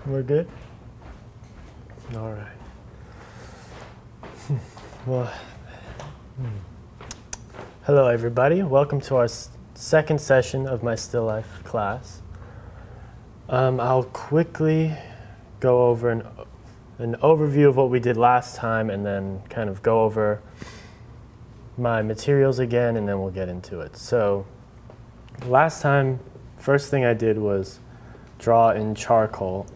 We're good? All right. Well, hello everybody. Welcome to our second session of my still life class. I'll quickly go over an overview of what we did last time and then kind of go over my materials again, and then we'll get into it. So last time, first thing I did was draw in charcoal.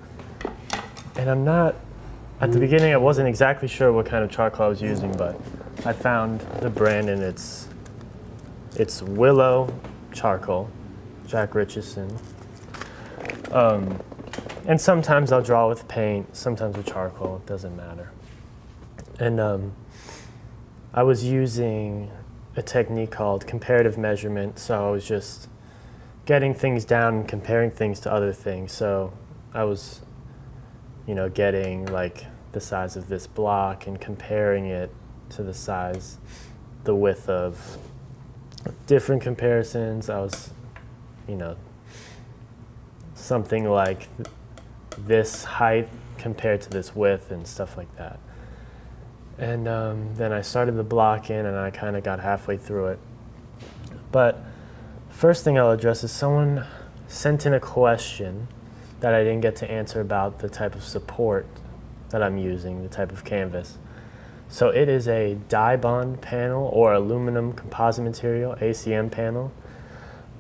And at the beginning I wasn't exactly sure what kind of charcoal I was using, but I found the brand and it's Willow Charcoal, Jack Richardson. And sometimes I'll draw with paint, sometimes with charcoal, it doesn't matter. And I was using a technique called comparative measurement, so I was just getting things down and comparing things to other things. So I was, getting like the size of this block and comparing it to the width of different comparisons. I was, something like this height compared to this width and stuff like that. And then I started the block in and I kind of got halfway through it. But first thing I'll address is someone sent in a question that I didn't get to answer about the type of support that I'm using, the type of canvas. So it is a dye bond panel or aluminum composite material, ACM panel,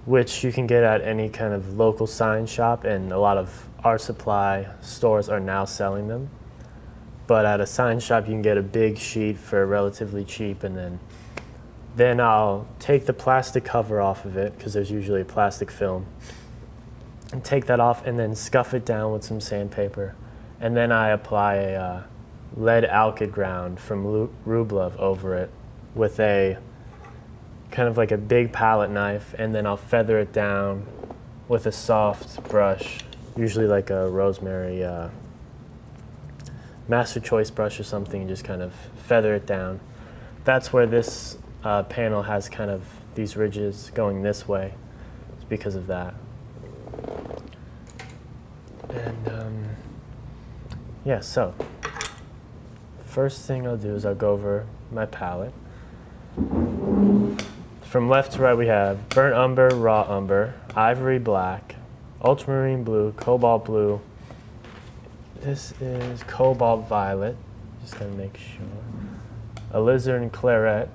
which you can get at any kind of local sign shop, and a lot of art supply stores are now selling them. But at a sign shop you can get a big sheet for relatively cheap, and then I'll take the plastic cover off of it, because there's usually a plastic film, and take that off and then scuff it down with some sandpaper. And then I apply a lead alkyd ground from Rublev over it with a kind of like a big palette knife, and then I'll feather it down with a soft brush, usually like a rosemary master choice brush or something, and just kind of feather it down. That's where this panel has kind of these ridges going this way. It's because of that. And yeah, so first thing I'll do is I'll go over my palette. From left to right we have burnt umber, raw umber, ivory black, ultramarine blue, cobalt blue. This is cobalt violet, just gonna make sure. Alizarin claret,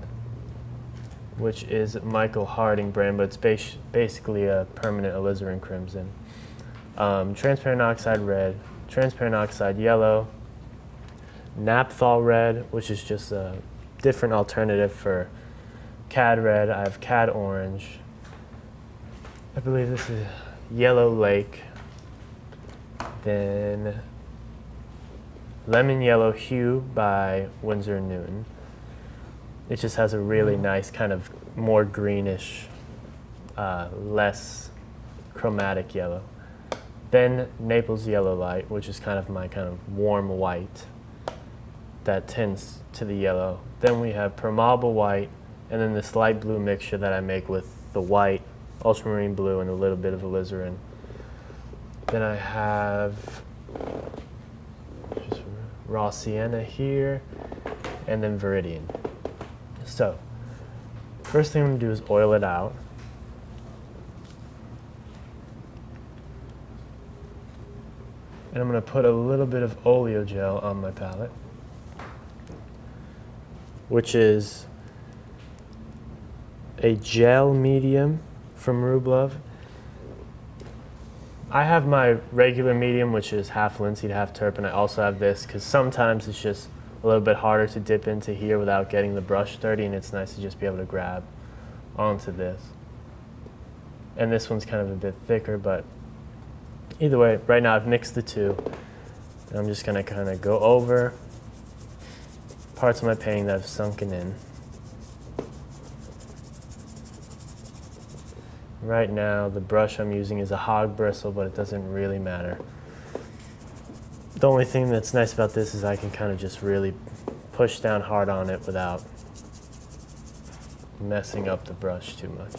which is Michael Harding brand, but it's basically a permanent alizarin crimson. Transparent oxide red, transparent oxide yellow, naphthol red, which is just a different alternative for cad red. I have cad orange. I believe this is yellow lake. Then lemon yellow hue by Winsor & Newton. It just has a really nice kind of more greenish, less chromatic yellow. Then Naples yellow light, which is kind of my kind of warm white that tends to the yellow. Then we have permeable white, and then this light blue mixture that I make with the white, ultramarine blue, and a little bit of alizarin. Then I have just raw sienna here, and then viridian. So first thing I'm going to do is oil it out. And I'm going to put a little bit of oleo gel on my palette, which is a gel medium from Rublev. I have my regular medium, which is half linseed, half terp, and I also have this because sometimes it's just a little bit harder to dip into here without getting the brush dirty, and it's nice to just be able to grab onto this. And this one's kind of a bit thicker, but either way, right now I've mixed the two, and I'm just going to kind of go over parts of my painting that have sunken in. Right now, the brush I'm using is a hog bristle, but it doesn't really matter. The only thing that's nice about this is I can kind of just really push down hard on it without messing up the brush too much.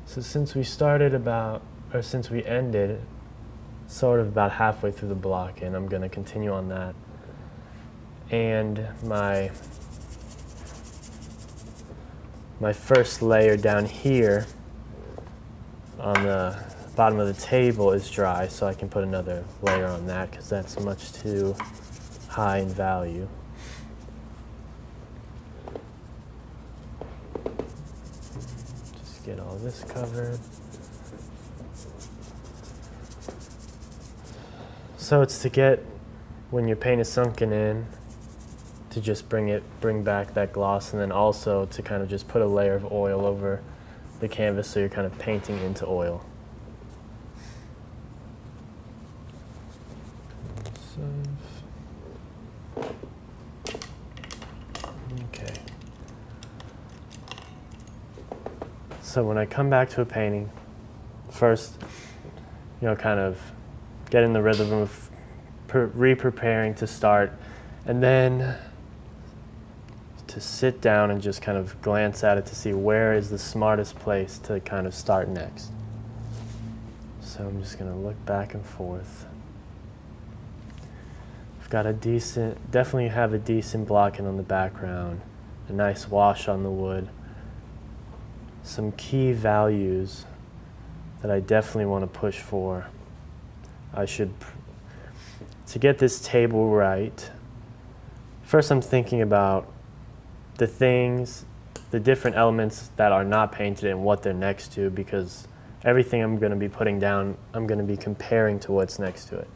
So since we started since we ended sort of about halfway through the block, and I'm going to continue on that. And my first layer down here on the bottom of the table is dry, so I can put another layer on that because that's much too high in value. Just get all this covered. So it's to get, when your paint is sunken in, to just bring back that gloss, and then also to kind of just put a layer of oil over the canvas so you're kind of painting into oil. Okay. So when I come back to a painting, first, kind of get in the rhythm of re-preparing to start, and then to sit down and just kind of glance at it to see where is the smartest place to kind of start next. So I'm just going to look back and forth. I've got definitely have a decent blocking on the background, a nice wash on the wood, some key values that I definitely want to push for. To get this table right, first I'm thinking about the different elements that are not painted and what they're next to, because everything I'm going to be putting down, I'm going to be comparing to what's next to it.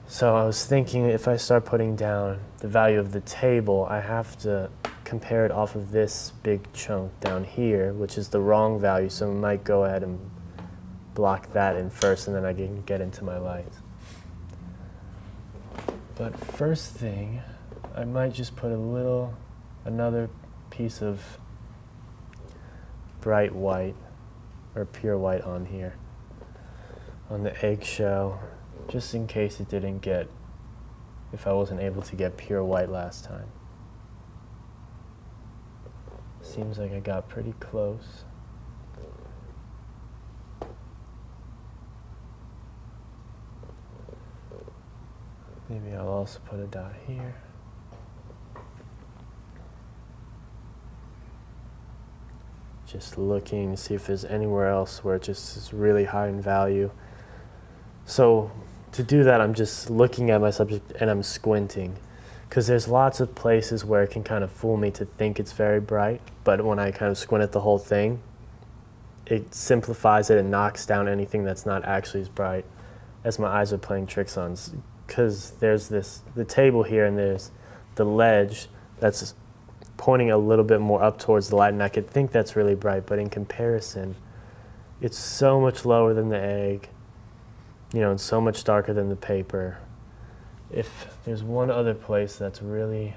So I was thinking, if I start putting down the value of the table, I have to compare it off of this big chunk down here, which is the wrong value, so I might go ahead and block that in first, and then I can get into my lights. But first thing, I might just put another piece of bright white or pure white on here, on the eggshell, just in case it didn't get, if I wasn't able to get pure white last time. Seems like I got pretty close. Maybe I'll also put a dot here. Just looking to see if there's anywhere else where it just is really high in value. So to do that, I'm just looking at my subject and I'm squinting, because there's lots of places where it can kind of fool me to think it's very bright, but when I kind of squint at the whole thing, it simplifies it and knocks down anything that's not actually as bright as my eyes are playing tricks on. Because there's the table here, and there's the ledge that's pointing a little bit more up towards the light, and I could think that's really bright, but in comparison, it's so much lower than the egg, and so much darker than the paper. If there's one other place that's really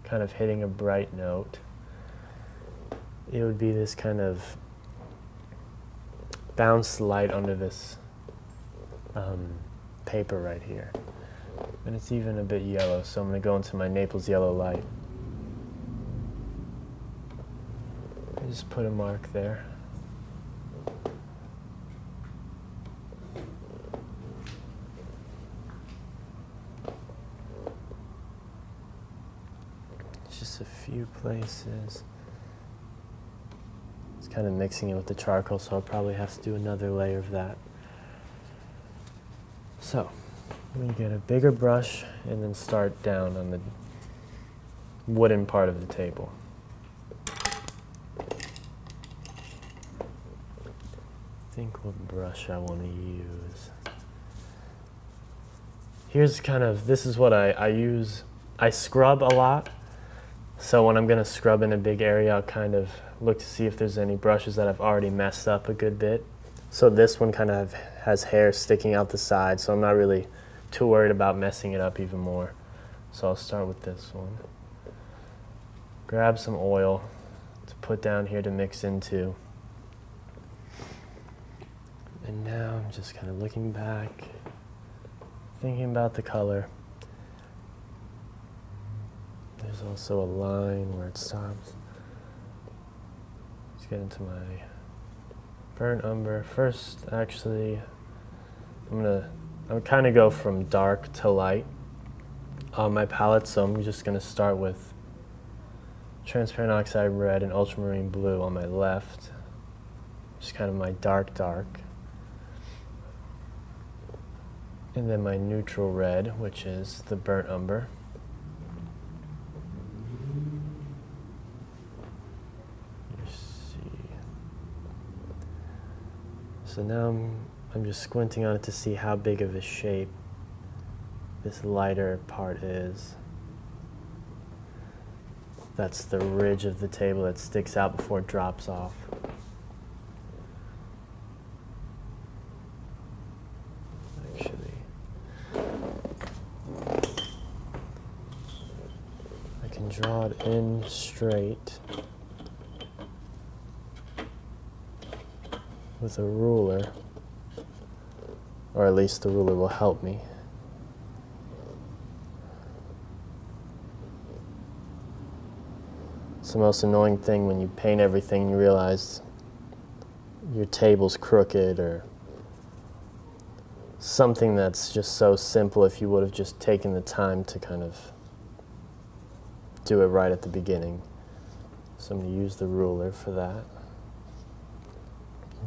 kind of hitting a bright note, it would be this kind of bounced light under this paper right here. And it's even a bit yellow, so I'm going to go into my Naples yellow light. I just put a mark there. Just a few places. It's kind of mixing it with the charcoal, so I'll probably have to do another layer of that. So I'm going to get a bigger brush and then start down on the wooden part of the table. Think what brush I want to use. This is what I use. I scrub a lot, so when I'm going to scrub in a big area, I'll kind of look to see if there's any brushes that I've already messed up a good bit. So this one kind of has hair sticking out the side, so I'm not really too worried about messing it up even more. So I'll start with this one. Grab some oil to put down here to mix into. And now I'm just kind of looking back, thinking about the color. There's also a line where it stops. Let's get into my burnt umber. First, actually, I'm kind of go from dark to light on my palette, so I'm just gonna start with transparent oxide red and ultramarine blue on my left. Just kind of my dark. And then my neutral red, which is the burnt umber. So now I'm just squinting on it to see how big of a shape this lighter part is. That's the ridge of the table that sticks out before it drops off. Actually, I can draw it in straight with a ruler, or at least the ruler will help me. It's the most annoying thing when you paint everything, you realize your table's crooked or something that's just so simple if you would have just taken the time to kind of do it right at the beginning. So I'm going to use the ruler for that.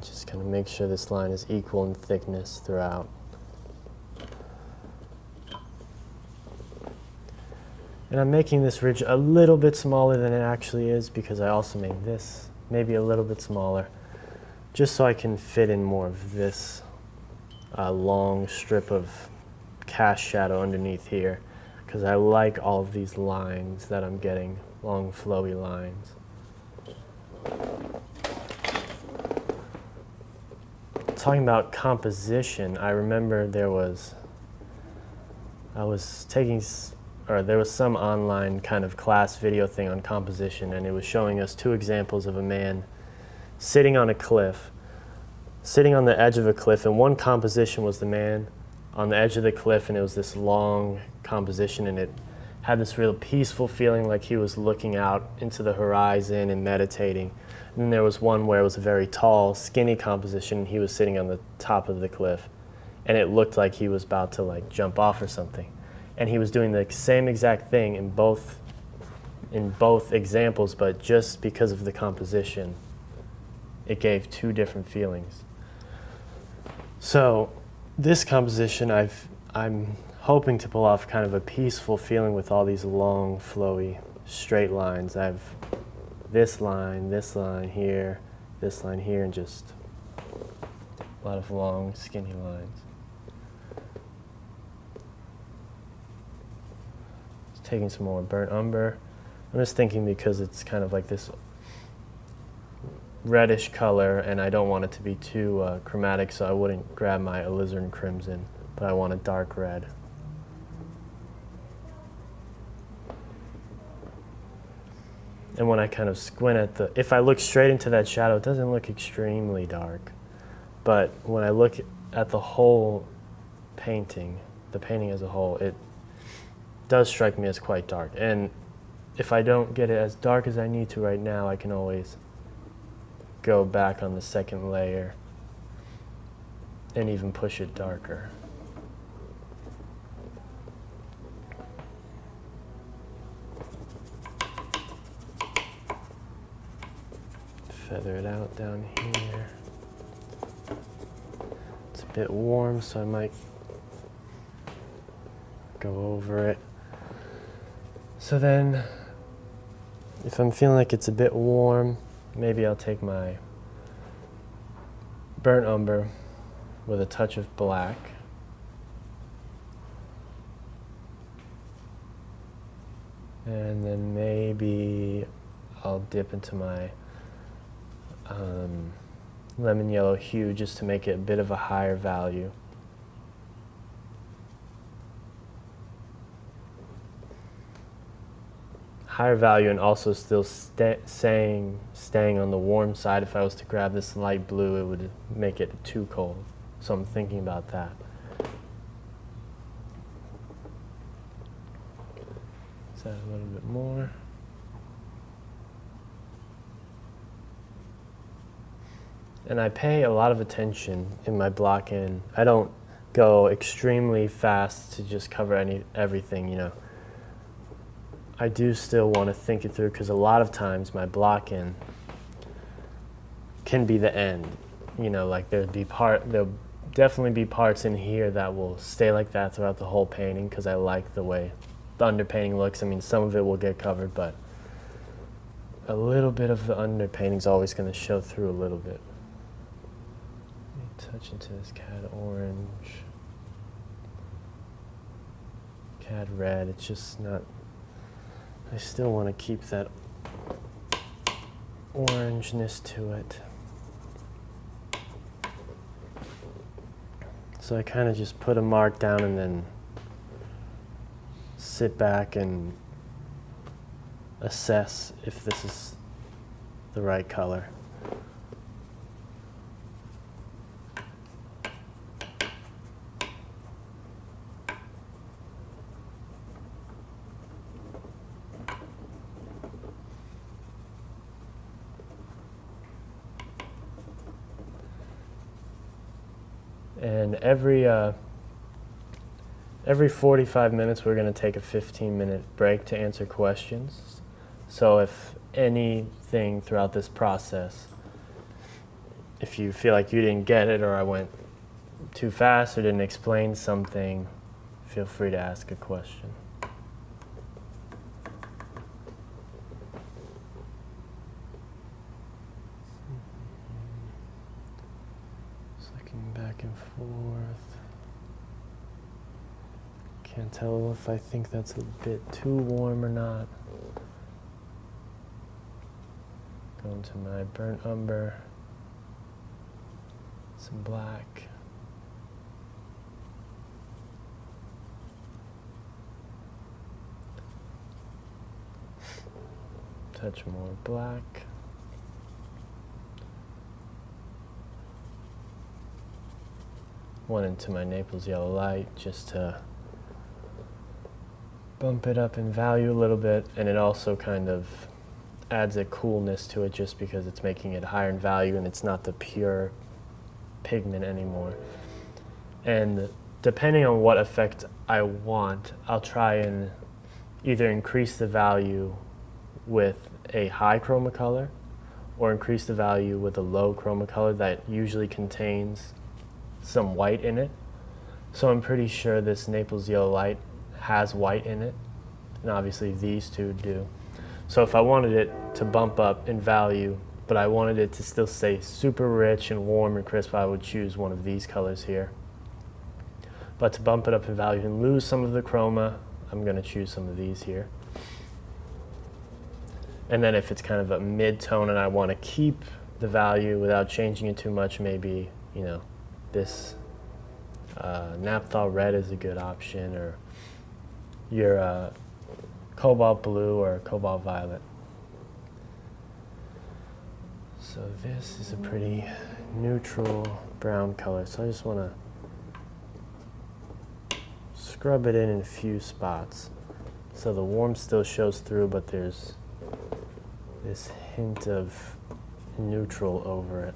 Just kind of make sure this line is equal in thickness throughout. And I'm making this ridge a little bit smaller than it actually is because I also made this maybe a little bit smaller just so I can fit in more of this long strip of cast shadow underneath here, because I like all of these lines that I'm getting, long flowy lines. Talking about composition, I remember there was some online kind of class video thing on composition, and it was showing us two examples of a man sitting on a cliff, sitting on the edge of a cliff, and one composition was the man on the edge of the cliff, and it was this long composition, and it had this real peaceful feeling like he was looking out into the horizon and meditating. And then there was one where it was a very tall, skinny composition, and he was sitting on the top of the cliff, and it looked like he was about to like jump off or something. And he was doing the same exact thing in both examples, but just because of the composition, it gave two different feelings. So this composition, I'm hoping to pull off kind of a peaceful feeling with all these long, flowy, straight lines. I have this line here, and just a lot of long, skinny lines. Just taking some more burnt umber. I'm just thinking because it's kind of like this reddish color, and I don't want it to be too chromatic, so I wouldn't grab my alizarin crimson, but I want a dark red. And when I kind of squint at if I look straight into that shadow, it doesn't look extremely dark. But when I look at the whole painting, the painting as a whole, it does strike me as quite dark. And if I don't get it as dark as I need to right now, I can always go back on the second layer and even push it darker. Feather it out down here. It's a bit warm, so I might go over it. So then, if I'm feeling like it's a bit warm, maybe I'll take my burnt umber with a touch of black. And then maybe I'll dip into my lemon yellow hue just to make it a bit of a higher value. Higher value, and also still staying on the warm side. If I was to grab this light blue, it would make it too cold. So I'm thinking about that. Let's add a little bit more. And I pay a lot of attention in my block in. I don't go extremely fast to just cover everything, you know. I do still want to think it through, because a lot of times my block in can be the end. You know, like there'll definitely be parts in here that will stay like that throughout the whole painting, because I like the way the underpainting looks. I mean, some of it will get covered, but a little bit of the underpainting is always going to show through a little bit. Let me touch into this cad orange, cad red. It's just not, I still want to keep that orangeness to it. So I kind of just put a mark down and then sit back and assess if this is the right color. And every 45 minutes, we're going to take a 15-minute break to answer questions. So if anything throughout this process, if you feel like you didn't get it, or I went too fast or didn't explain something, feel free to ask a question. Back and forth. Can't tell if I think that's a bit too warm or not. Going to my burnt umber, some black. Touch more black. One into my Naples yellow light, just to bump it up in value a little bit, and it also kind of adds a coolness to it, just because it's making it higher in value and it's not the pure pigment anymore. And depending on what effect I want, I'll try and either increase the value with a high chroma color or increase the value with a low chroma color that usually contains some white in it. So I'm pretty sure this Naples yellow light has white in it, and obviously these two do. So if I wanted it to bump up in value, but I wanted it to still stay super rich and warm and crisp, I would choose one of these colors here. But to bump it up in value and lose some of the chroma, I'm going to choose some of these here. And then if it's kind of a mid-tone and I want to keep the value without changing it too much, maybe, you know, this Naphthol red is a good option, or your cobalt blue or cobalt violet. So this is a pretty neutral brown color, so I just want to scrub it in a few spots so the warmth still shows through, but there's this hint of neutral over it.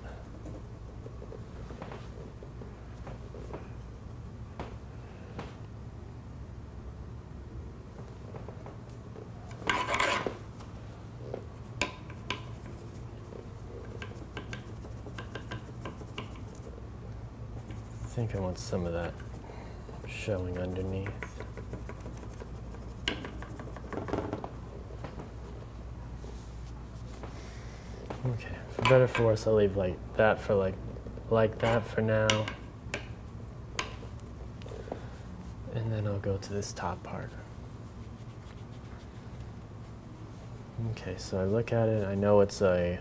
I think I want some of that showing underneath. Okay, for better or for worse, I'll leave like that for like that for now. And then I'll go to this top part. Okay, so I look at it, I know it's an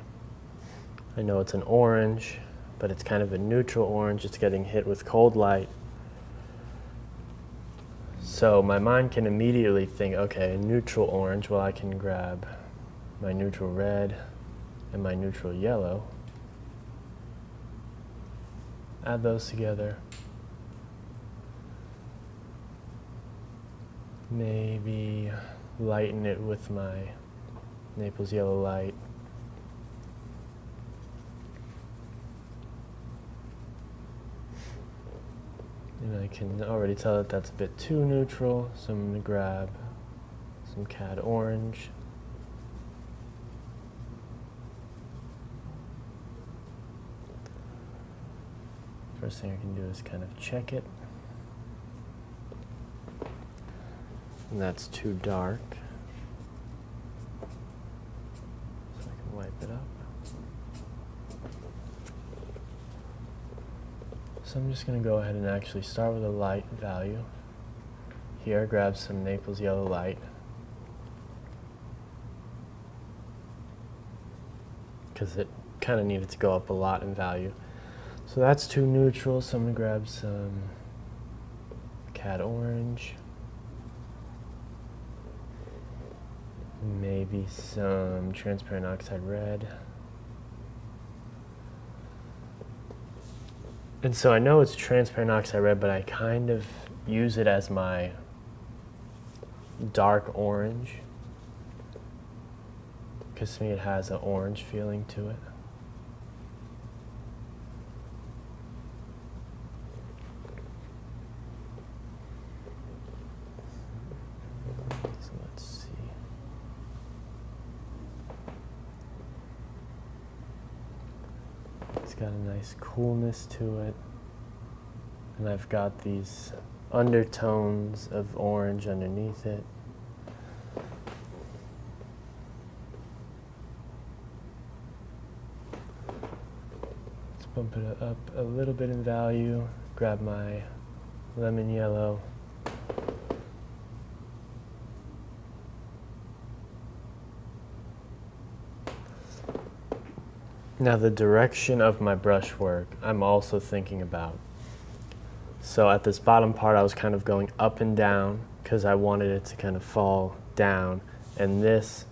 orange, but it's kind of a neutral orange. It's getting hit with cold light. So my mind can immediately think, okay, a neutral orange, well, I can grab my neutral red and my neutral yellow, add those together, maybe lighten it with my Naples yellow light, I can already tell that that's a bit too neutral, so I'm going to grab some cad orange. First thing I can do is kind of check it. And that's too dark. So I can wipe it up. So I'm just going to go ahead and actually start with a light value. Here, grab some Naples yellow light, because it kind of needed to go up a lot in value. So that's too neutral, so I'm going to grab some cad orange, maybe some transparent oxide red. And so I know it's transparent oxide red, but I kind of use it as my dark orange, because to me it has an orange feeling to it. So let's see. It's got a nice coolness to it. And I've got these undertones of orange underneath it. Let's bump it up a little bit in value. Grab my lemon yellow. Now the direction of my brushwork, I'm also thinking about. So at this bottom part, I was kind of going up and down because I wanted it to kind of fall down. And this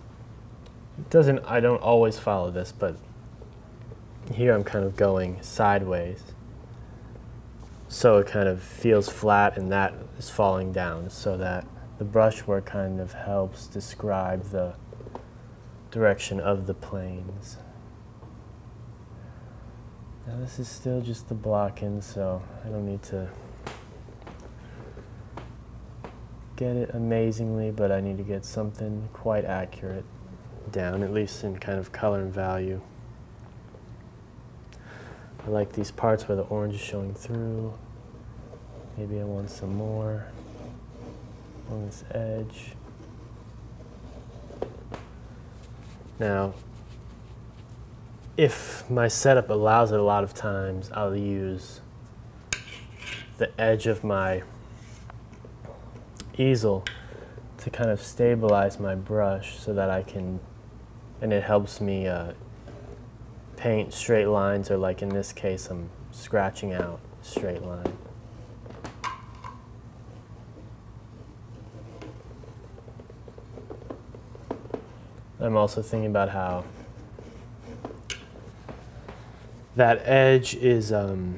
I don't always follow this, but here I'm kind of going sideways. So it kind of feels flat and that is falling down, so that the brushwork kind of helps describe the direction of the planes. Now this is still just the block-in, so I don't need to get it amazingly, but I need to get something quite accurate down, at least in kind of color and value. I like these parts where the orange is showing through. Maybe I want some more on this edge. Now, if my setup allows it, a lot of times I'll use the edge of my easel to kind of stabilize my brush so that I can, and it helps me paint straight lines, or like in this case I'm scratching out a straight line. I'm also thinking about how that edge is the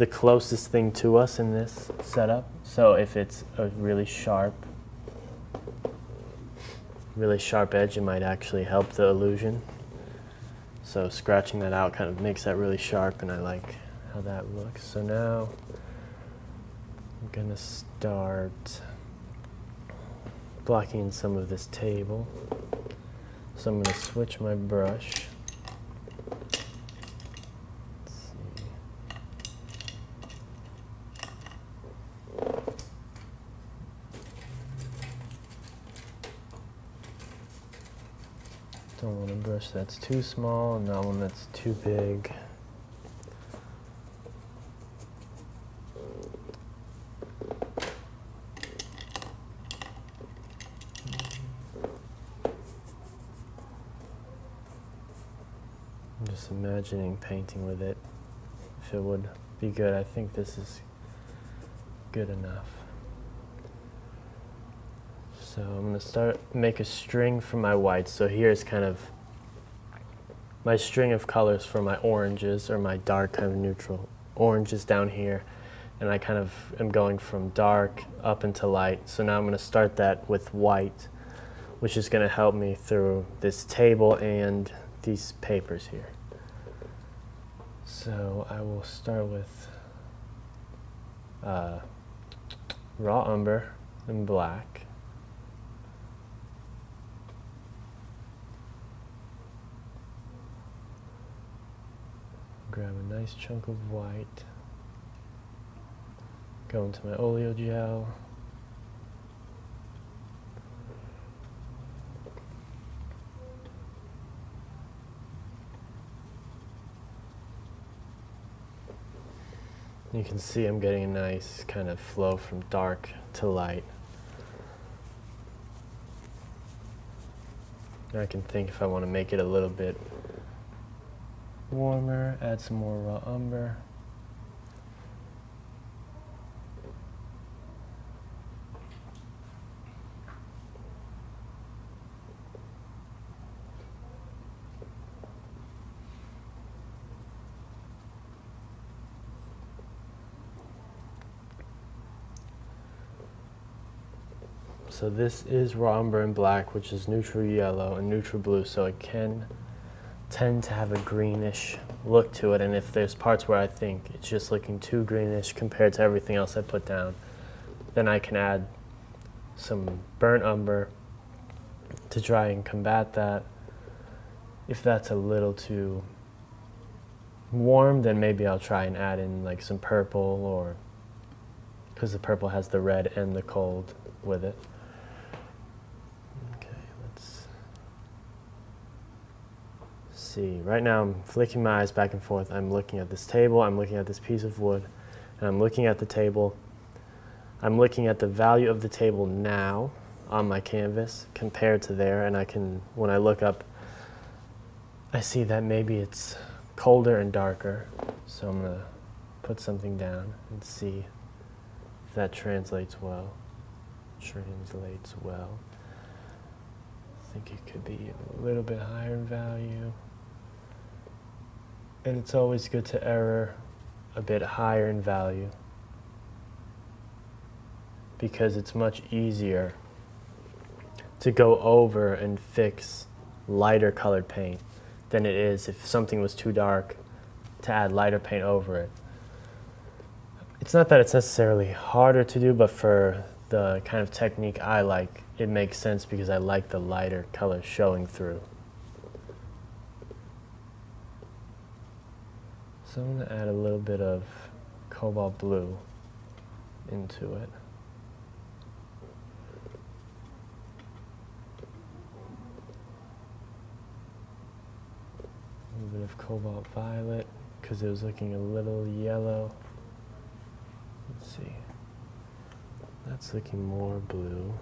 closest thing to us in this setup. So if it's a really sharp edge, it might actually help the illusion. So scratching that out kind of makes that really sharp, and I like how that looks. So now I'm gonna start blocking in some of this table. So I'm gonna switch my brush. Don't want a brush that's too small, and not one that's too big. I'm just imagining painting with it. If it would be good, I think this is good enough. So I'm going to make a string for my whites. So here's kind of my string of colors for my oranges, or my dark kind of neutral oranges down here. And I kind of am going from dark up into light. So now I'm going to start that with white, which is going to help me through this table and these papers here. So I will start with uh, raw umber in black. Grab a nice chunk of white. Go into my oleo gel. You can see I'm getting a nice kind of flow from dark to light. I can think if I want to make it a little bit warmer, add some more raw umber. So this is raw umber in black, which is neutral yellow and neutral blue, so it can tend to have a greenish look to it, and if there's parts where I think it's just looking too greenish compared to everything else I put down, then I can add some burnt umber to try and combat that. If that's a little too warm, then maybe I'll try and add in like some purple, or because the purple has the red and the cold with it. Okay, let's see. Right now I'm flicking my eyes back and forth. I'm looking at this table, I'm looking at this piece of wood, and I'm looking at the table. I'm looking at the value of the table now on my canvas compared to there, and I can, when I look up, I see that maybe it's colder and darker. So I'm gonna put something down and see if that translates well. Translates well. I think it could be a little bit higher in value. And it's always good to error a bit higher in value, because it's much easier to go over and fix lighter colored paint than it is if something was too dark to add lighter paint over it. It's not that it's necessarily harder to do, but for the kind of technique I like, it makes sense because I like the lighter color showing through. So I'm going to add a little bit of cobalt blue into it. A little bit of cobalt violet because it was looking a little yellow. Let's see. That's looking more blue.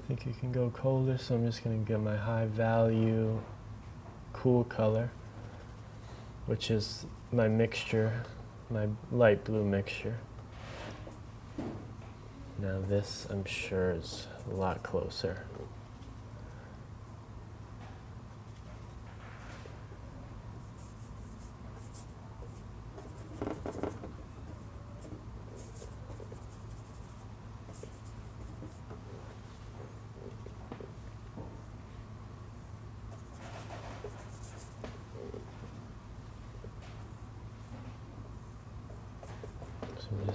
I think it can go colder, so I'm just going to get my high value cool color, which is my mixture, my light blue mixture. Now this, I'm sure, is a lot closer. So I'm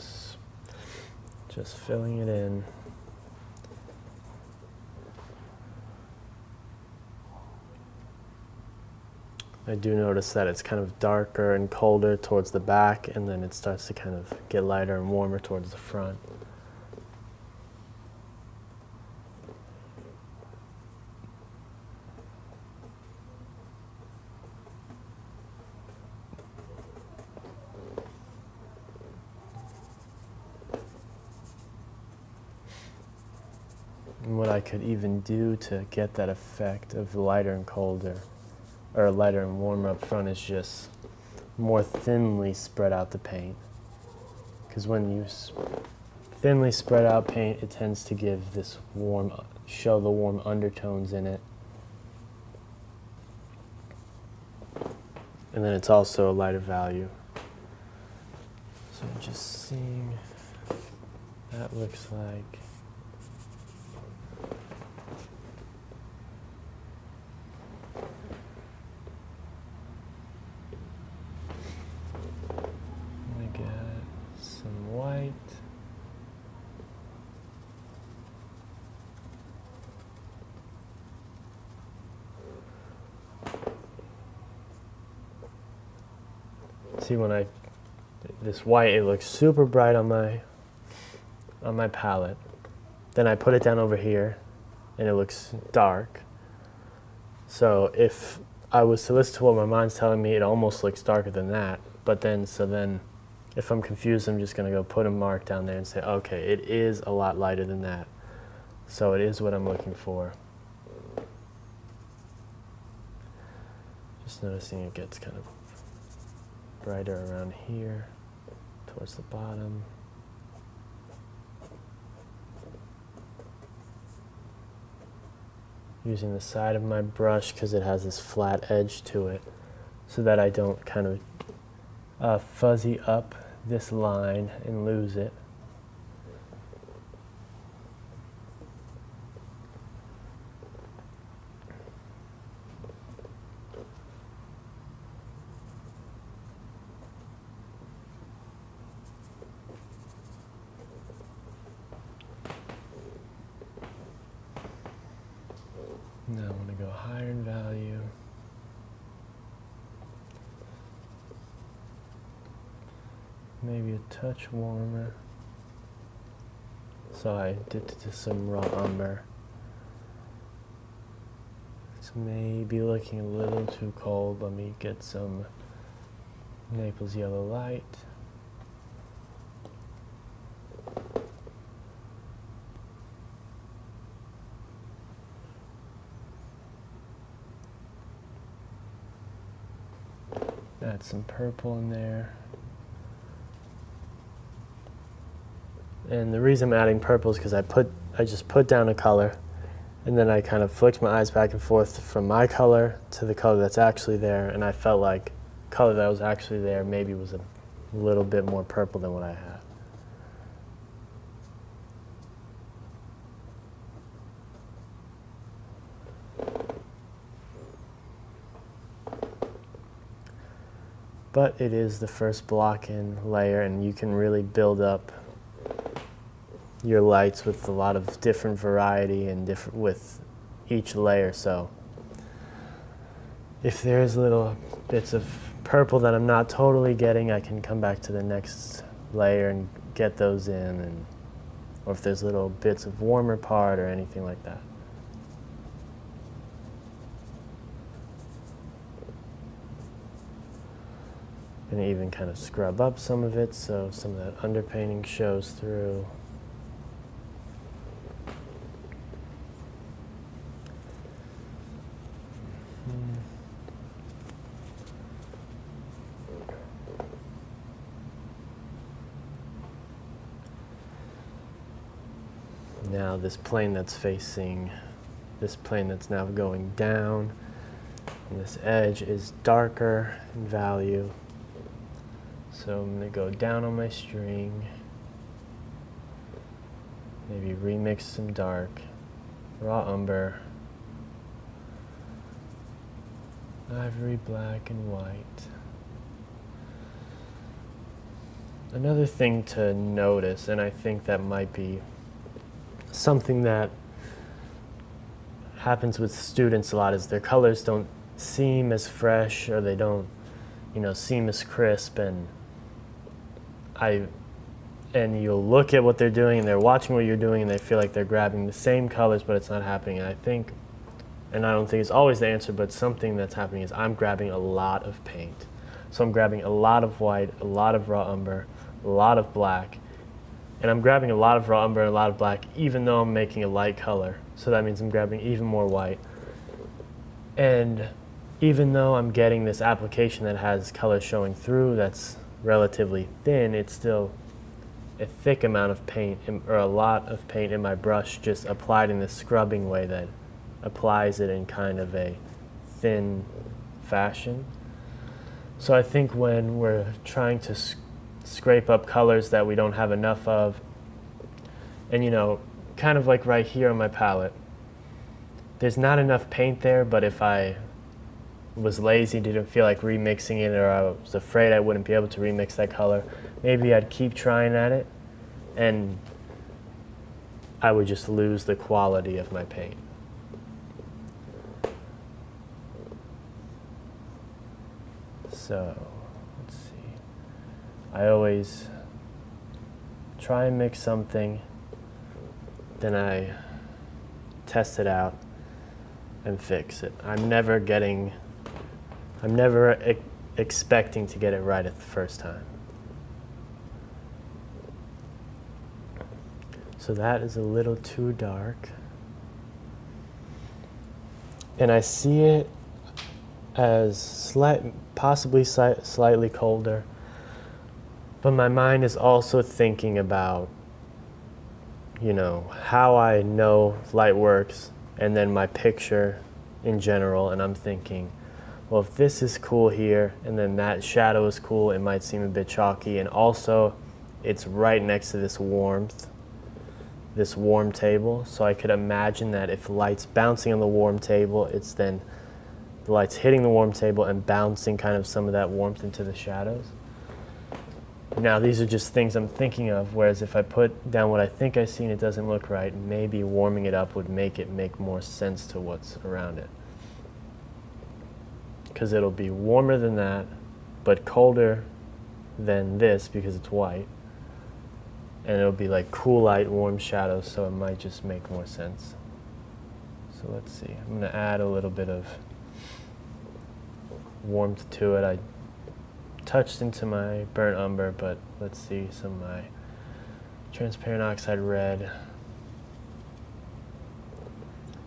just filling it in. I do notice that it's kind of darker and colder towards the back, and then it starts to kind of get lighter and warmer towards the front. And what I could even do to get that effect of lighter and colder, or lighter and warmer up front, is just more thinly spread out the paint. Because when you thinly spread out paint, it tends to give this warm, show the warm undertones in it. And then it's also a lighter value. So I'm just seeing. That looks like I'm gonna get some white. See, when this white, it looks super bright on my palette. Then I put it down over here and it looks dark. So if I was to listen to what my mind's telling me, it almost looks darker than that. But then, if I'm confused, I'm just gonna go put a mark down there and say, okay, it is a lot lighter than that. So it is what I'm looking for. Just noticing it gets kind of brighter around here, towards the bottom. Using the side of my brush because it has this flat edge to it so that I don't kind of fuzzy up this line and lose it. Now I'm going to go higher in value. Maybe a touch warmer. So I did some raw umber. It's maybe looking a little too cold. Let me get some Naples yellow light. Add some purple in there. And the reason I'm adding purple is because I just put down a color and then I kind of flicked my eyes back and forth from my color to the color that's actually there, and I felt like the color that was actually there maybe was a little bit more purple than what I had. But it is the first block-in layer, and you can really build up your lights with a lot of different variety and different with each layer. So if there's little bits of purple that I'm not totally getting, I can come back to the next layer and get those in, and or if there's little bits of warmer part or anything like that. And even kind of scrub up some of it so some of that underpainting shows through. Now this plane that's facing, this plane that's now going down, and this edge is darker in value. So I'm going to go down on my string, maybe remix some dark, raw umber, ivory, black, and white. Another thing to notice, and I think that might be something that happens with students a lot, is their colors don't seem as fresh, or they don't, seem as crisp, and you'll look at what they're doing and they're watching what you're doing and they feel like they're grabbing the same colors, but it's not happening. And I don't think it's always the answer, but something that's happening is I'm grabbing a lot of paint. So I'm grabbing a lot of white, a lot of raw umber, a lot of black, and I'm grabbing a lot of raw umber and a lot of black even though I'm making a light color. So that means I'm grabbing even more white. And even though I'm getting this application that has color showing through that's relatively thin, it's still a thick amount of paint, or a lot of paint in my brush, just applied in this scrubbing way that applies it in kind of a thin fashion. So I think when we're trying to scrape up colors that we don't have enough of, And you know, kind of like right here on my palette, there's not enough paint there, but if I was lazy, didn't feel like remixing it, or I was afraid I wouldn't be able to remix that color, maybe I'd keep trying at it, and I would just lose the quality of my paint. So, let's see. I always try and mix something, then I test it out and fix it. I'm never expecting to get it right at the first time. So that is a little too dark. And I see it as possibly slightly colder, but my mind is also thinking about, you know, how I know light works, and then my picture in general, and I'm thinking, well, if this is cool here, and then that shadow is cool, it might seem a bit chalky, and also it's right next to this warm table, so I could imagine that if light's bouncing on the warm table, it's then the light's hitting the warm table and bouncing kind of some of that warmth into the shadows. Now these are just things I'm thinking of, whereas if I put down what I think I see and it doesn't look right, maybe warming it up would make it make more sense to what's around it. Because it'll be warmer than that, but colder than this because it's white. And it'll be like cool light, warm shadows, so it might just make more sense. So let's see, I'm gonna add a little bit of warmth to it. I touched into my burnt umber, but let's see some of my transparent oxide red.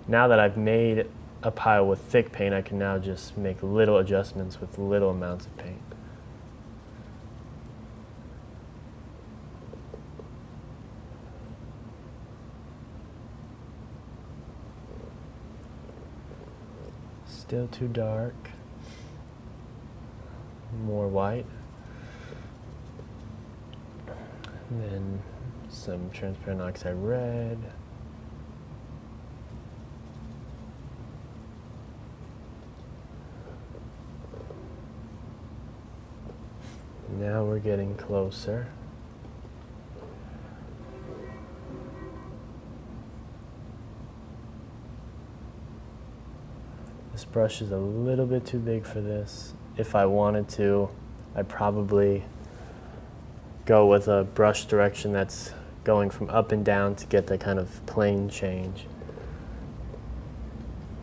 Now that I've made a pile with thick paint, I can now just make little adjustments with little amounts of paint. Still too dark. More white. And then some transparent oxide red. Now we're getting closer. This brush is a little bit too big for this. If I wanted to, I'd probably go with a brush direction that's going from up and down to get that kind of plane change.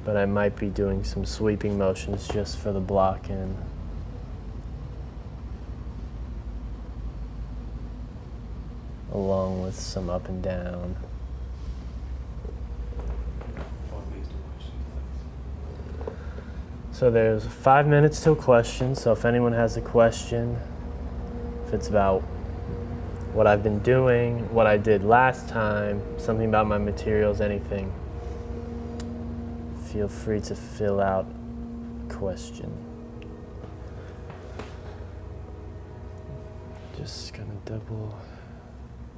But I might be doing some sweeping motions just for the block in. Along with some up and down. So there's 5 minutes till questions, so if anyone has a question, if it's about what I've been doing, what I did last time, something about my materials, anything, feel free to fill out a question. Just gonna double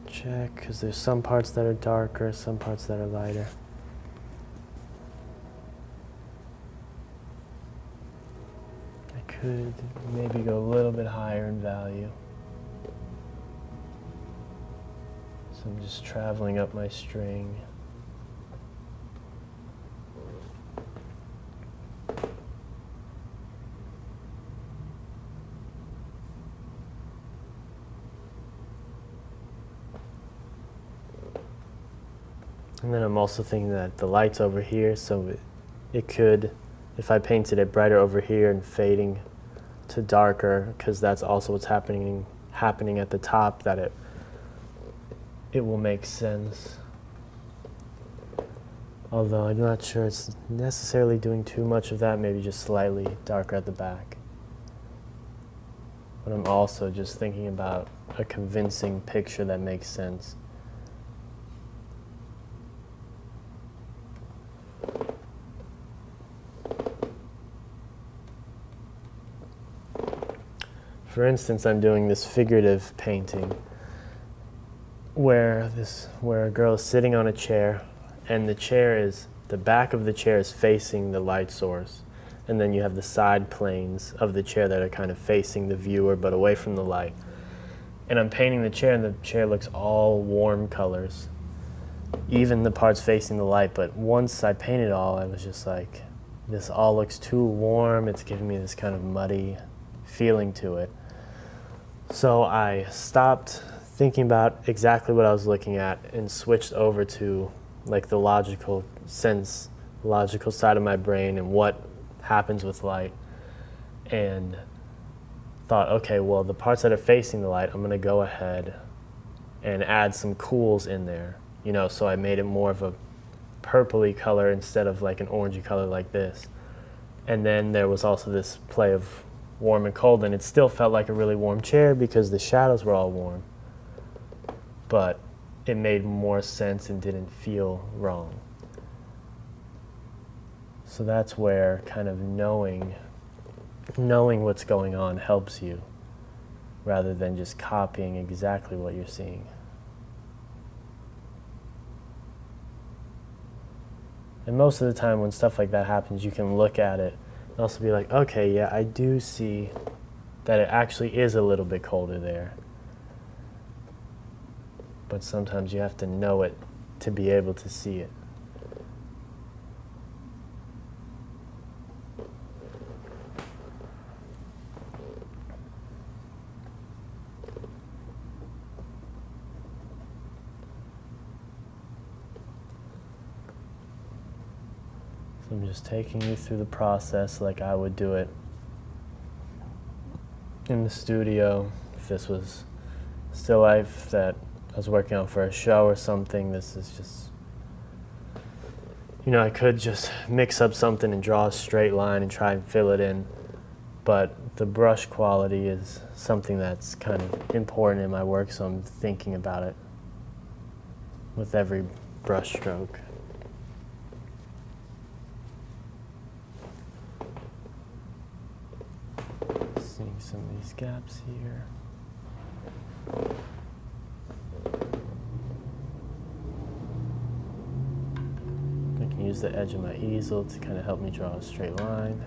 check, because there's some parts that are darker, some parts that are lighter. Could maybe go a little bit higher in value. So I'm just traveling up my string. And then I'm also thinking that the light's over here, so it could, if I painted it brighter over here and fading to darker, because that's also what's happening at the top, that it will make sense. Although I'm not sure it's necessarily doing too much of that, maybe just slightly darker at the back. But I'm also just thinking about a convincing picture that makes sense. For instance, I'm doing this figurative painting, where a girl is sitting on a chair, and the back of the chair is facing the light source, and then you have the side planes of the chair that are kind of facing the viewer but away from the light. And I'm painting the chair, and the chair looks all warm colors, even the parts facing the light. But once I painted it all, I was just like, this all looks too warm. It's giving me this kind of muddy feeling to it. So I stopped thinking about exactly what I was looking at and switched over to like the logical side of my brain and what happens with light, and thought, okay, well, the parts that are facing the light, I'm going to go ahead and add some cools in there, you know, so I made it more of a purpley color instead of like an orangey color like this. And then there was also this play of warm and cold, and it still felt like a really warm chair because the shadows were all warm, but it made more sense and didn't feel wrong. So that's where kind of knowing what's going on helps you, rather than just copying exactly what you're seeing. And most of the time when stuff like that happens, you can look at it and also be like, okay, yeah, I do see that it actually is a little bit colder there. But sometimes you have to know it to be able to see it. So I'm just taking you through the process like I would do it in the studio. If this was still life that I was working on for a show or something, this is just, you know, I could just mix up something and draw a straight line and try and fill it in, but the brush quality is something that's kind of important in my work, so I'm thinking about it with every brush stroke. Seeing some of these gaps here. I can use the edge of my easel to kind of help me draw a straight line.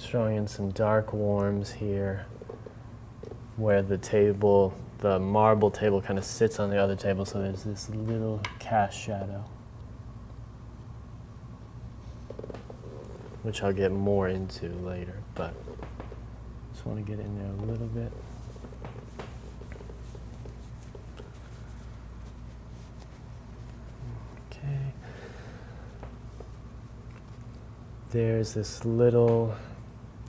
Drawing in some dark warms here where the marble table kind of sits on the other table, so there's this little cast shadow, which I'll get more into later, but just want to get in there a little bit. Okay. There's this little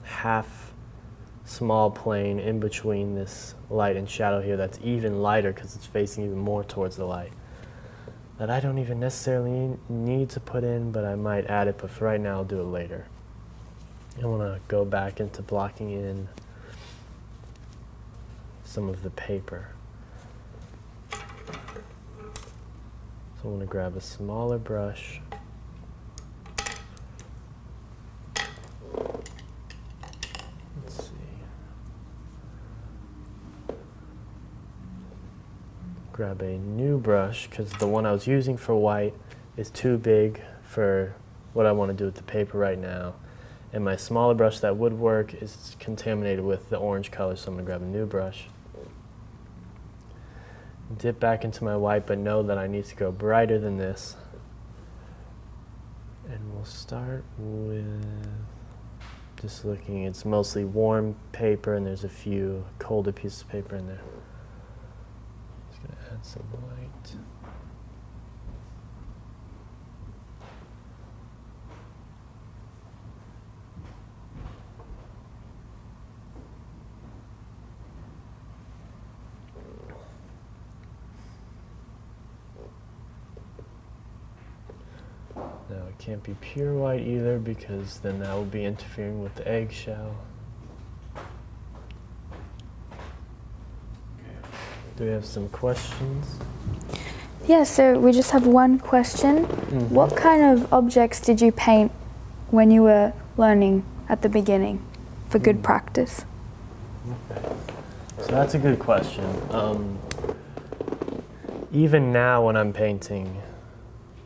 half small plane in between this light and shadow here that's even lighter because it's facing even more towards the light, that I don't even necessarily need to put in, but I might add it, but for right now I'll do it later. I want to go back into blocking in some of the paper. So I'm going to grab a smaller brush. Grab a new brush because the one I was using for white is too big for what I want to do with the paper right now, and my smaller brush that would work is contaminated with the orange color, so I'm going to grab a new brush, dip back into my white, but know that I need to go brighter than this, and we'll start with just looking. It's mostly warm paper and there's a few colder pieces of paper in there. Add some light. Now it can't be pure white either because then that will be interfering with the eggshell. Do we have some questions? Yeah, so we just have one question. What kind of objects did you paint when you were learning at the beginning for good practice? Okay. So that's a good question. Even now when I'm painting,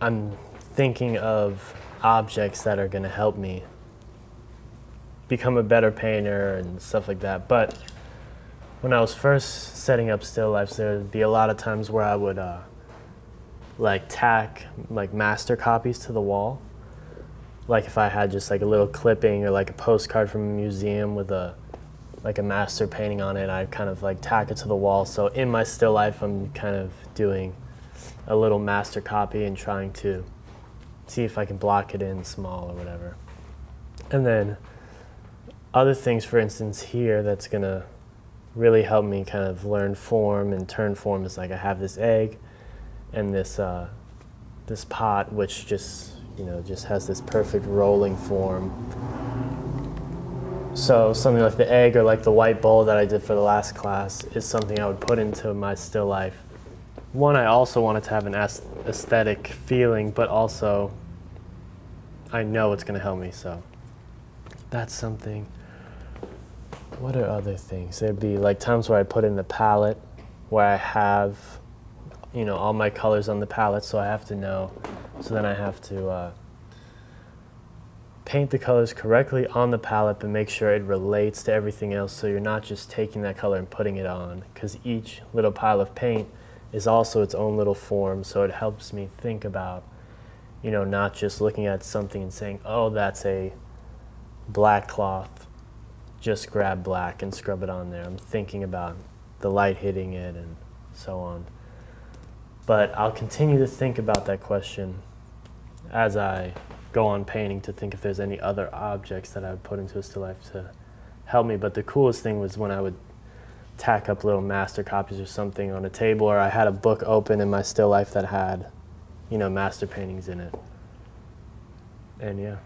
I'm thinking of objects that are going to help me become a better painter and stuff like that. But when I was first setting up still lifes, there would be a lot of times where I would like tack like master copies to the wall. Like if I had just like a little clipping or like a postcard from a museum with a master painting on it, I'd kind of like tack it to the wall. So in my still life, I'm kind of doing a little master copy and trying to see if I can block it in small or whatever. And then other things, for instance, here that's gonna really help me kind of learn form and turn form is like I have this egg and this this pot, which just just has this perfect rolling form. So something like the egg or like the white bowl that I did for the last class is something I would put into my still life. One, I also wanted to have an aesthetic feeling, but also I know it's going to help me, so that's something. What are other things? There'd be like times where I put in the palette where I have all my colors on the palette, so I have to know. So then I have to paint the colors correctly on the palette, but make sure it relates to everything else, so you're not just taking that color and putting it on, because each little pile of paint is also its own little form, so it helps me think about, not just looking at something and saying, oh, that's a black cloth, just grab black and scrub it on there. I'm thinking about the light hitting it and so on. But I'll continue to think about that question as I go on painting, to think if there's any other objects that I would put into a still life to help me. But the coolest thing was when I would tack up little master copies or something on a table, or I had a book open in my still life that had, master paintings in it. And yeah.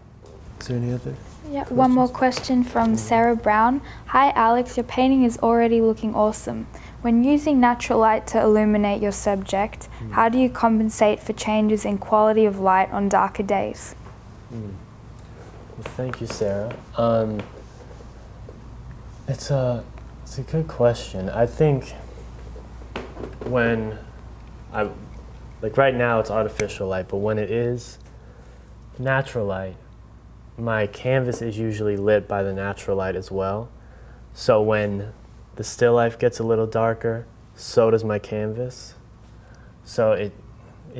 Is there any other questions? One more question from Sarah Brown. Hi Alex, your painting is already looking awesome. When using natural light to illuminate your subject, how do you compensate for changes in quality of light on darker days? Well, thank you, Sarah. It's a good question. I think when right now it's artificial light, but when it is natural light, my canvas is usually lit by the natural light as well. So when the still life gets a little darker, so does my canvas. So it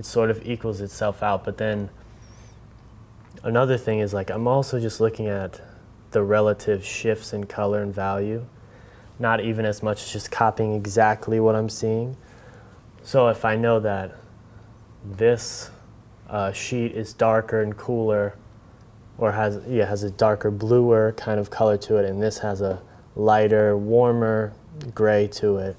sort of equals itself out. But then another thing is I'm also just looking at the relative shifts in color and value, not even as much as just copying exactly what I'm seeing. So if I know that this sheet is darker and cooler, or has a darker, bluer kind of color to it, and this has a lighter, warmer gray to it,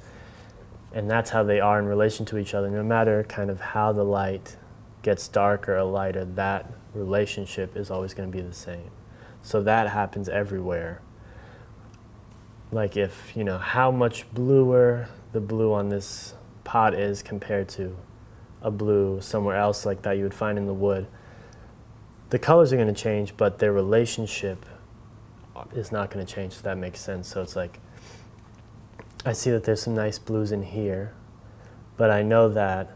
and that's how they are in relation to each other. No matter kind of how the light gets darker or lighter, that relationship is always going to be the same. So that happens everywhere. Like if, how much bluer the blue on this pot is compared to a blue somewhere else like that you would find in the wood, the colors are going to change, but their relationship is not going to change, if that makes sense. So it's like, I see that there's some nice blues in here, but I know that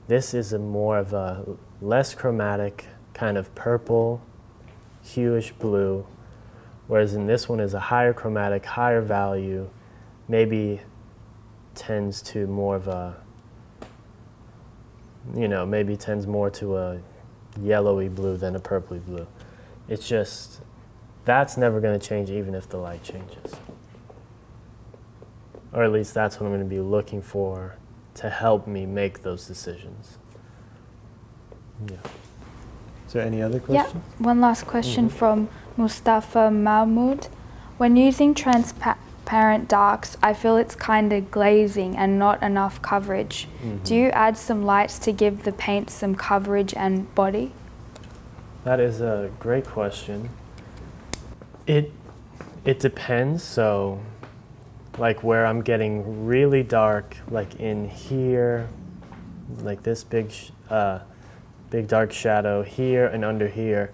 this is more of a less chromatic kind of purple, hueish blue, whereas in this one is a higher chromatic, higher value, maybe tends to more of a, maybe tends more to a yellowy blue than a purpley blue. It's just, that's never going to change even if the light changes. Or at least that's what I'm going to be looking for to help me make those decisions. Yeah. Is there any other questions? Yeah, one last question from Mustafa Mahmoud. When using transparent darks, I feel it's kind of glazing and not enough coverage. Do you add some lights to give the paint some coverage and body? That is a great question. It depends. So like where I'm getting really dark, like in here, like this big dark shadow here and under here,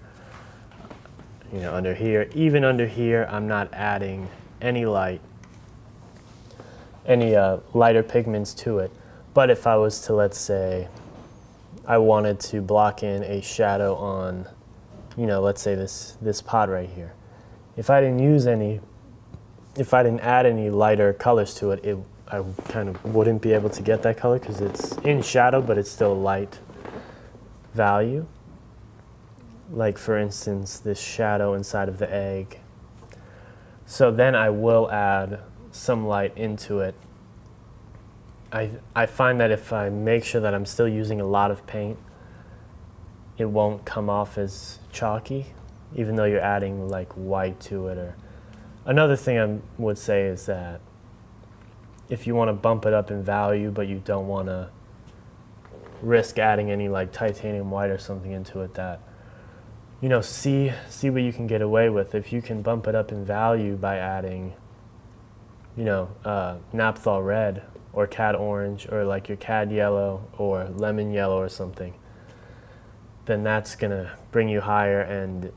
you know, under here, even under here, I'm not adding any light, any lighter pigments to it. But if I was to, let's say, I wanted to block in a shadow on, you know, let's say this pot right here. If I didn't add any lighter colors to it, I kind of wouldn't be able to get that color because it's in shadow, but it's still light value. Like for instance, this shadow inside of the egg. So then I will add some light into it. I find that if I make sure that I'm still using a lot of paint, it won't come off as chalky, even though you're adding like white to it. Or another thing I would say is that if you want to bump it up in value, but you don't want to risk adding any like titanium white or something into it, that, you know, see what you can get away with. If you can bump it up in value by adding, you know, naphthol red or cad orange or like your cad yellow or lemon yellow or something, then that's gonna bring you higher and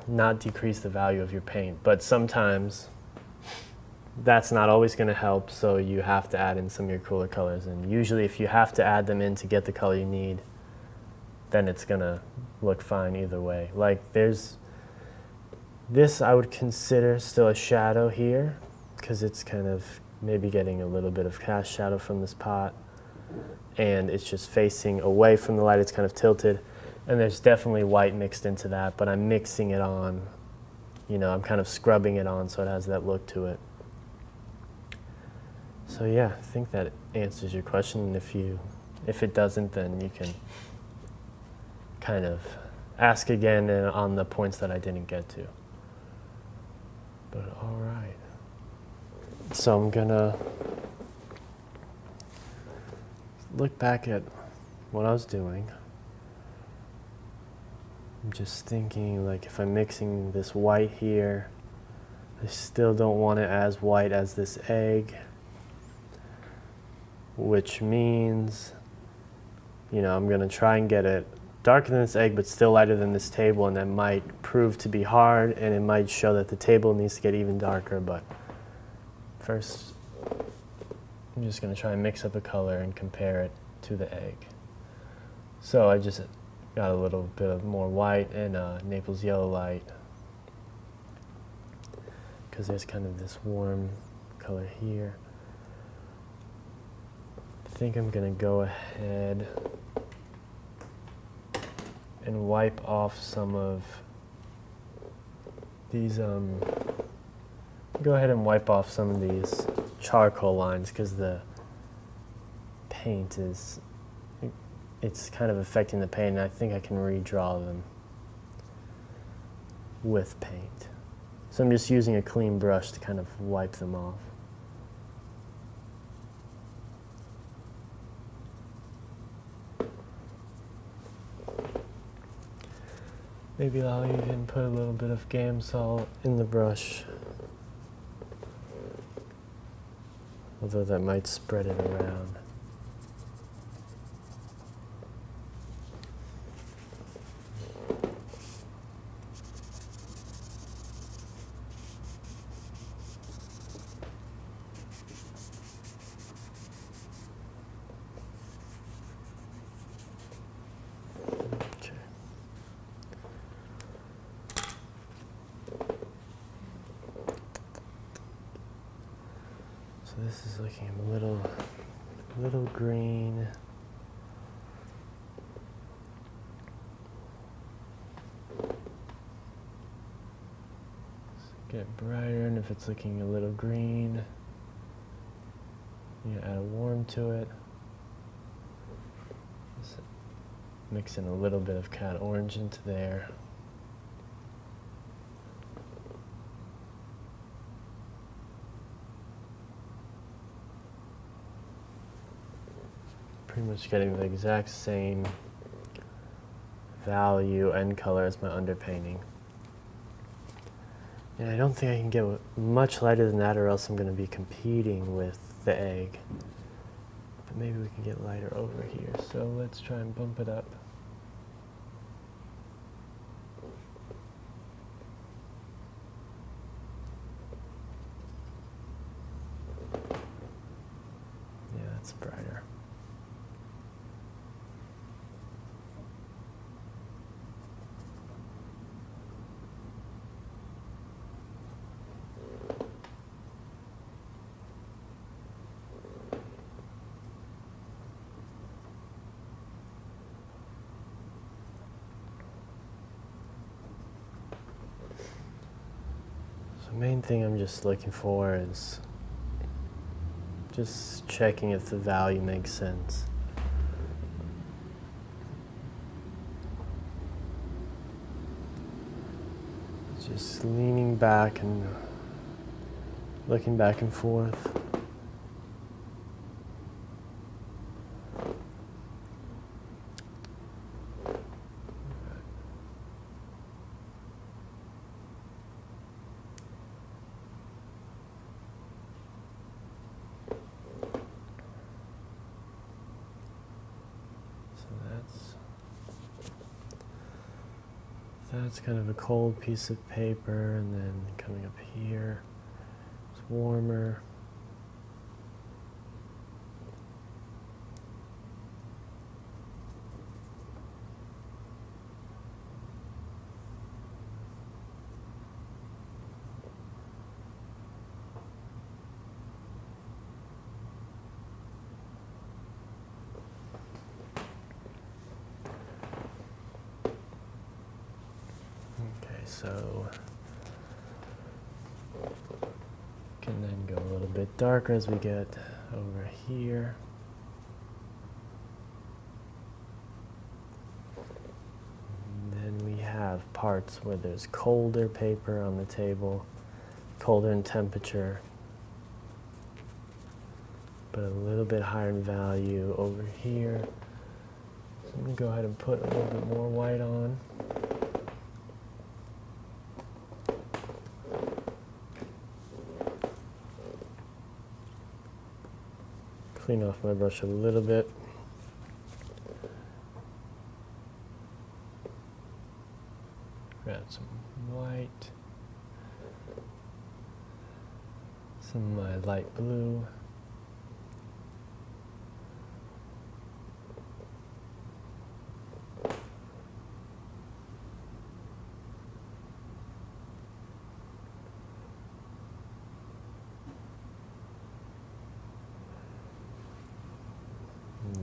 not decrease the value of your paint. But sometimes that's not always going to help, so you have to add in some of your cooler colors. And usually if you have to add them in to get the color you need, then it's going to look fine either way. Like there's this, I would consider still a shadow here because it's kind of maybe getting a little bit of cast shadow from this pot, and it's just facing away from the light, it's kind of tilted. And there's definitely white mixed into that, but I'm mixing it on, you know, I'm kind of scrubbing it on so it has that look to it. So yeah, I think that answers your question. And if it doesn't, then you can kind of ask again on the points that I didn't get to. But all right. So I'm gonna look back at what I was doing. I'm just thinking, like, if I'm mixing this white here, I still don't want it as white as this egg, which means, you know, I'm gonna try and get it darker than this egg but still lighter than this table, and that might prove to be hard, and it might show that the table needs to get even darker. But first, I'm just gonna try and mix up a color and compare it to the egg. So I just got a little bit of more white and Naples yellow light, because there's kind of this warm color here. I think I'm gonna go ahead and wipe off some of these, go ahead and wipe off some of these charcoal lines, because the paint is, it's kind of affecting the paint, and I think I can redraw them with paint. So I'm just using a clean brush to kind of wipe them off. Maybe I'll even put a little bit of Gamsol in the brush, although that might spread it around. So this is looking a little green. Get brighter, and if it's looking a little green, you add a warm to it. Just mix in a little bit of cad orange into there. Pretty much getting the exact same value and color as my underpainting. And I don't think I can get much lighter than that, or else I'm going to be competing with the egg. But maybe we can get lighter over here. So let's try and bump it up. Yeah, that's brighter. Main thing I'm just looking for is just checking if the value makes sense. Just leaning back and looking back and forth. That's kind of a cold piece of paper, and then coming up here, it's warmer. So can then go a little bit darker as we get over here. And then we have parts where there's colder paper on the table, colder in temperature, but a little bit higher in value over here. So I'm going to go ahead and put a little bit more white on. Clean off my brush a little bit. Grab some white, some light blue.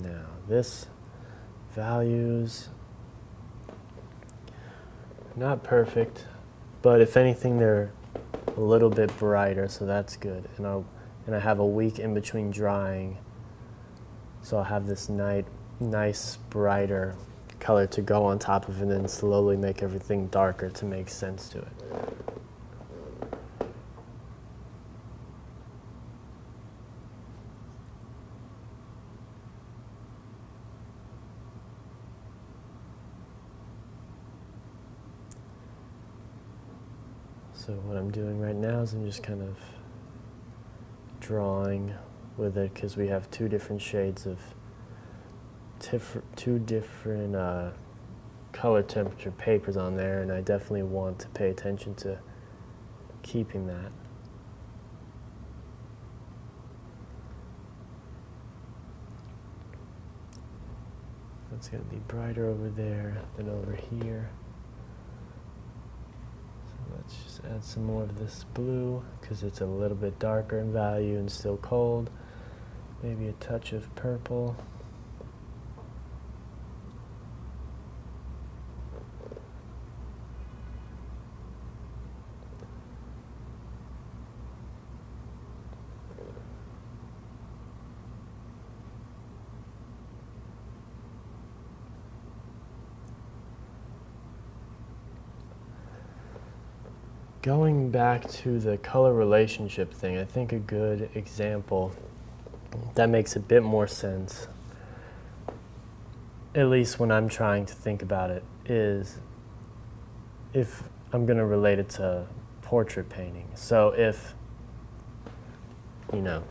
Now this values not perfect, but if anything they're a little bit brighter, so that's good. And I have a week in between drying, so I'll have this nice brighter color to go on top of it, and then slowly make everything darker to make sense to it. So what I'm doing right now is I'm just kind of drawing with it, because we have two different shades of two different color temperature papers on there, and I definitely want to pay attention to keeping that. It's going to be brighter over there than over here. Let's just add some more of this blue, because it's a little bit darker in value and still cold. Maybe a touch of purple. Going back to the color relationship thing, I think a good example that makes a bit more sense, at least when I'm trying to think about it, is if I'm going to relate it to portrait painting. So if, you know,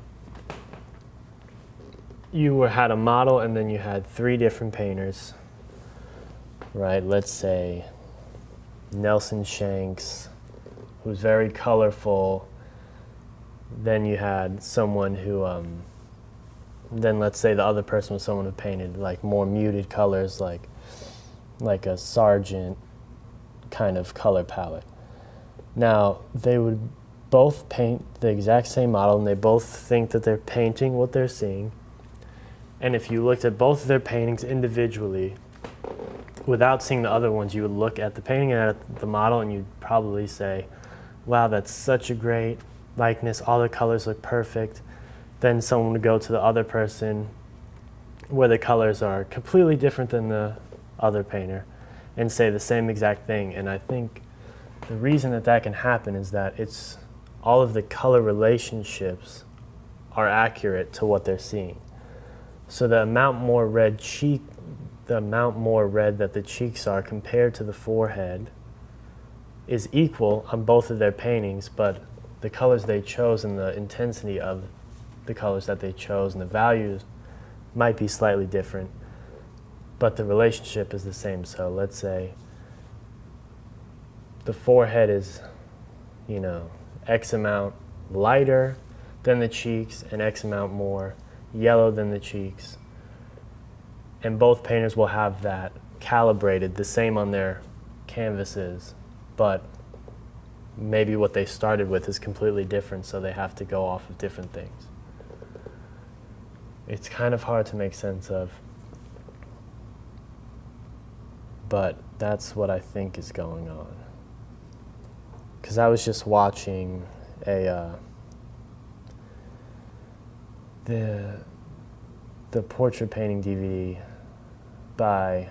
had a model and then you had 3 different painters, right? Let's say Nelson Shanks, who's very colorful. Then you had someone who, then let's say the other person was someone who painted like more muted colors, like a Sargent kind of color palette. Now, they would both paint the exact same model, and they both think that they're painting what they're seeing. And if you looked at both of their paintings individually, without seeing the other ones, you would look at the painting and at the model, and you'd probably say, wow, that's such a great likeness. All the colors look perfect. Then someone would go to the other person where the colors are completely different than the other painter and say the same exact thing. And I think the reason that that can happen is that it's all of the color relationships are accurate to what they're seeing. So the amount more red that the cheeks are compared to the forehead is equal on both of their paintings, but the colors they chose and the intensity of the colors that they chose and the values might be slightly different, but the relationship is the same. So let's say the forehead is, X amount lighter than the cheeks and X amount more yellow than the cheeks. And both painters will have that calibrated the same on their canvases, but maybe what they started with is completely different, so they have to go off of different things. It's kind of hard to make sense of, but that's what I think is going on. Because I was just watching the portrait painting DVD by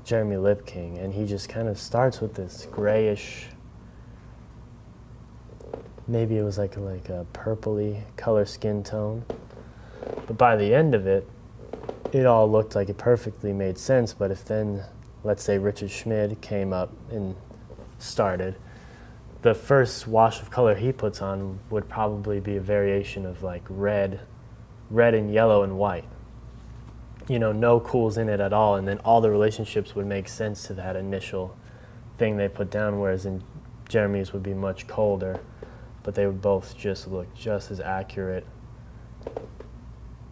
Jeremy Lipking, and he just kind of starts with this grayish, maybe it was like a purpley color skin tone, but by the end of it, it all looked like it perfectly made sense. But if then, let's say Richard Schmid came up and started, the first wash of color he puts on would probably be a variation of like red and yellow and white. No cools in it at all, and then all the relationships would make sense to that initial thing they put down, whereas in Jeremy's would be much colder, but they would both just look just as accurate.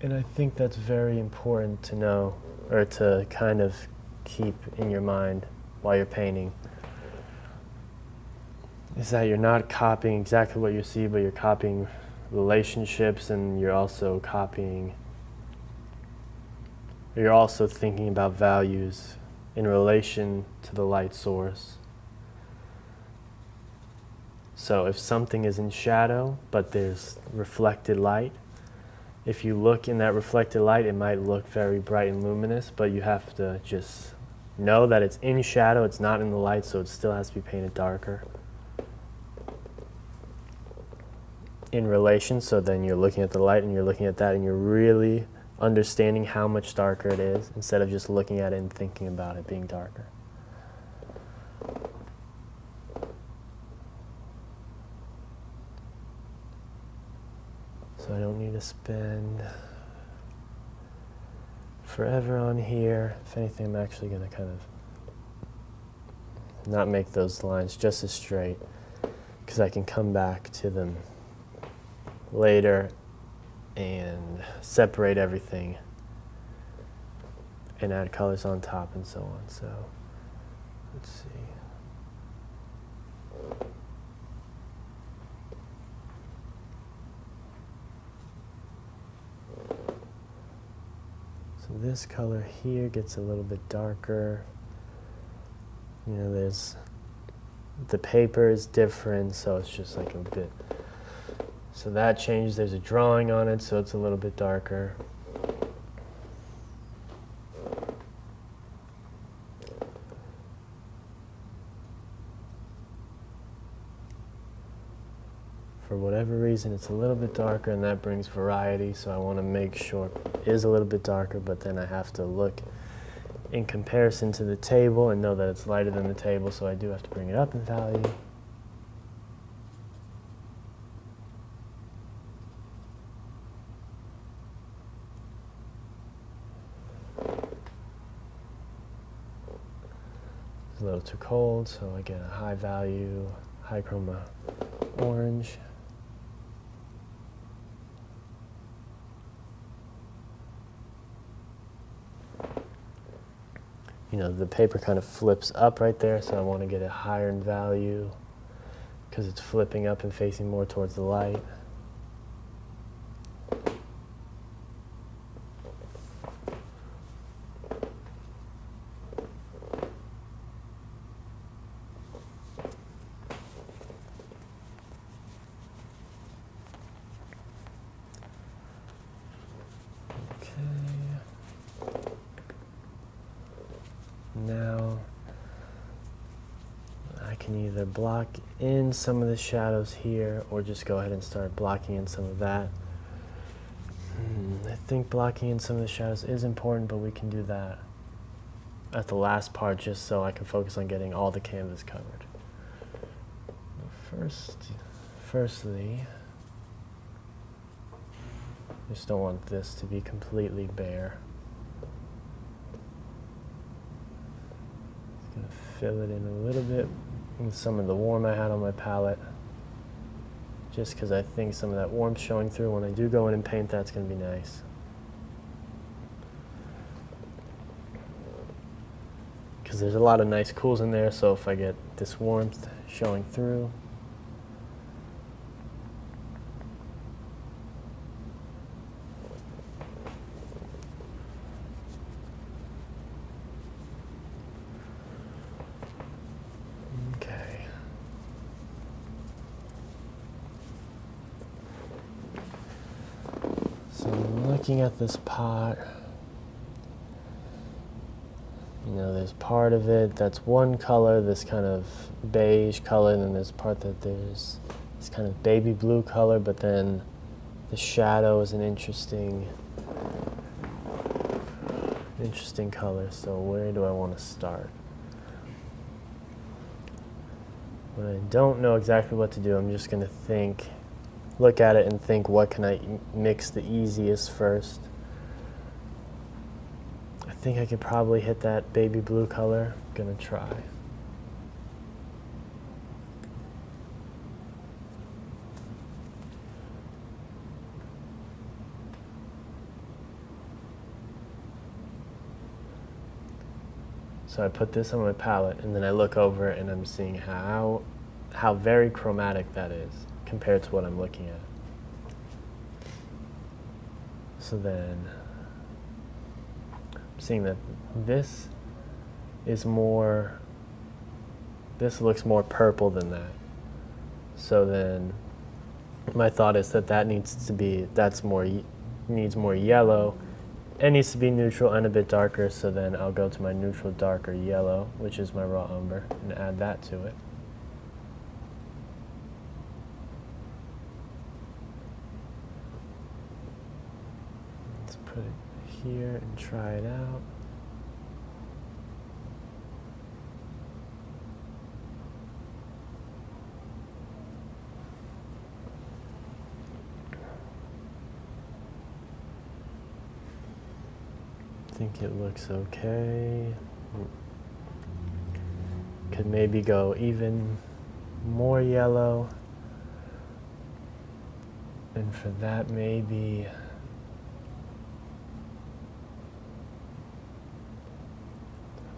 And I think that's very important to know, or to kind of keep in your mind while you're painting, is that you're not copying exactly what you see, but you're copying relationships, and you're also thinking about values in relation to the light source. So if something is in shadow, but there's reflected light, if you look in that reflected light, it might look very bright and luminous, but you have to just know that it's in shadow, it's not in the light, so it still has to be painted darker in relation. So then you're looking at the light and you're looking at that and you're really understanding how much darker it is instead of just looking at it and thinking about it being darker. So I don't need to spend forever on here. If anything, I'm actually going to kind of not make those lines just as straight, because I can come back to them later and separate everything and add colors on top and so on. So let's see. So this color here gets a little bit darker. There's the paper is different, so it's just like a bit. So that changes. There's a drawing on it, so it's a little bit darker. For whatever reason, it's a little bit darker, and that brings variety, so I want to make sure it is a little bit darker, but then I have to look in comparison to the table and know that it's lighter than the table, so I do have to bring it up in value. a little too cold, so I get a high value, high chroma orange. You know, the paper kind of flips up right there, so I want to get a higher in value because it's flipping up and facing more towards the light. Now I can either block in some of the shadows here or just go ahead and start blocking in some of that. I think blocking in some of the shadows is important, but we can do that at the last part just so I can focus on getting all the canvas covered. Firstly, just don't want this to be completely bare. Gonna fill it in a little bit with some of the warm I had on my palette, just because I think some of that warmth showing through when I do go in and paint, that's going to be nice. Because there's a lot of nice cools in there, so if I get this warmth showing through, looking at this pot, you know, there's part of it that's one color, this kind of beige color, and then there's part that there's this kind of baby blue color, but then the shadow is an interesting color. So where do I want to start? When I don't know exactly what to do, I'm just going to look at it and think, what can I mix the easiest first? I think I could probably hit that baby blue color. I'm gonna try. So I put this on my palette, and then I look over and I'm seeing how very chromatic that is compared to what I'm looking at. So then I'm seeing that this looks more purple than that. So then my thought is that needs more yellow. It needs to be neutral and a bit darker, so then I'll go to my neutral darker yellow, which is my raw umber, and add that to it. Put it here and try it out. I think it looks okay. Could maybe go even more yellow. And for that, maybe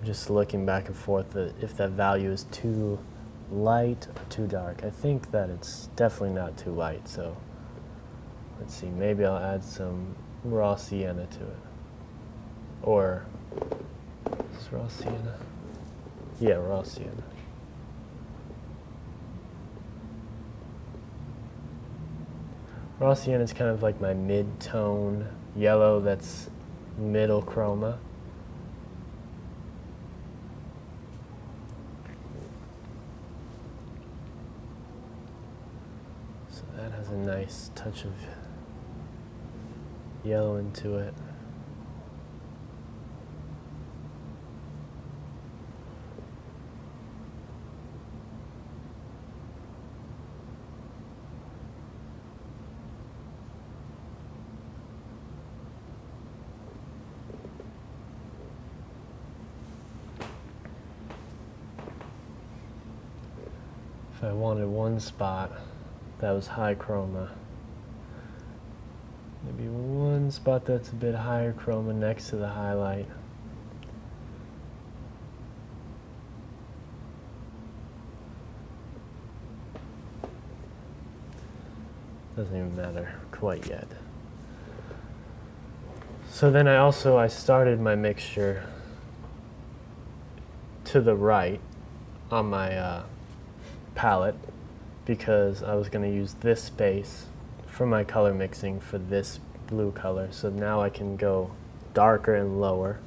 just looking back and forth if that value is too light or too dark. I think that it's definitely not too light, so let's see, maybe I'll add some raw sienna to it. Or, is raw sienna? Yeah, raw sienna. Raw sienna is kind of like my mid-tone yellow that's middle chroma. That has a nice touch of yellow into it. So I wanted one spot that was high chroma. Maybe one spot that's a bit higher chroma next to the highlight. Doesn't even matter quite yet. So then I started my mixture to the right on my palette because I was going to use this space for my color mixing for this blue color. So now I can go darker and lower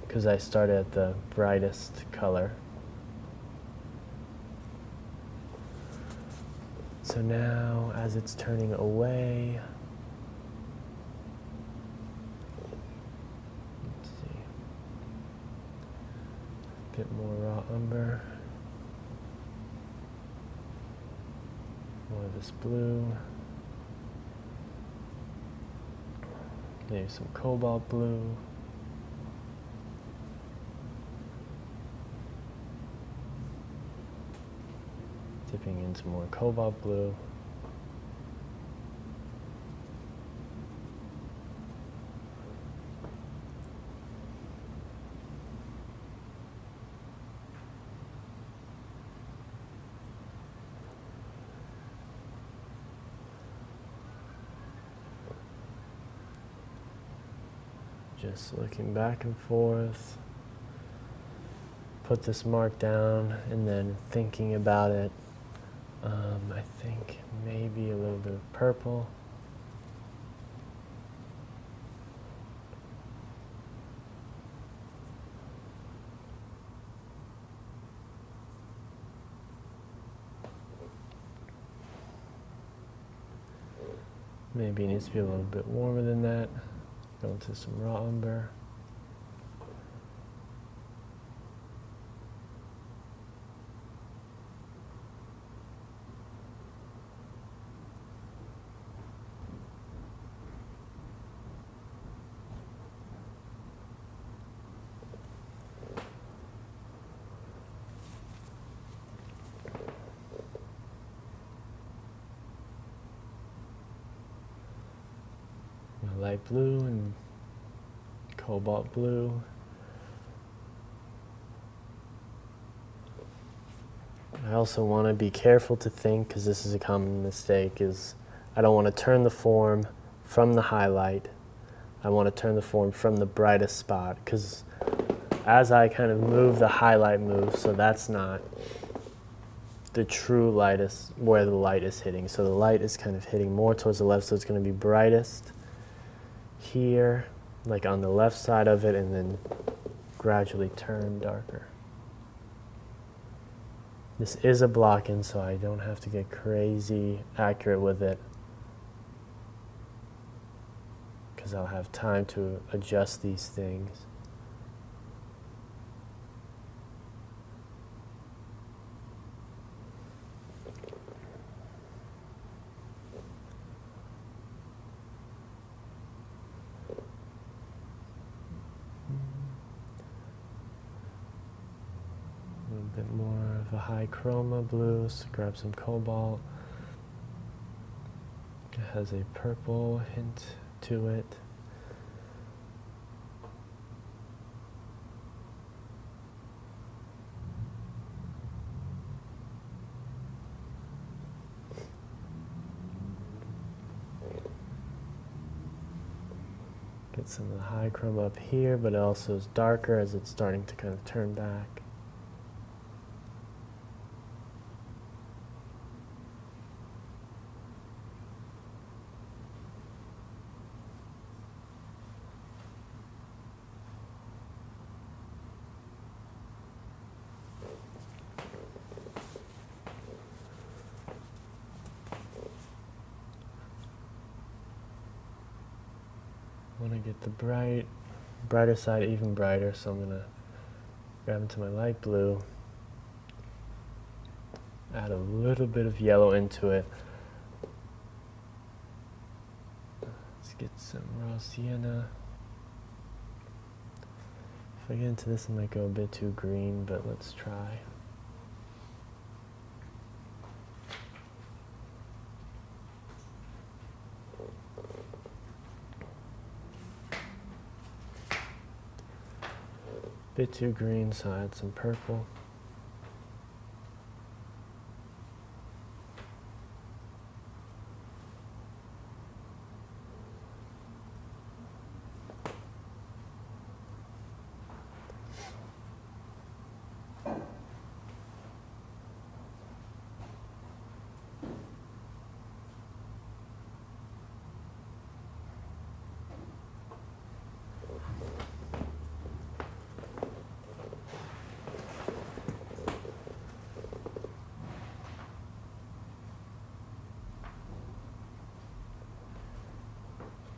because I started at the brightest color. So now as it's turning away, let's see, a bit more raw umber, more of this blue, maybe some cobalt blue, dipping into more cobalt blue. Just looking back and forth, put this mark down and then thinking about it. I think maybe a little bit of purple. Maybe it needs to be a little bit warmer than that. Go into some raw umber. Light blue and cobalt blue. I also want to be careful to think, because this is a common mistake, is I don't want to turn the form from the highlight. I want to turn the form from the brightest spot, because as I kind of move, the highlight moves, so that's not the true lightest, where the light is hitting. So the light is kind of hitting more towards the left, so it's going to be brightest here, like on the left side of it, and then gradually turn darker. This is a block-in, so I don't have to get crazy accurate with it, because I'll have time to adjust these things. A bit more of a high chroma blue, so grab some cobalt. It has a purple hint to it. Get some of the high chroma up here, but it also is darker as it's starting to kind of turn back. I want to get the brighter side even brighter, so I'm going to grab into my light blue, add a little bit of yellow into it. Let's get some raw sienna. If I get into this, I might go a bit too green, but let's try. bit too green, so I add some purple.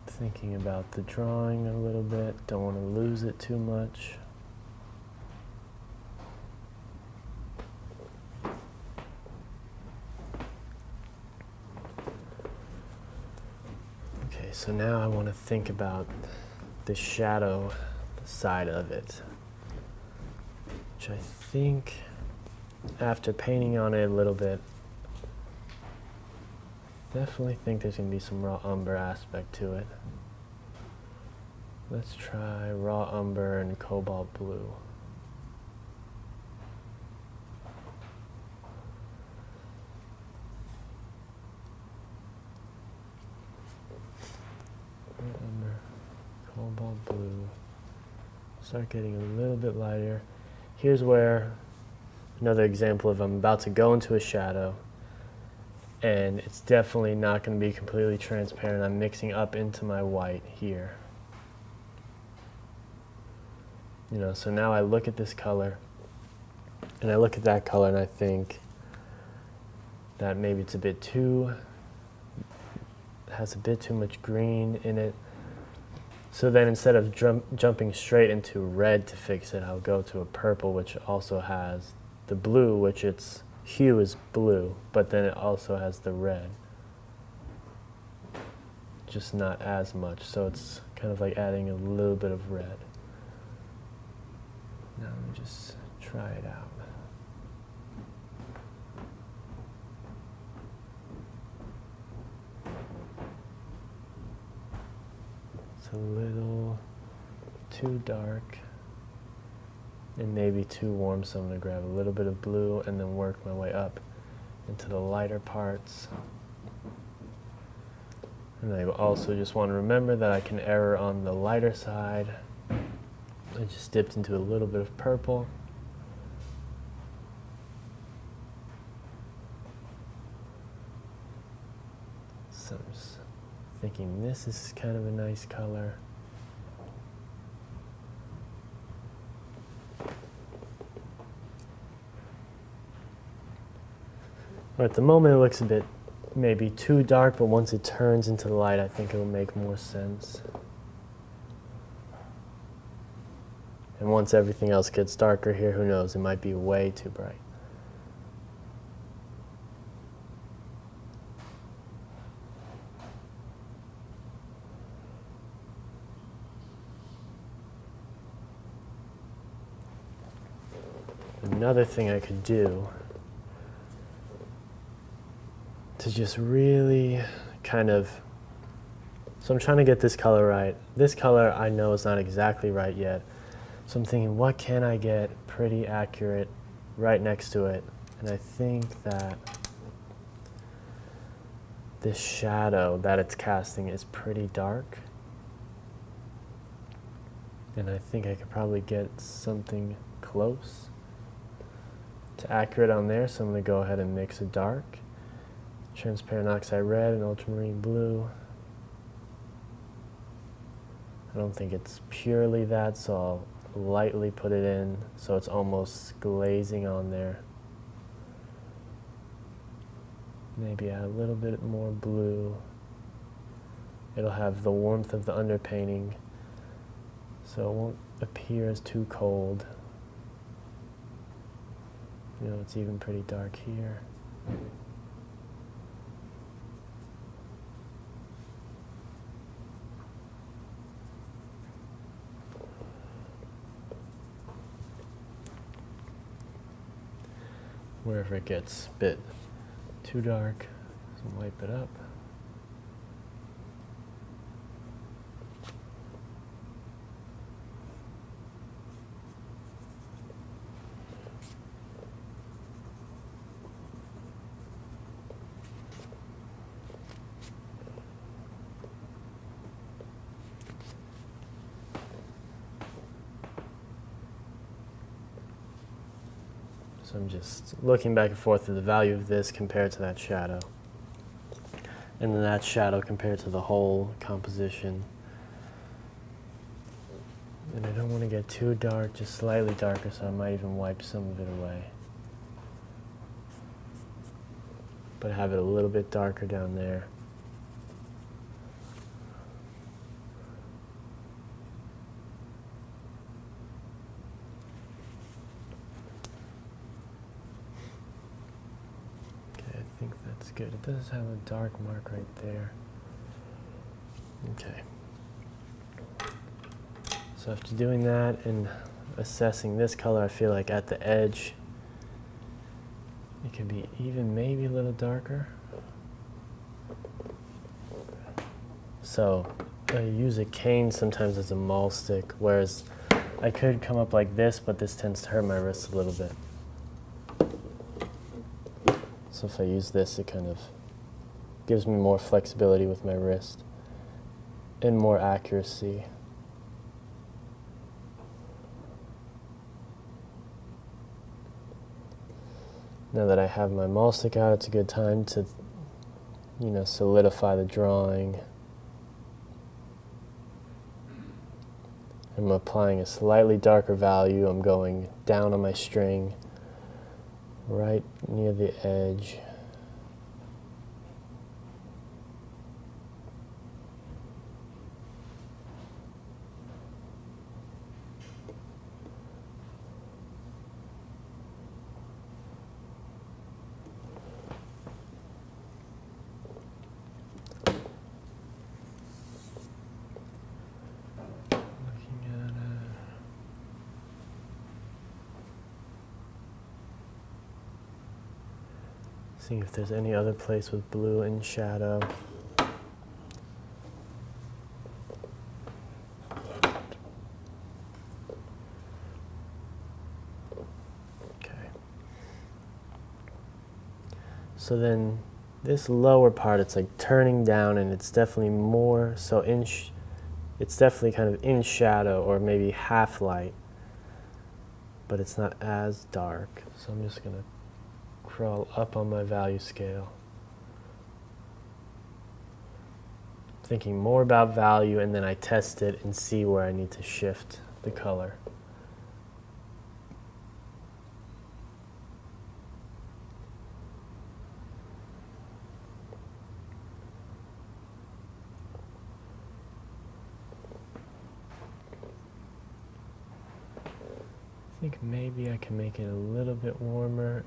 Thinking about the drawing a little bit, don't want to lose it too much. Okay, so now I want to think about the shadow side of it, which I think after painting on it a little bit, definitely think there's going to be some raw umber aspect to it. Let's try raw umber and cobalt blue. Raw umber, cobalt blue. Start getting a little bit lighter. Here's where another example of I'm about to go into a shadow, and it's definitely not going to be completely transparent. I'm mixing up into my white here. You know, so now I look at this color, and I look at that color, and I think that maybe it's a bit too, has a bit too much green in it. So then instead of jumping straight into red to fix it, I'll go to a purple, which also has the blue, which its hue is blue, but then it also has the red. Just not as much, so it's kind of like adding a little bit of red. Now let me just try it out. It's a little too dark and maybe too warm, so I'm going to grab a little bit of blue and then work my way up into the lighter parts. And I also just want to remember that I can err on the lighter side. I just dipped into a little bit of purple. So I'm just thinking this is kind of a nice color. At the moment it looks a bit maybe too dark, but once it turns into the light, I think it'll make more sense. And once everything else gets darker here, who knows, it might be way too bright. Another thing I could do to just really kind of, so I'm trying to get this color right. This color I know is not exactly right yet. So I'm thinking, what can I get pretty accurate right next to it? And I think that this shadow that it's casting is pretty dark. And I think I could probably get something close to accurate on there. So I'm going to go ahead and mix a dark, transparent oxide red, and ultramarine blue. I don't think it's purely that, so I'll lightly put it in so it's almost glazing on there. Maybe add a little bit more blue. It'll have the warmth of the underpainting, so it won't appear as too cold. You know, it's even pretty dark here. Wherever it gets a bit too dark, so wipe it up. So I'm just looking back and forth at the value of this compared to that shadow. And then that shadow compared to the whole composition. And I don't want to get too dark, just slightly darker, so I might even wipe some of it away. But have it a little bit darker down there. Okay, I think that's good. It does have a dark mark right there. Okay. So after doing that and assessing this color, I feel like at the edge, it can be even maybe a little darker. So I use a cane sometimes as a maul stick, whereas I could come up like this, but this tends to hurt my wrist a little bit. So if I use this, it kind of gives me more flexibility with my wrist and more accuracy. Now that I have my maul stick out, it's a good time to, solidify the drawing. I'm applying a slightly darker value. I'm going down on my string, right near the edge. Seeing if there's any other place with blue in shadow. Okay. So then this lower part, it's like turning down, and it's definitely more so it's definitely kind of in shadow or maybe half light, but it's not as dark. So I'm just gonna crawl up on my value scale. Thinking more about value, and then I test it and see where I need to shift the color. I think maybe I can make it a little bit warmer.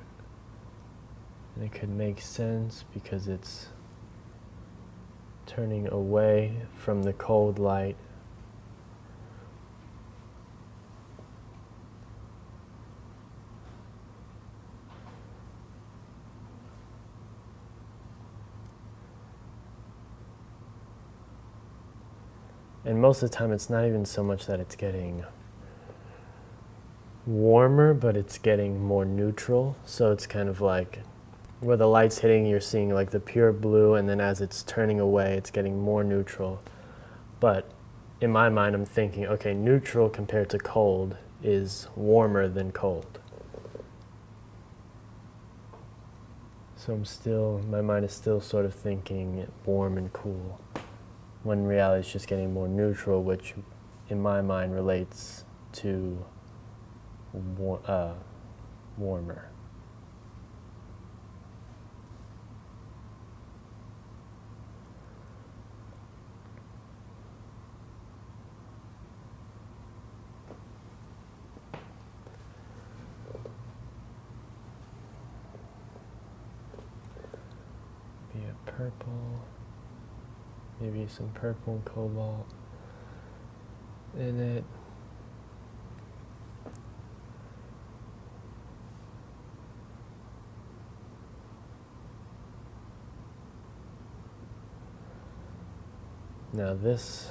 And it could make sense because it's turning away from the cold light. And most of the time it's not even so much that it's getting warmer, but it's getting more neutral. So it's kind of like where the light's hitting, you're seeing like the pure blue, and then as it's turning away, it's getting more neutral. But in my mind, I'm thinking, okay, neutral compared to cold is warmer than cold. So my mind is still sort of thinking warm and cool, when in reality it's just getting more neutral, which in my mind relates to warmer. Purple, maybe some purple and cobalt in it. Now this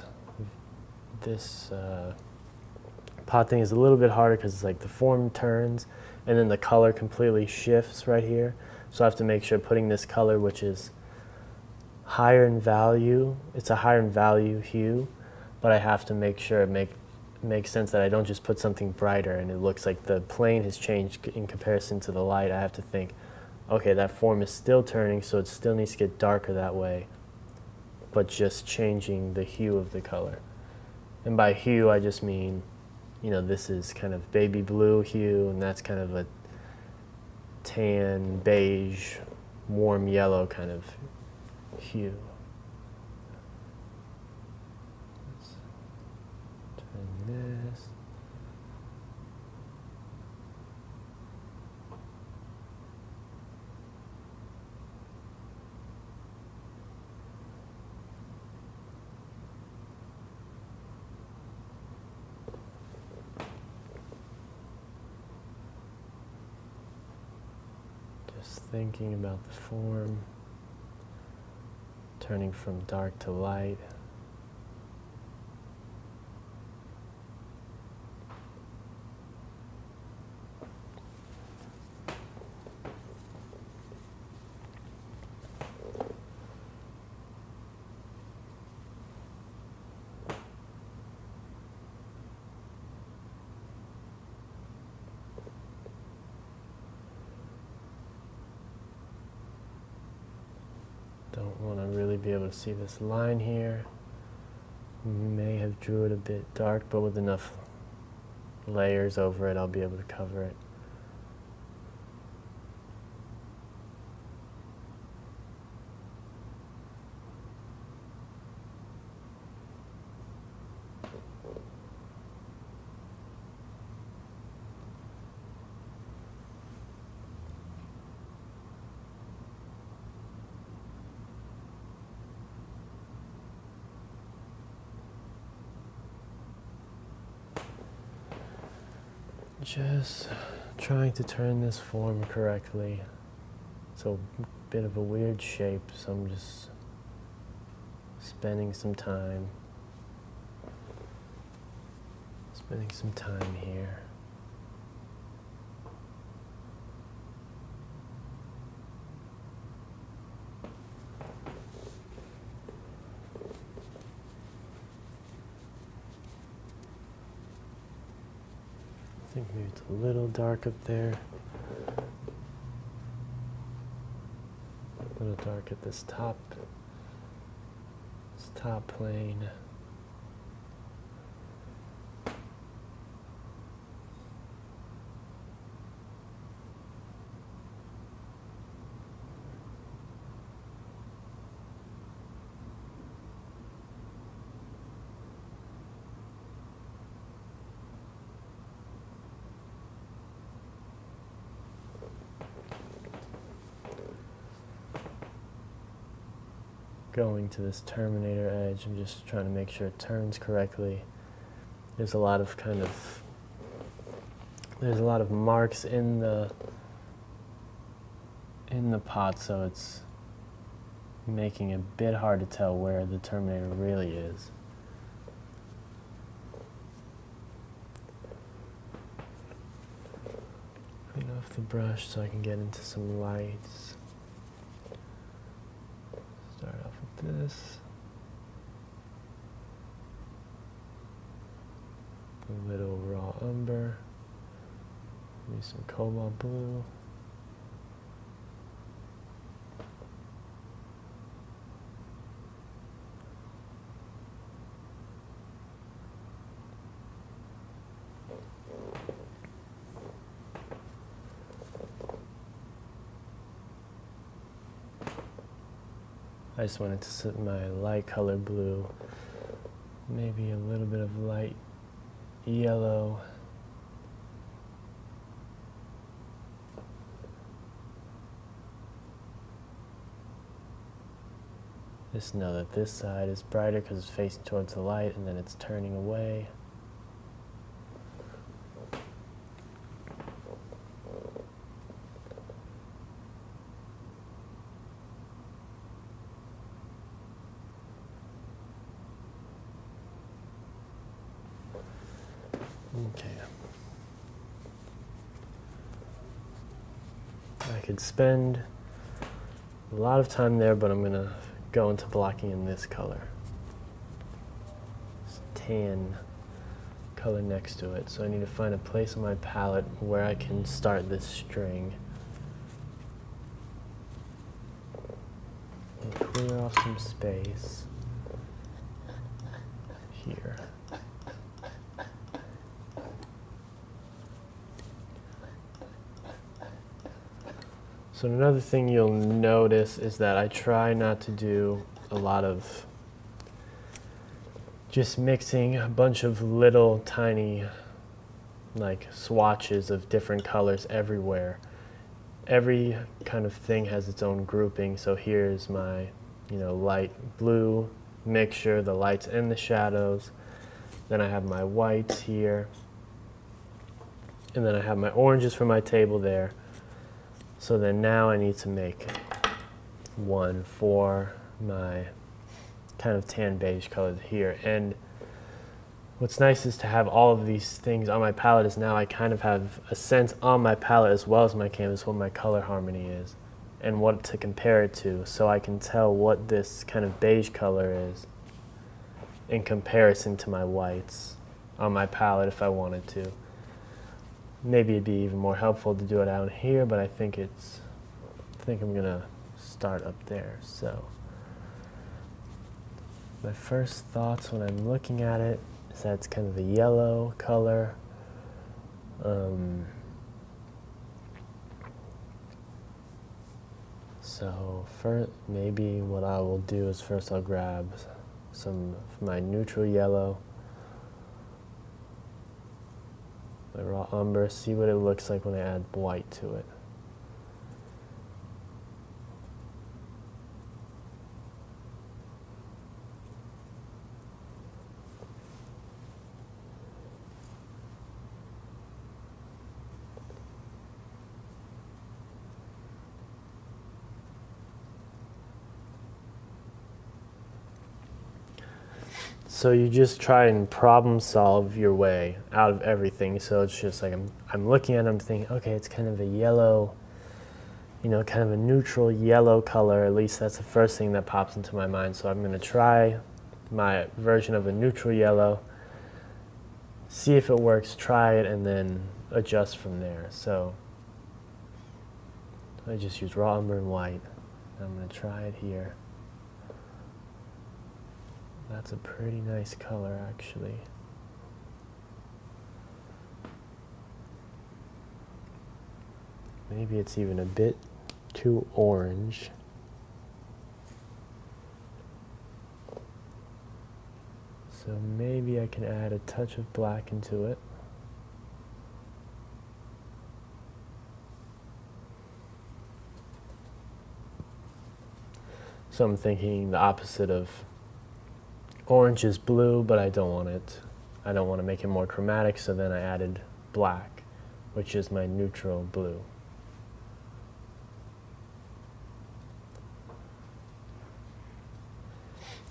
pot thing is a little bit harder because it's like the form turns and then the color completely shifts right here. So I have to make sure putting this color, which is higher in value, it's a higher in value hue, but I have to make sure it make sense that I don't just put something brighter and it looks like the plane has changed in comparison to the light. I have to think, okay, that form is still turning, so it still needs to get darker that way, but just changing the hue of the color. And by hue, I just mean, you know, this is kind of baby blue hue, and that's kind of a tan, beige, warm yellow kind of hue. This. Just thinking about the form, turning from dark to light. Don't want to really be able to see this line here. May have drew it a bit dark, but with enough layers over it, I'll be able to cover it. Just trying to turn this form correctly. It's a bit of a weird shape, so I'm just spending some time here. I think maybe it's a little dark up there. A little dark at this top plane. Going to this terminator edge, I'm just trying to make sure it turns correctly. There's a lot of marks in the pot, so it's making it a bit hard to tell where the terminator really is. Clean off the brush so I can get into some lights. Start off with this. A little raw umber. Maybe some cobalt blue. I just wanted to set my light color blue, maybe a little bit of light yellow. Just know that this side is brighter because it's facing towards the light, and then it's turning away. Okay. I could spend a lot of time there, but I'm going to go into blocking in this color. This tan color next to it. So I need to find a place on my palette where I can start this string. And clear off some space here. So another thing you'll notice is that I try not to do a lot of just mixing a bunch of little tiny like swatches of different colors everywhere. Every kind of thing has its own grouping. So here's my, light blue mixture, the lights and the shadows. Then I have my whites here. And then I have my oranges for my table there. So then now I need to make one for my kind of tan beige color here. And what's nice is to have all of these things on my palette is now I kind of have a sense on my palette as well as my canvas what my color harmony is and what to compare it to, so I can tell what this kind of beige color is in comparison to my whites on my palette if I wanted to. Maybe it'd be even more helpful to do it out here, but I think I'm gonna start up there. So my first thoughts when I'm looking at it is that it's kind of a yellow color. So first, maybe what I will do is first I'll grab some of my neutral yellow, my raw umber, see what it looks like when I add white to it. So you just try and problem solve your way out of everything. So it's just like I'm looking at it, I'm thinking, okay, it's kind of a yellow, kind of a neutral yellow color. At least that's the first thing that pops into my mind. So I'm going to try my version of a neutral yellow, see if it works, try it, and then adjust from there. So I just use raw umber and white. I'm going to try it here. That's a pretty nice color, actually. Maybe it's even a bit too orange. So maybe I can add a touch of black into it. So I'm thinking the opposite of orange is blue, but I don't want to make it more chromatic, so then I added black, which is my neutral blue.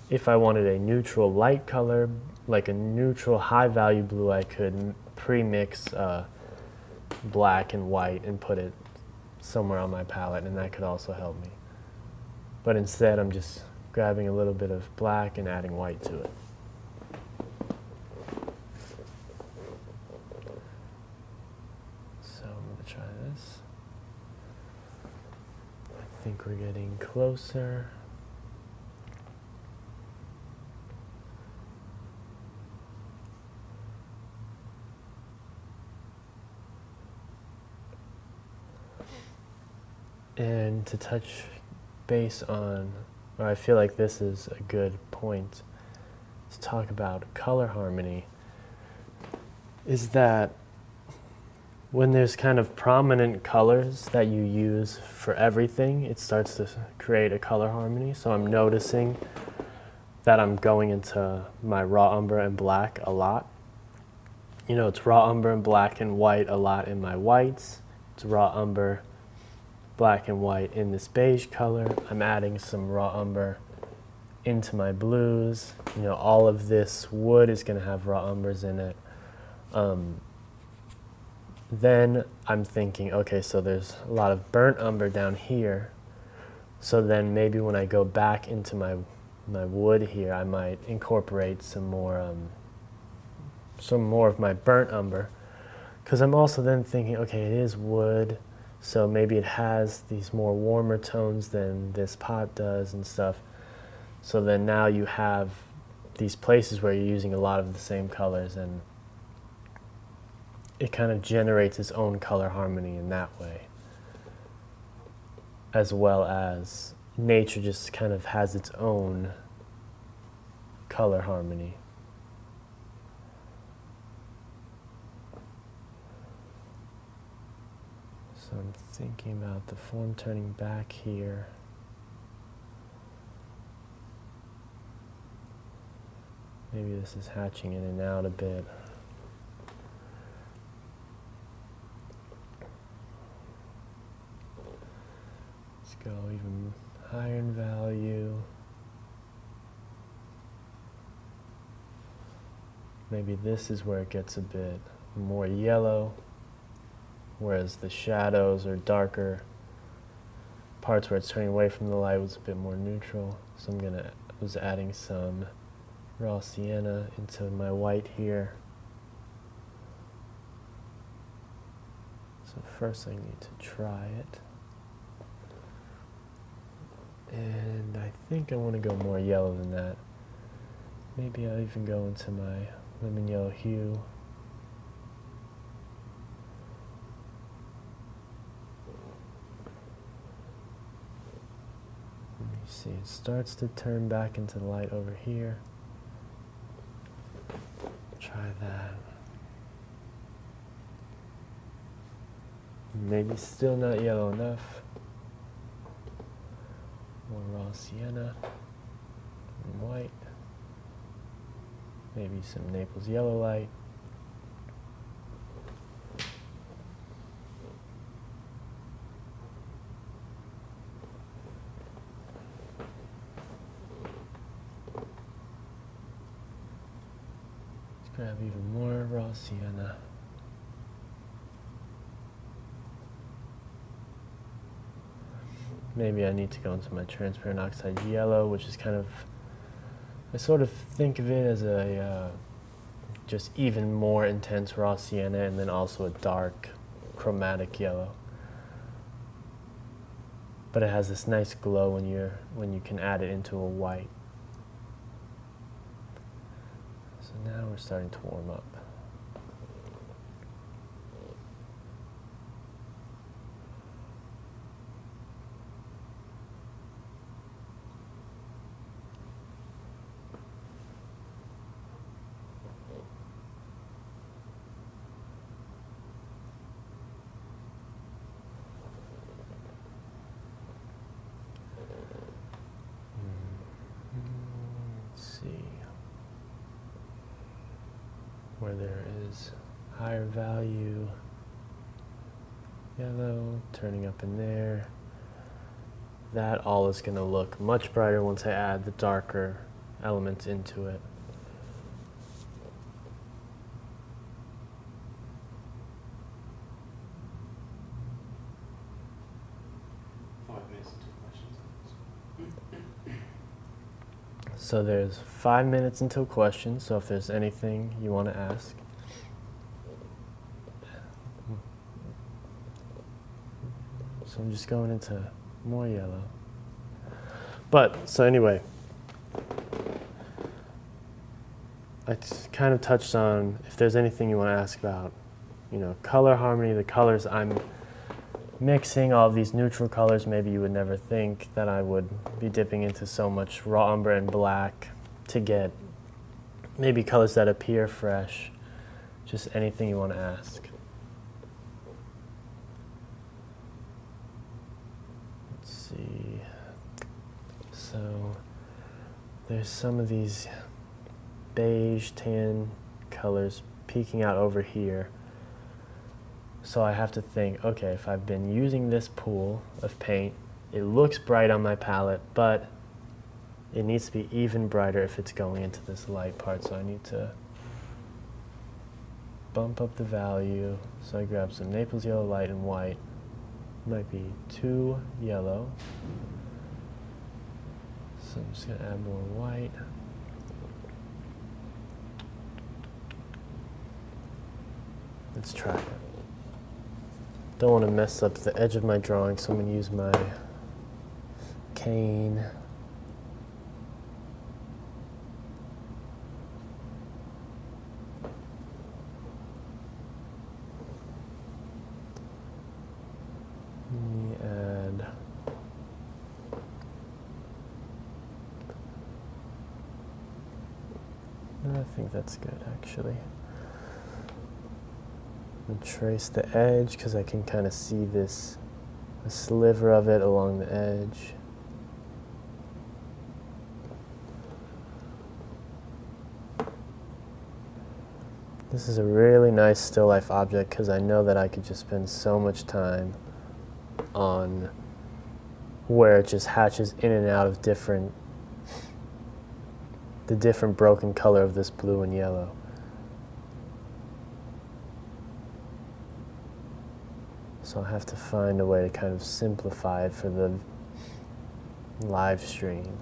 If I wanted a neutral light color, like a neutral high value blue, I could pre-mix black and white and put it somewhere on my palette, and that could also help me. But instead I'm just grabbing a little bit of black and adding white to it. So I'm going to try this. I think we're getting closer. And to touch base on, or I feel like this is a good point to talk about color harmony, is that when there's kind of prominent colors that you use for everything, it starts to create a color harmony. So I'm noticing that I'm going into my raw umber and black a lot. It's raw umber and black and white a lot in my whites. It's raw umber, black and white in this beige color. I'm adding some raw umber into my blues. All of this wood is going to have raw umbers in it. Then I'm thinking, okay, so there's a lot of burnt umber down here. So then maybe when I go back into my wood here, I might incorporate some more some more of my burnt umber, because I'm also then thinking, okay, it is wood, so maybe it has these more warmer tones than this pot does and stuff. So then now you have these places where you're using a lot of the same colors, and it kind of generates its own color harmony in that way, as well as nature just kind of has its own color harmony. So I'm thinking about the form turning back here. Maybe this is hatching in and out a bit. Let's go even higher in value. Maybe this is where it gets a bit more yellow, whereas the shadows or darker parts where it's turning away from the light was a bit more neutral. So I was adding some raw sienna into my white here. So first I need to try it. And I think I want to go more yellow than that. Maybe I'll even go into my lemon yellow hue. Let me see, it starts to turn back into the light over here. Try that. Maybe still not yellow enough. More raw sienna and white. Maybe some Naples yellow light. Let's grab even more raw sienna. Maybe I need to go into my transparent oxide yellow, which is kind of, I sort of think of it as a just even more intense raw sienna, and then also a dark chromatic yellow. But it has this nice glow when you can add it into a white. So now we're starting to warm up. Where there is higher value yellow turning up in there. That all is going to look much brighter once I add the darker elements into it. So there's 5 minutes until questions, so if there's anything you want to ask. So I'm just going into more yellow. But, so anyway, I kind of touched on if there's anything you want to ask about, you know, color harmony, the colors I'm mixing, all of these neutral colors. Maybe you would never think that I would be dipping into so much raw umber and black to get maybe colors that appear fresh. Just anything you want to ask. Let's see. So there's some of these beige tan colors peeking out over here. So I have to think, okay, if I've been using this pool of paint, it looks bright on my palette, but it needs to be even brighter if it's going into this light part. So I need to bump up the value. So I grab some Naples yellow light and white. Might be too yellow. So I'm just gonna add more white. Let's try it. Don't want to mess up the edge of my drawing, so I'm going to use my cane. Let me add I think that's good, actually. And trace the edge because I can kind of see this, a sliver of it along the edge. This is a really nice still life object because I know that I could just spend so much time on where it just hatches in and out of the different broken color of this blue and yellow. So I'll have to find a way to kind of simplify it for the live stream.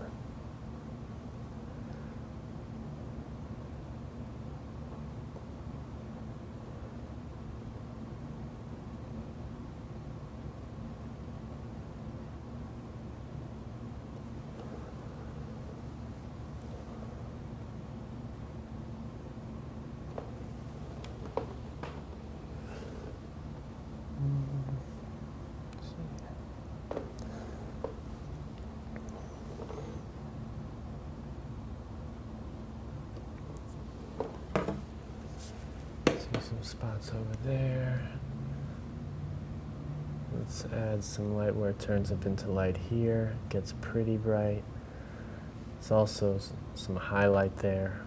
Some spots over there. Let's add some light where it turns up into light here. It gets pretty bright. There's also some highlight there.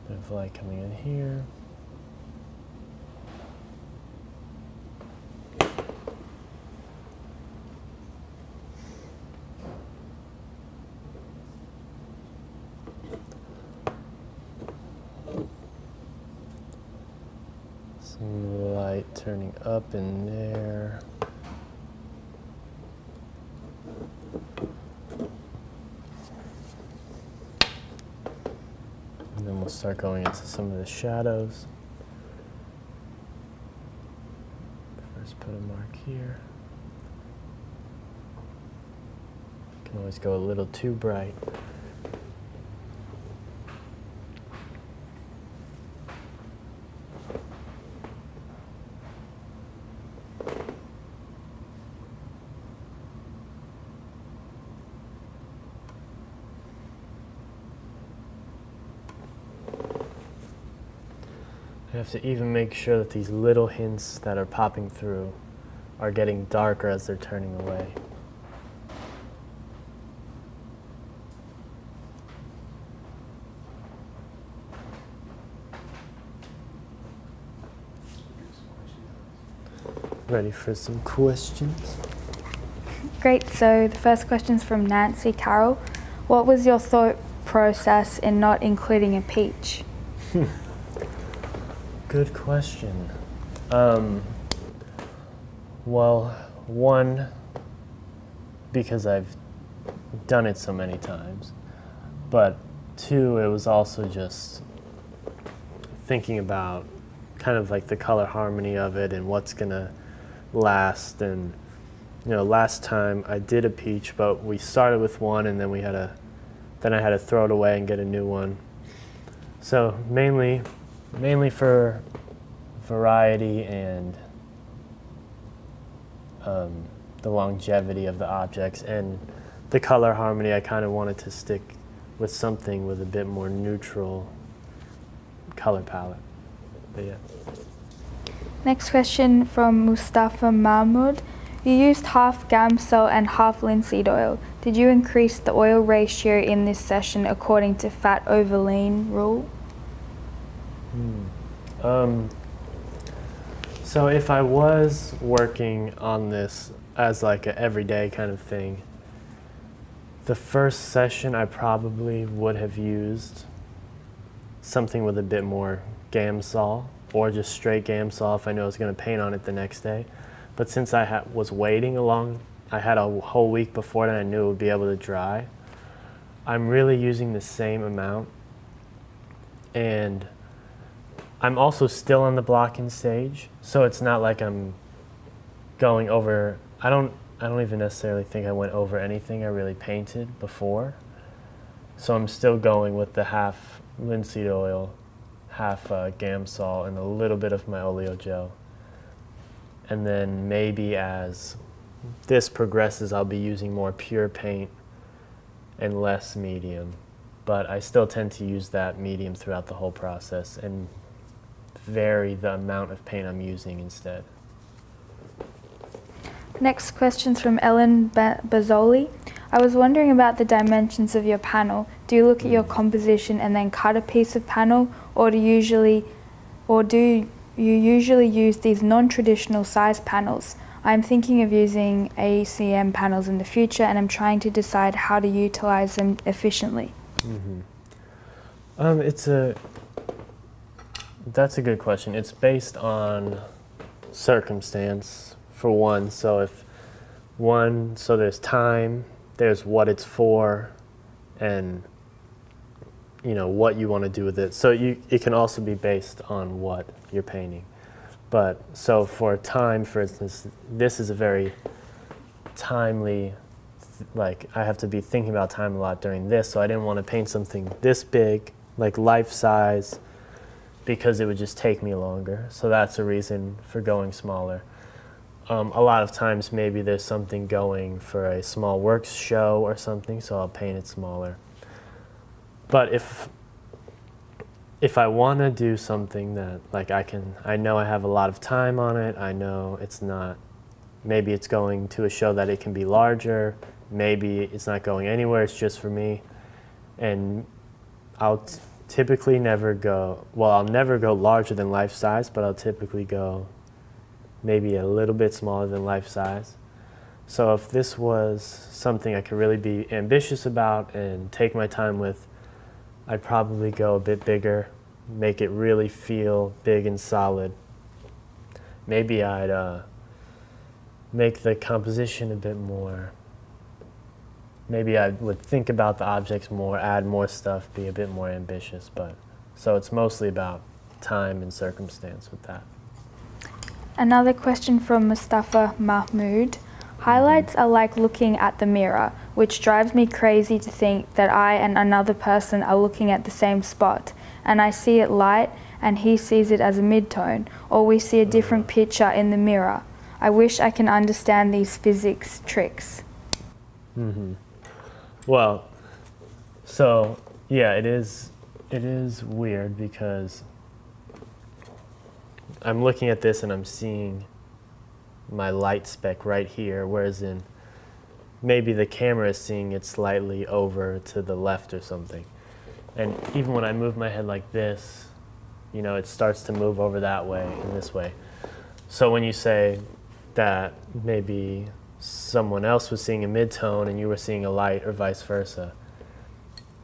Bit of light coming in here. Some light turning up in there. And then we'll start going into some of the shadows. First put a mark here. Can always go a little too bright. I have to even make sure that these little hints that are popping through are getting darker as they're turning away. Ready for some questions? Great, so the first question is from Nancy Carroll. What was your thought process in not including a peach? Good question. Well, one, because I've done it so many times, but two, it was also just thinking about kind of like the color harmony of it and what's gonna last. And you know, last time I did a peach, but we started with one and then I had to throw it away and get a new one. So mainly for variety and the longevity of the objects and the color harmony, I kind of wanted to stick with something with a bit more neutral color palette. But yeah. Next question from Mustafa Mahmoud. You used half Gamsol and half linseed oil. Did you increase the oil ratio in this session according to fat over lean rule? So if I was working on this as like an everyday kind of thing, The first session I probably would have used something with a bit more Gamsol, or just straight Gamsol if I know I was going to paint on it the next day. But since I was waiting I had a whole week before that I knew it would be able to dry, I'm really using the same amount. And I'm also still on the blocking stage, so it's not like I'm going over, I don't even necessarily think I went over anything I really painted before. So I'm still going with the half linseed oil, half Gamsol, and a little bit of my oleo gel. And then maybe as this progresses, I'll be using more pure paint and less medium. But I still tend to use that medium throughout the whole process and vary the amount of paint I'm using instead. Next question's from Ellen Bazzoli. I was wondering about the dimensions of your panel. Do you look at your composition and then cut a piece of panel, or do you usually use these non-traditional size panels? I'm thinking of using ACM panels in the future, and I'm trying to decide how to utilize them efficiently. That's a good question. It's based on circumstance, for one. So so there's time, there's what it's for, and what you want to do with it. So it can also be based on what you're painting. But so for time, for instance, this is a very timely, like I have to be thinking about time a lot during this, so I didn't want to paint something this big, like life size, because it would just take me longer. So that's a reason for going smaller. A lot of times maybe there's something going for a small works show or something, so I'll paint it smaller. But if I want to do something that like I know I have a lot of time on it, I know it's not, maybe it's going to a show that it can be larger, maybe it's not going anywhere, it's just for me, and I'll typically never go, well, I'll never go larger than life size, but I'll typically go maybe a little bit smaller than life size. So if this was something I could really be ambitious about and take my time with, I'd probably go a bit bigger, make it really feel big and solid. Maybe I'd make the composition a bit more, maybe I would think about the objects more, add more stuff, be a bit more ambitious. But so it's mostly about time and circumstance with that. Another question from Mustafa Mahmood. Highlights are like looking at the mirror, which drives me crazy to think that I and another person are looking at the same spot, and I see it light and he sees it as a midtone, or we see a different picture in the mirror. I wish I can understand these physics tricks. Well, so yeah, it is weird because I'm looking at this and I'm seeing my light speck right here, whereas in maybe the camera is seeing it slightly over to the left or something. And even when I move my head like this, it starts to move over that way and this way. So when you say that maybe someone else was seeing a midtone and you were seeing a light, or vice versa,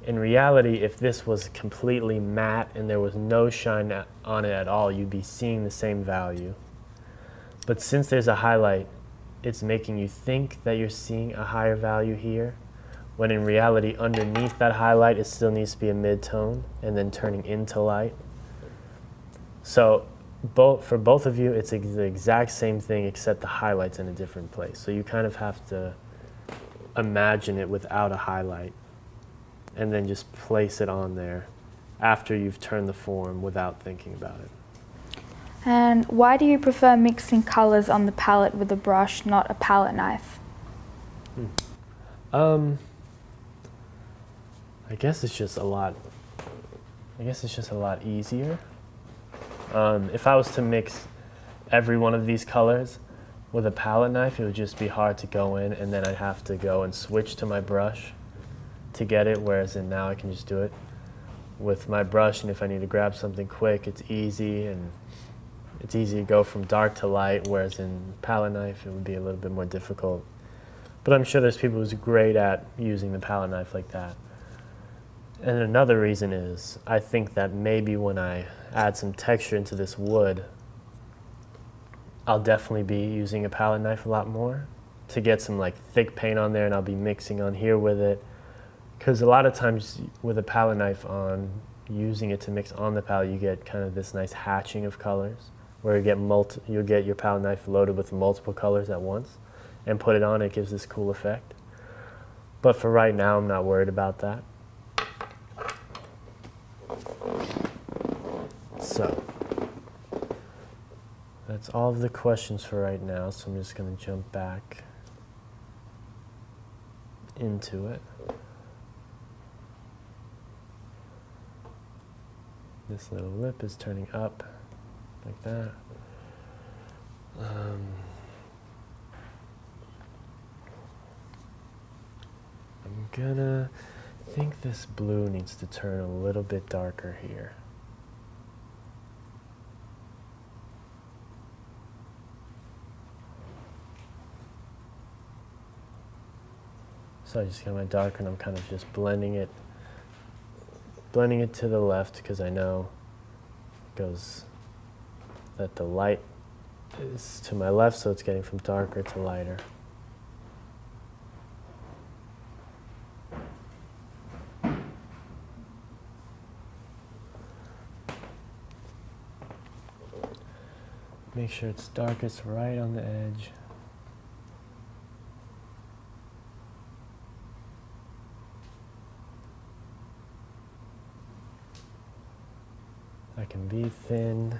in reality, if this was completely matte and there was no shine on it at all, you'd be seeing the same value. But since there's a highlight, it's making you think that you're seeing a higher value here, when in reality, underneath that highlight, it still needs to be a mid-tone and then turning into light. So for both of you, it's the exact same thing, except the highlight's in a different place. So you kind of have to imagine it without a highlight, and then just place it on there after you've turned the form without thinking about it. And why do you prefer mixing colors on the palette with a brush, not a palette knife? I guess it's just a lot easier. If I was to mix every one of these colors with a palette knife, it would just be hard to go in, and then I'd have to go and switch to my brush to get it, whereas now I can just do it with my brush, and if I need to grab something quick, it's easy, and it's easy to go from dark to light, whereas in palette knife it would be a little bit more difficult. But I'm sure there's people who's great at using the palette knife like that. And another reason is I think that maybe when I add some texture into this wood, I'll definitely be using a palette knife a lot more to get some like thick paint on there, and I'll be mixing on here with it. Because a lot of times with a palette knife on, using it to mix on the palette, you get kind of this nice hatching of colors, where you'll get your palette knife loaded with multiple colors at once, and put it on, it gives this cool effect. But for right now, I'm not worried about that. So, that's all of the questions for right now, so I'm just going to jump back into it. This little lip is turning up, like that. I think this blue needs to turn a little bit darker here. So I just got my darker, and I'm kind of just blending it to the left, because I know that the light is to my left, so it's getting from darker to lighter. Make sure it's darkest right on the edge. I can be thin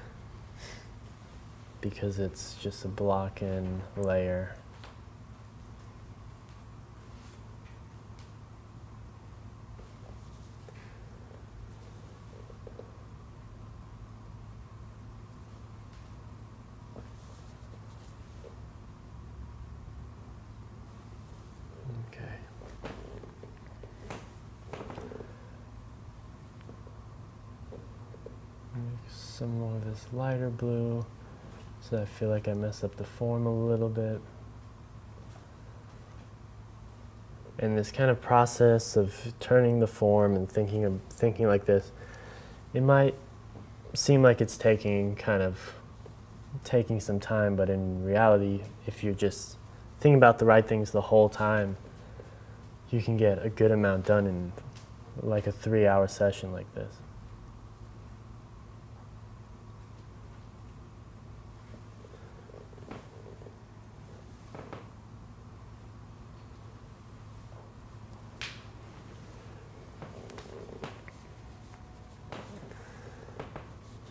because it's just a block-in layer. Some more of this lighter blue, so I feel like I mess up the form a little bit. And this kind of process of turning the form and thinking like this, it might seem like it's taking some time, but in reality, if you're just thinking about the right things the whole time, you can get a good amount done in like a 3-hour session like this.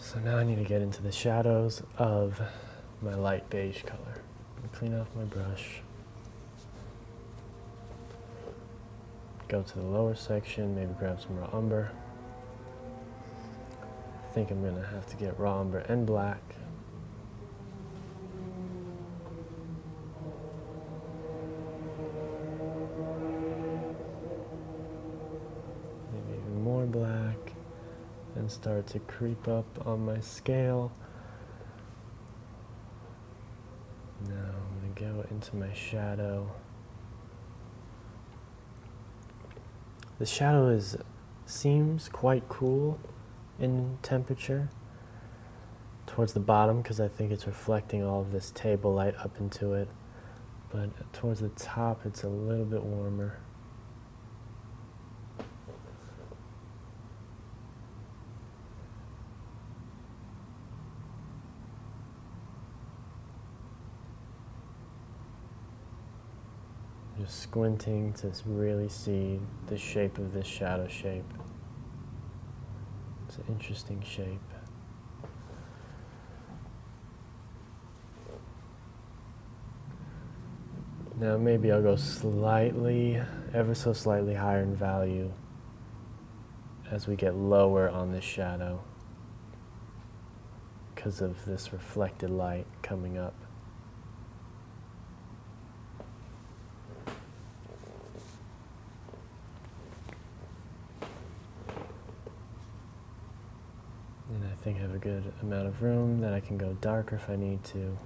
So now I need to get into the shadows of my light beige color. Clean off my brush. Go to the lower section, maybe grab some raw umber. I think I'm gonna have to get raw umber and black. Maybe even more black. And start to creep up on my scale. Now I'm going to go into my shadow. The shadow seems quite cool in temperature towards the bottom, because I think it's reflecting all of this table light up into it. But towards the top, it's a little bit warmer. Just squinting to really see the shape of this shadow shape. It's an interesting shape. Now maybe I'll go ever so slightly higher in value as we get lower on this shadow because of this reflected light coming up. And I think I have a good amount of room that I can go darker if I need to.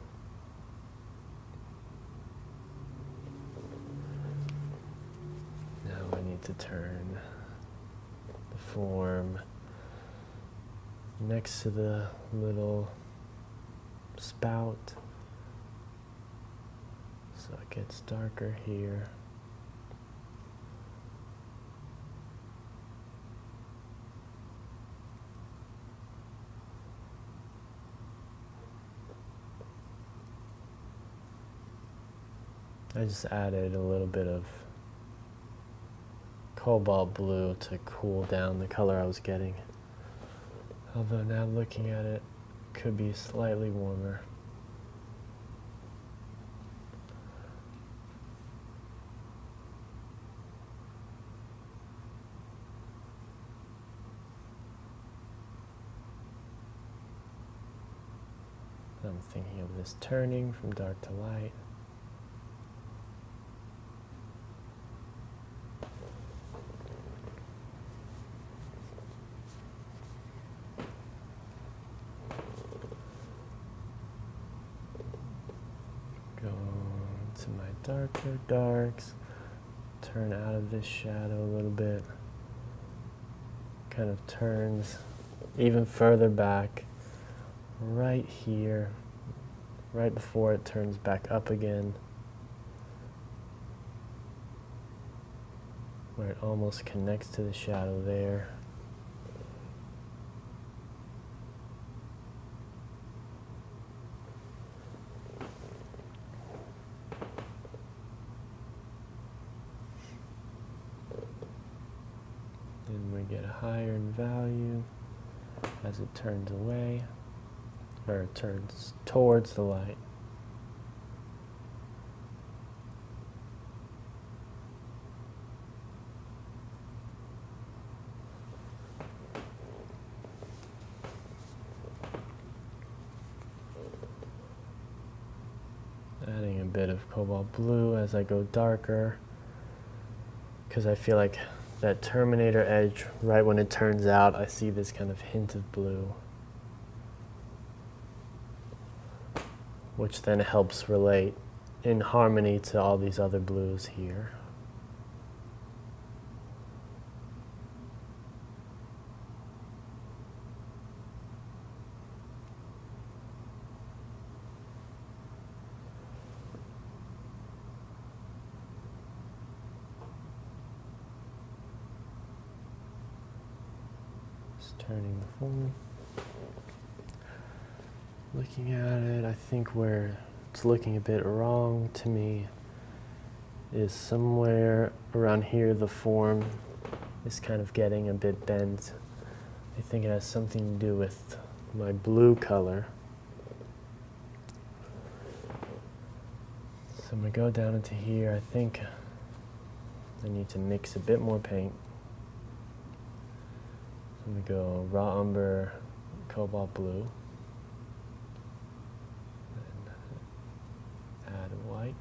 turn the form next to the little spout so it gets darker here. I just added a little bit of cobalt blue to cool down the color I was getting. Although now looking at it, could be slightly warmer. I'm thinking of this turning from dark to light. Go to my darker darks, turn out of this shadow a little bit, kind of turns even further back, right here, right before it turns back up again, where it almost connects to the shadow there. Then we get higher in value as it turns away, or it turns towards the light. Adding a bit of cobalt blue as I go darker, because I feel like that terminator edge, right when it turns out, I see this kind of hint of blue, which then helps relate in harmony to all these other blues here. Turning the form. Looking at it, I think where it's looking a bit wrong to me is somewhere around here the form is kind of getting a bit bent. I think it has something to do with my blue color. So I'm going to go down into here. I think I need to mix a bit more paint. I'm going to go raw umber, cobalt blue, and add white.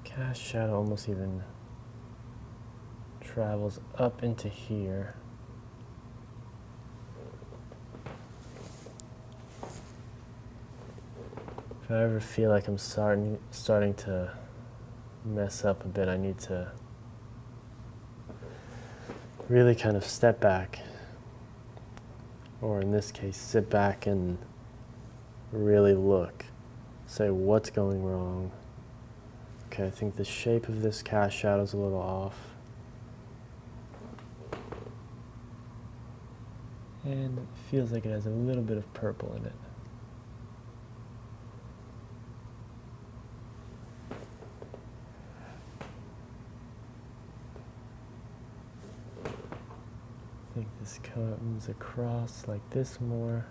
Cast shadow almost even travels up into here. If I ever feel like I'm starting to mess up a bit, I need to really kind of step back, or in this case, sit back and really look. Say, what's going wrong? Okay, I think the shape of this cast shadow is a little off. And it feels like it has a little bit of purple in it. I think this comes across like this more.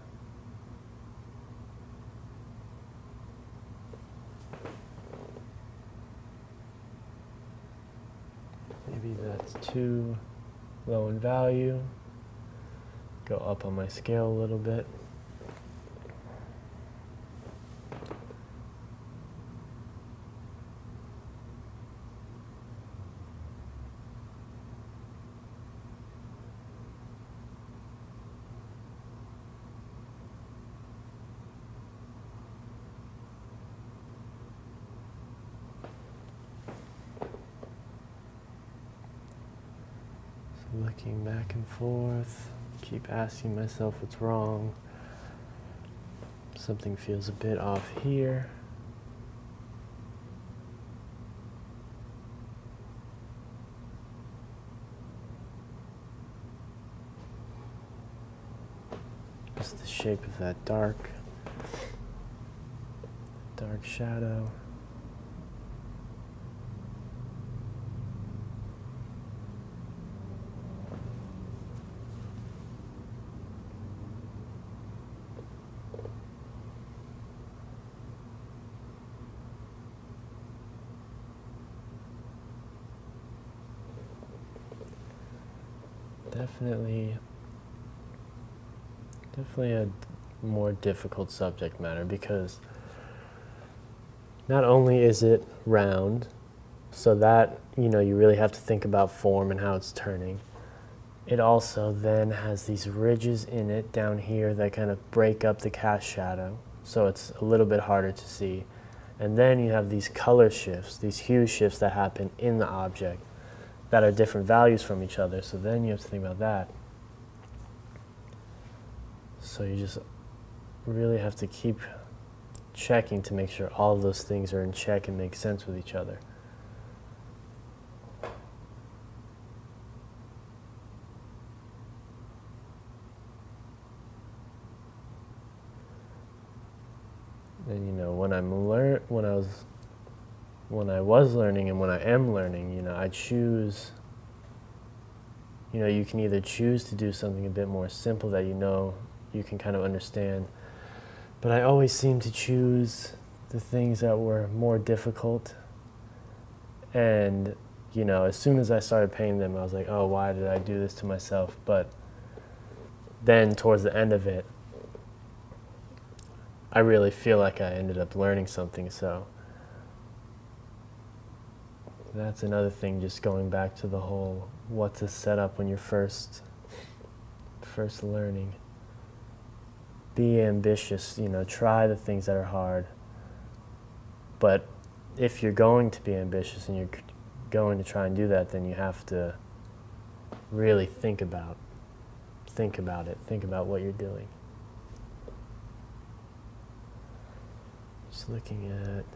Maybe that's too low in value. Go up on my scale a little bit. Looking back and forth, keep asking myself what's wrong. Something feels a bit off here. Just the shape of that dark shadow. Definitely a more difficult subject matter, because not only is it round, so that, you really have to think about form and how it's turning. It also then has these ridges in it down here that kind of break up the cast shadow, so it's a little bit harder to see. And then you have these color shifts, these hue shifts that happen in the object that are different values from each other, so then you have to think about that. So you just really have to keep checking to make sure all of those things are in check and make sense with each other. And when I was learning and when I am learning, I choose. You can either choose to do something a bit more simple that you can kind of understand. But I always seem to choose the things that were more difficult. And, as soon as I started painting them, I was like, oh, why did I do this to myself? But then towards the end of it, I really feel like I ended up learning something. So that's another thing, just going back to the whole what to set up when you're first learning. Be ambitious, try the things that are hard. But if you're going to be ambitious and you're going to try and do that, then you have to really think about it, think about what you're doing. Just looking at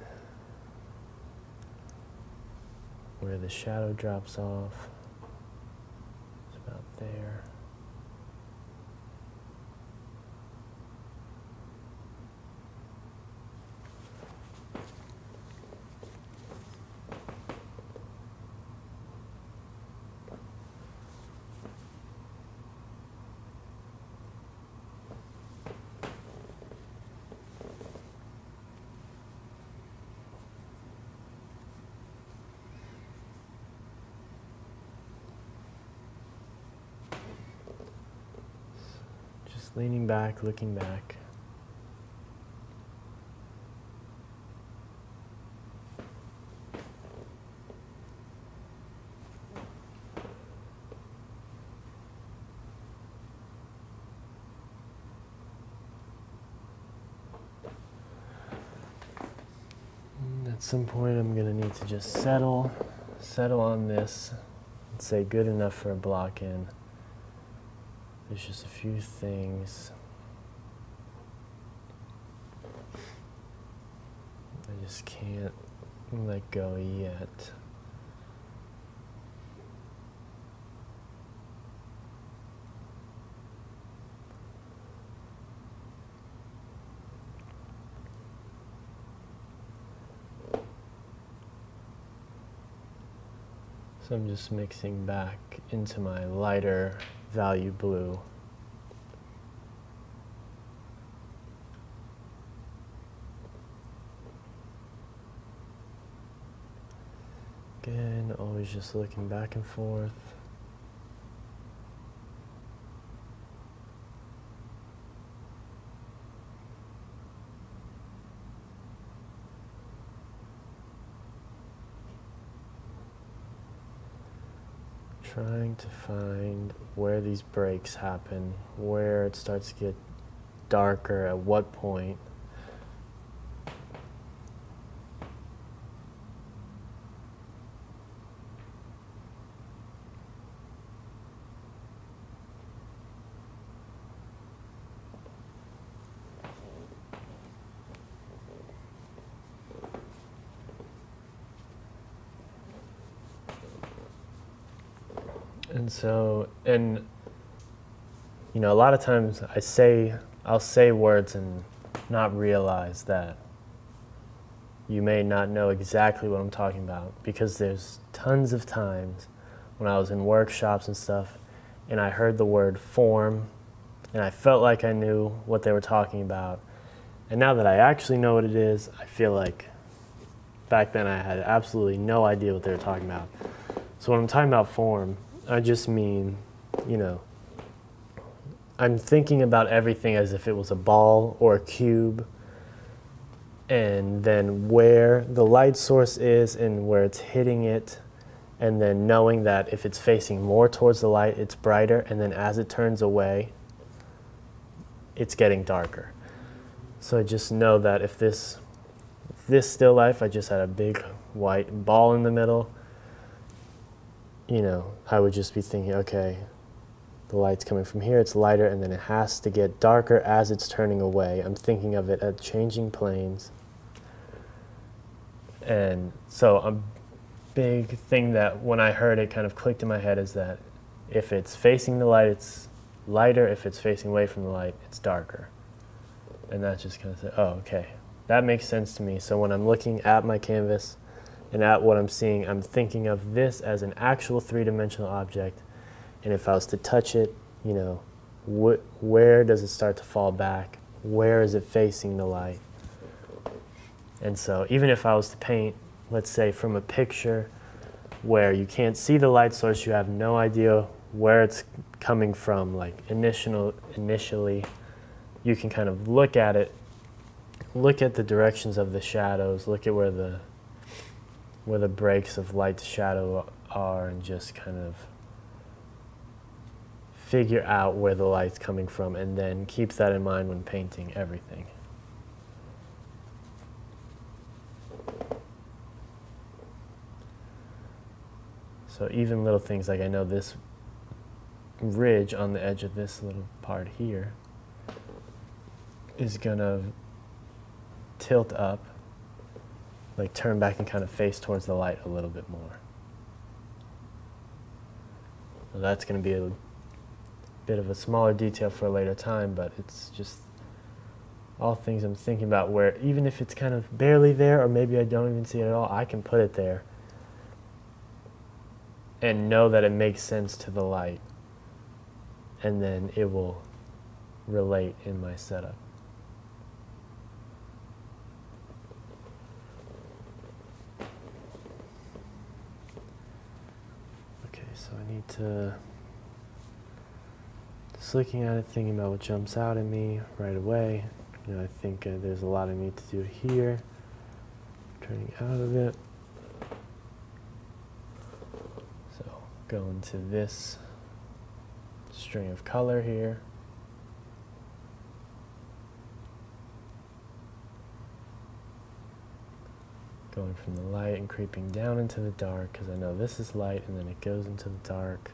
where the shadow drops off. It's about there. Leaning back, looking back. And at some point I'm going to need to just settle on this and say good enough for a block in. There's just a few things I just can't let go yet. So I'm just mixing back into my lighter value blue. Again, always just looking back and forth. Trying to find where these breaks happen, where it starts to get darker, at what point. And so, and you know, a lot of times I'll say words and not realize that you may not know exactly what I'm talking about, because there's tons of times when I was in workshops and stuff and I heard the word form and I felt like I knew what they were talking about. And now that I actually know what it is, I feel like back then I had absolutely no idea what they were talking about. So when I'm talking about form, I just mean, you know, I'm thinking about everything as if it was a ball or a cube, and then where the light source is and where it's hitting it, and then knowing that if it's facing more towards the light, it's brighter, and then as it turns away, it's getting darker. So I just know that if this still life, I just had a big white ball in the middle, you know, I would just be thinking, okay, the light's coming from here, it's lighter, and then it has to get darker as it's turning away. I'm thinking of it as changing planes. And so a big thing that when I heard it kind of clicked in my head is that if it's facing the light, it's lighter. If it's facing away from the light, it's darker. And that just kind of said, oh, okay, that makes sense to me. So when I'm looking at my canvas and at what I'm seeing, I'm thinking of this as an actual three-dimensional object. And if I was to touch it, you know, where does it start to fall back? Where is it facing the light? And so even if I was to paint, let's say from a picture where you can't see the light source, you have no idea where it's coming from, like initially, you can kind of look at it, look at the directions of the shadows, look at where the breaks of light to shadow are, and just kind of figure out where the light's coming from, and then keep that in mind when painting everything. So even little things like, I know this ridge on the edge of this little part here is gonna tilt up, like turn back and kind of face towards the light a little bit more. So that's gonna be a bit of a smaller detail for a later time, but it's just all things I'm thinking about where even if it's kind of barely there, or maybe I don't even see it at all, I can put it there and know that it makes sense to the light, and then it will relate in my setup. Okay, so I need to, just looking at it, thinking about what jumps out at me right away. You know, I think there's a lot I need to do here, turning out of it. So go into this string of color here. Going from the light and creeping down into the dark, because I know this is light and then it goes into the dark.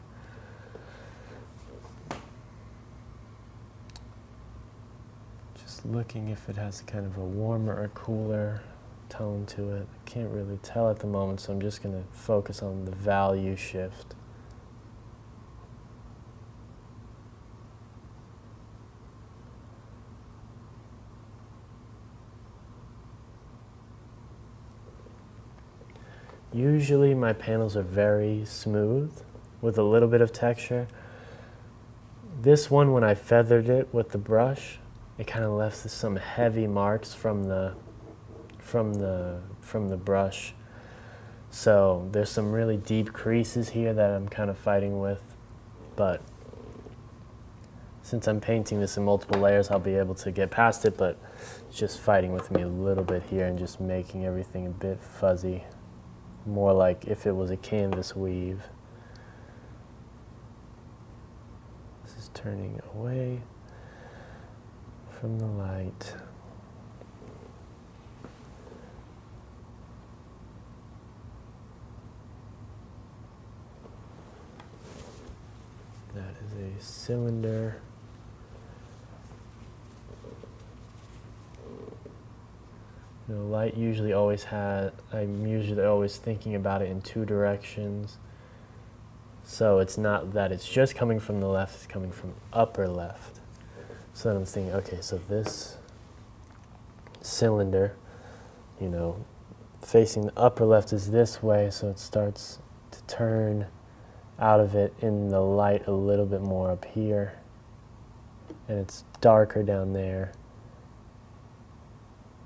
Just looking if it has kind of a warmer or cooler tone to it. I can't really tell at the moment, so I'm just going to focus on the value shift. Usually my panels are very smooth with a little bit of texture. This one, when I feathered it with the brush, it kind of left some heavy marks from the brush. So there's some really deep creases here that I'm kind of fighting with, but since I'm painting this in multiple layers, I'll be able to get past it, but it's just fighting with me a little bit here and just making everything a bit fuzzy. More like if it was a canvas weave. This is turning away from the light. That is a cylinder. You know, light usually always I'm usually always thinking about it in two directions. So it's not that it's just coming from the left, it's coming from upper left. So then I'm thinking, okay, so this cylinder, you know, facing the upper left is this way, so it starts to turn out of it in the light a little bit more up here, and it's darker down there,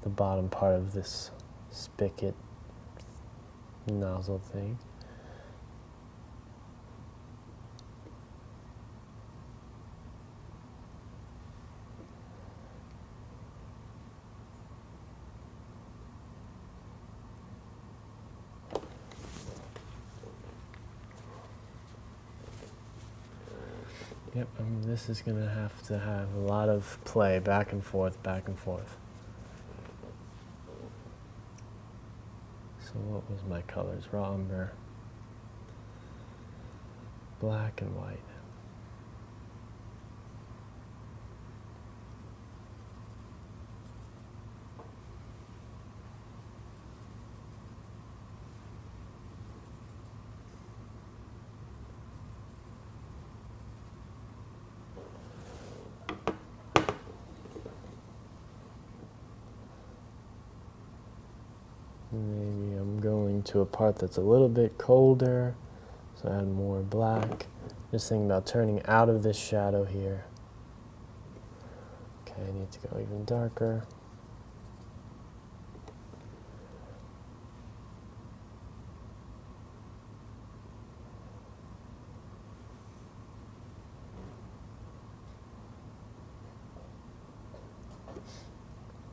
the bottom part of this spigot nozzle thing. Yep, this is going to have a lot of play, back and forth, back and forth. So what was my colors? Raw umber, black and white. Maybe I'm going to a part that's a little bit colder, so add more black. Just thinking about turning out of this shadow here. Okay, I need to go even darker.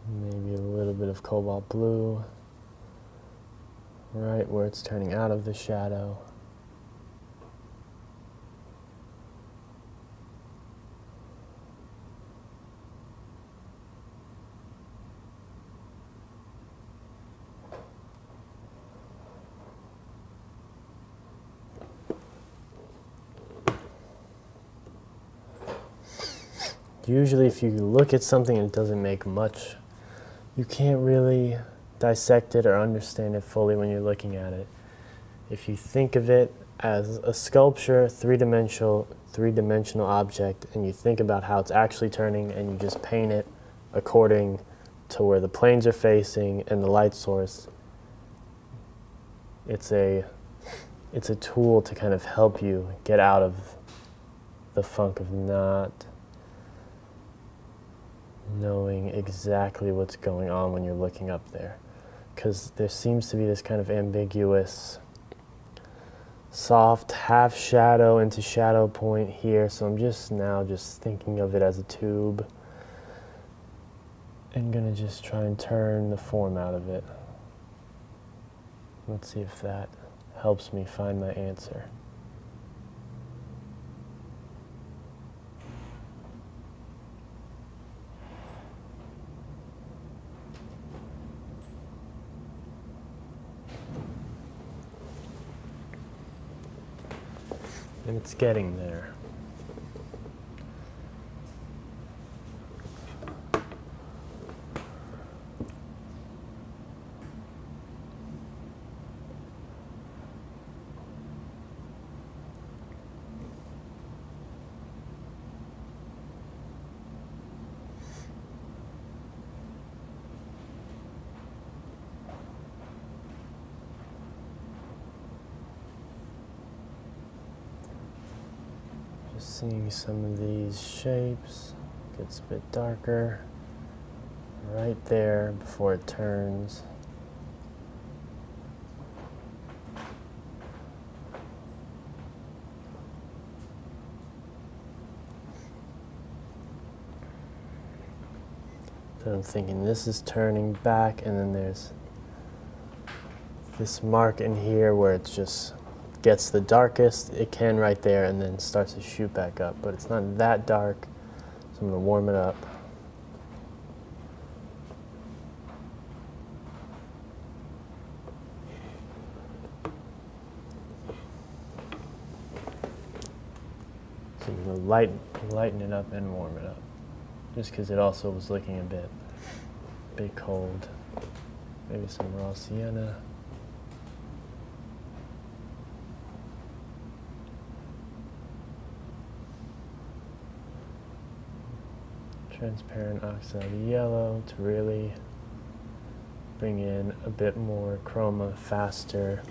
Maybe a little bit of cobalt blue. Right where it's turning out of the shadow. Usually if you look at something and it doesn't make much, you can't really dissect it or understand it fully when you're looking at it. If you think of it as a sculpture, three-dimensional object, and you think about how it's actually turning and you just paint it according to where the planes are facing and the light source, it's a tool to kind of help you get out of the funk of not knowing exactly what's going on when you're looking up there. Because there seems to be this kind of ambiguous, soft half shadow into shadow point here, so I'm just now thinking of it as a tube and gonna just try and turn the form out of it. Let's see if that helps me find my answer. And it's getting there. Seeing some of these shapes, gets a bit darker right there before it turns. So I'm thinking this is turning back, and then there's this mark in here where it's just gets the darkest it can right there and then starts to shoot back up, but it's not that dark, so I'm going to warm it up. So I'm going to lighten it up and warm it up, just because it also was looking a bit cold. Maybe some raw sienna. transparent oxide yellow to really bring in a bit more chroma faster.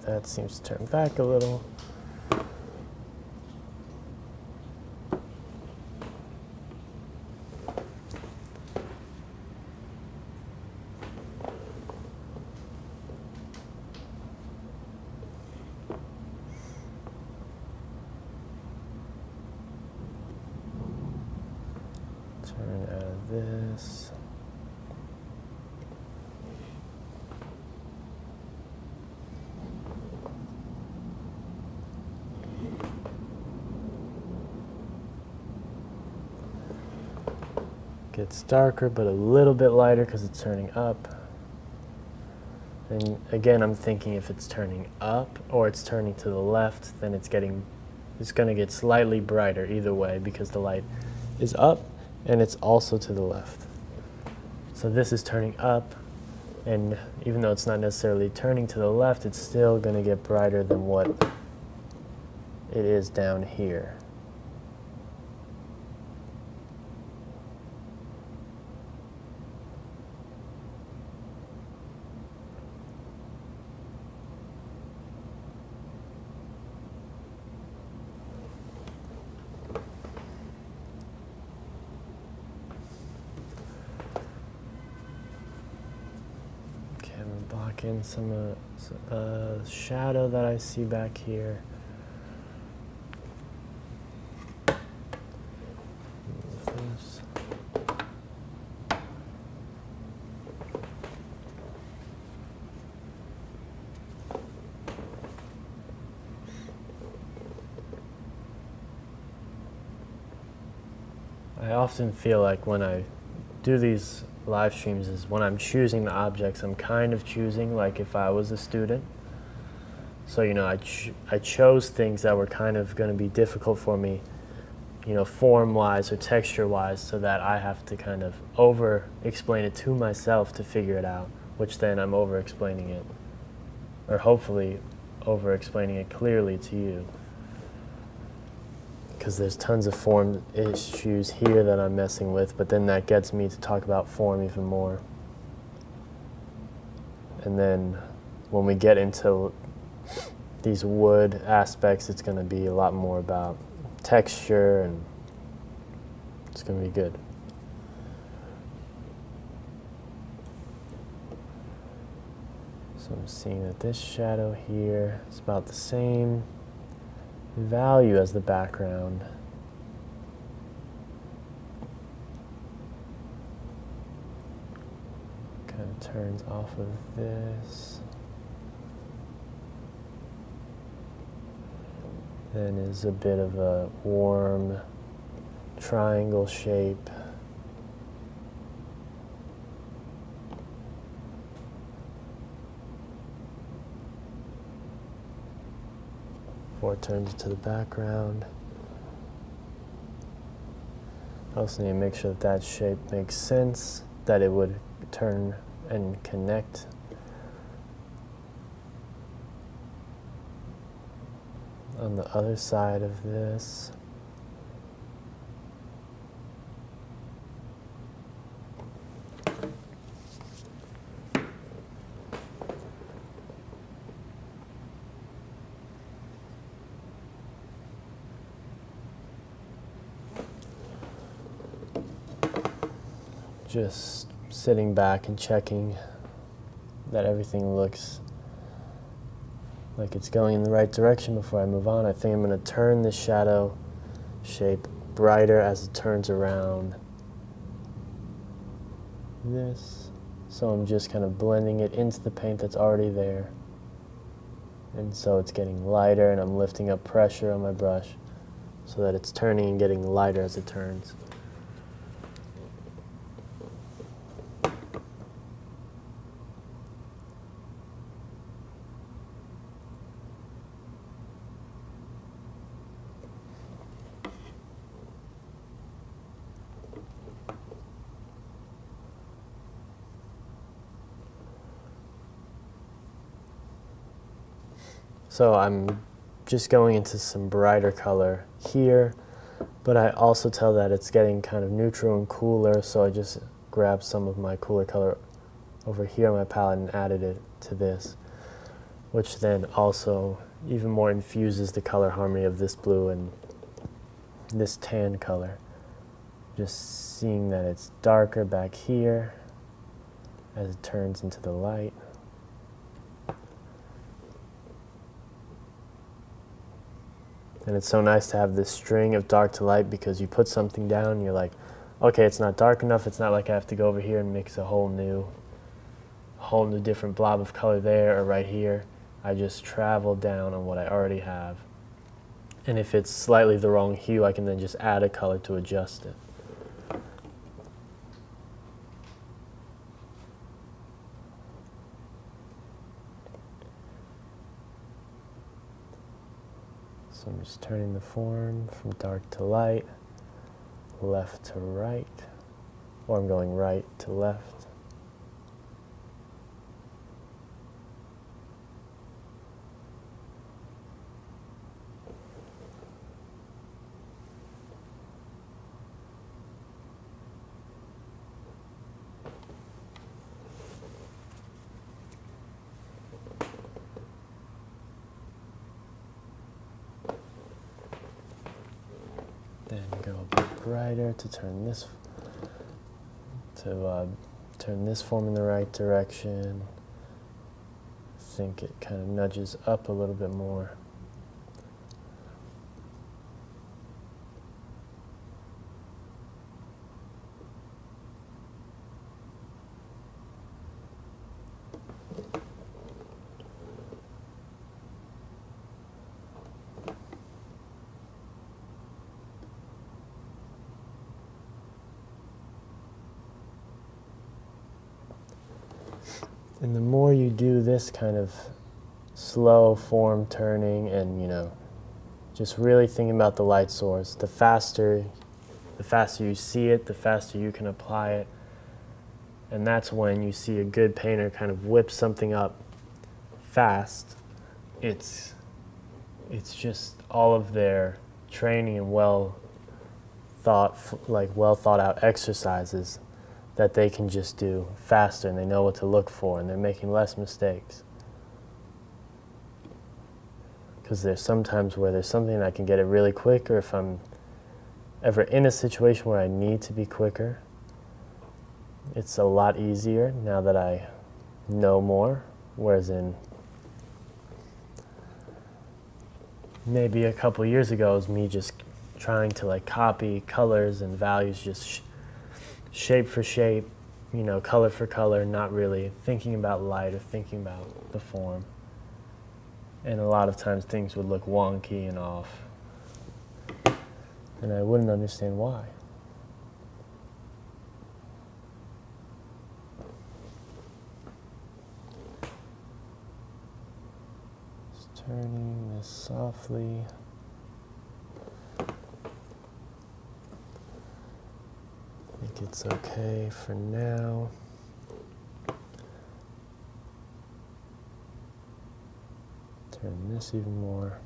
That seems to turn back a little. Turn out of this. Gets darker, but a little bit lighter because it's turning up. And again, I'm thinking if it's turning up or it's turning to the left, then it's going to get slightly brighter either way because the light is up and it's also to the left. So this is turning up, and even though it's not necessarily turning to the left, it's still going to get brighter than what it is down here. In some shadow that I see back here. This. I often feel like when I do these live streams is when I'm choosing the objects, I'm kind of choosing like if I was a student. So, you know, I chose things that were kind of going to be difficult for me, you know, form-wise or texture-wise, so that I have to kind of over-explain it to myself to figure it out, which then I'm over-explaining it, or hopefully over-explaining it clearly to you. Because there's tons of form issues here that I'm messing with, but then that gets me to talk about form even more. And then when we get into these wood aspects, it's going to be a lot more about texture, and it's going to be good. So I'm seeing that this shadow here is about the same value as the background. Kind of turns off of this. Then is a bit of a warm triangle shape. Before it turns to the background. I also need to make sure that that shape makes sense, that it would turn and connect. On the other side of this. Just sitting back and checking that everything looks like it's going in the right direction before I move on. I think I'm going to turn the shadow shape brighter as it turns around this. So I'm just kind of blending it into the paint that's already there. And so it's getting lighter, and I'm lifting up pressure on my brush so that it's turning and getting lighter as it turns. So I'm just going into some brighter color here, but I also tell that it's getting kind of neutral and cooler, so I just grabbed some of my cooler color over here on my palette and added it to this, which then also even more infuses the color harmony of this blue and this tan color. Just seeing that it's darker back here as it turns into the light. And it's so nice to have this string of dark to light, because you put something down and you're like, okay, it's not dark enough. It's not like I have to go over here and mix a whole new different blob of color there or right here. I just travel down on what I already have. And if it's slightly the wrong hue, I can then just add a color to adjust it. So I'm just turning the form from dark to light, left to right, or I'm going right to left. Then go a bit brighter to turn this form in the right direction. I think it kind of nudges up a little bit more. And the more you do this kind of slow form turning and, just really thinking about the light source, the faster you see it, the faster you can apply it. And that's when you see a good painter kind of whip something up fast. It's just all of their training and well thought out exercises that they can just do faster, and they know what to look for, and they're making less mistakes. Because there's sometimes where there's something I can get it really quick, or if I'm ever in a situation where I need to be quicker, it's a lot easier now that I know more, whereas in maybe a couple years ago it was me just trying to copy colors and values, just shape for shape, color for color, not really thinking about light or thinking about the form. And a lot of times things would look wonky and off, and I wouldn't understand why. Just turning this softly. I think it's okay for now. Turn this even more.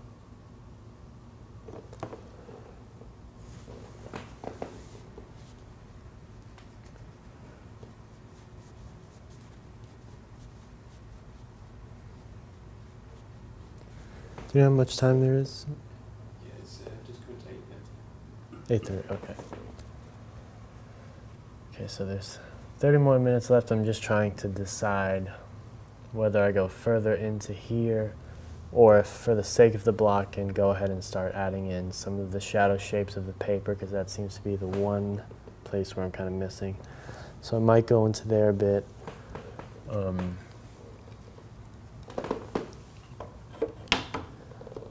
Do you know how much time there is? Yeah, it's just going to 8:30. 8:30, okay. Okay, so there's 30 more minutes left. I'm just trying to decide whether I go further into here, or if for the sake of the block and go ahead and start adding in some of the shadow shapes of the paper, because that seems to be the one place where I'm kind of missing. So I might go into there a bit.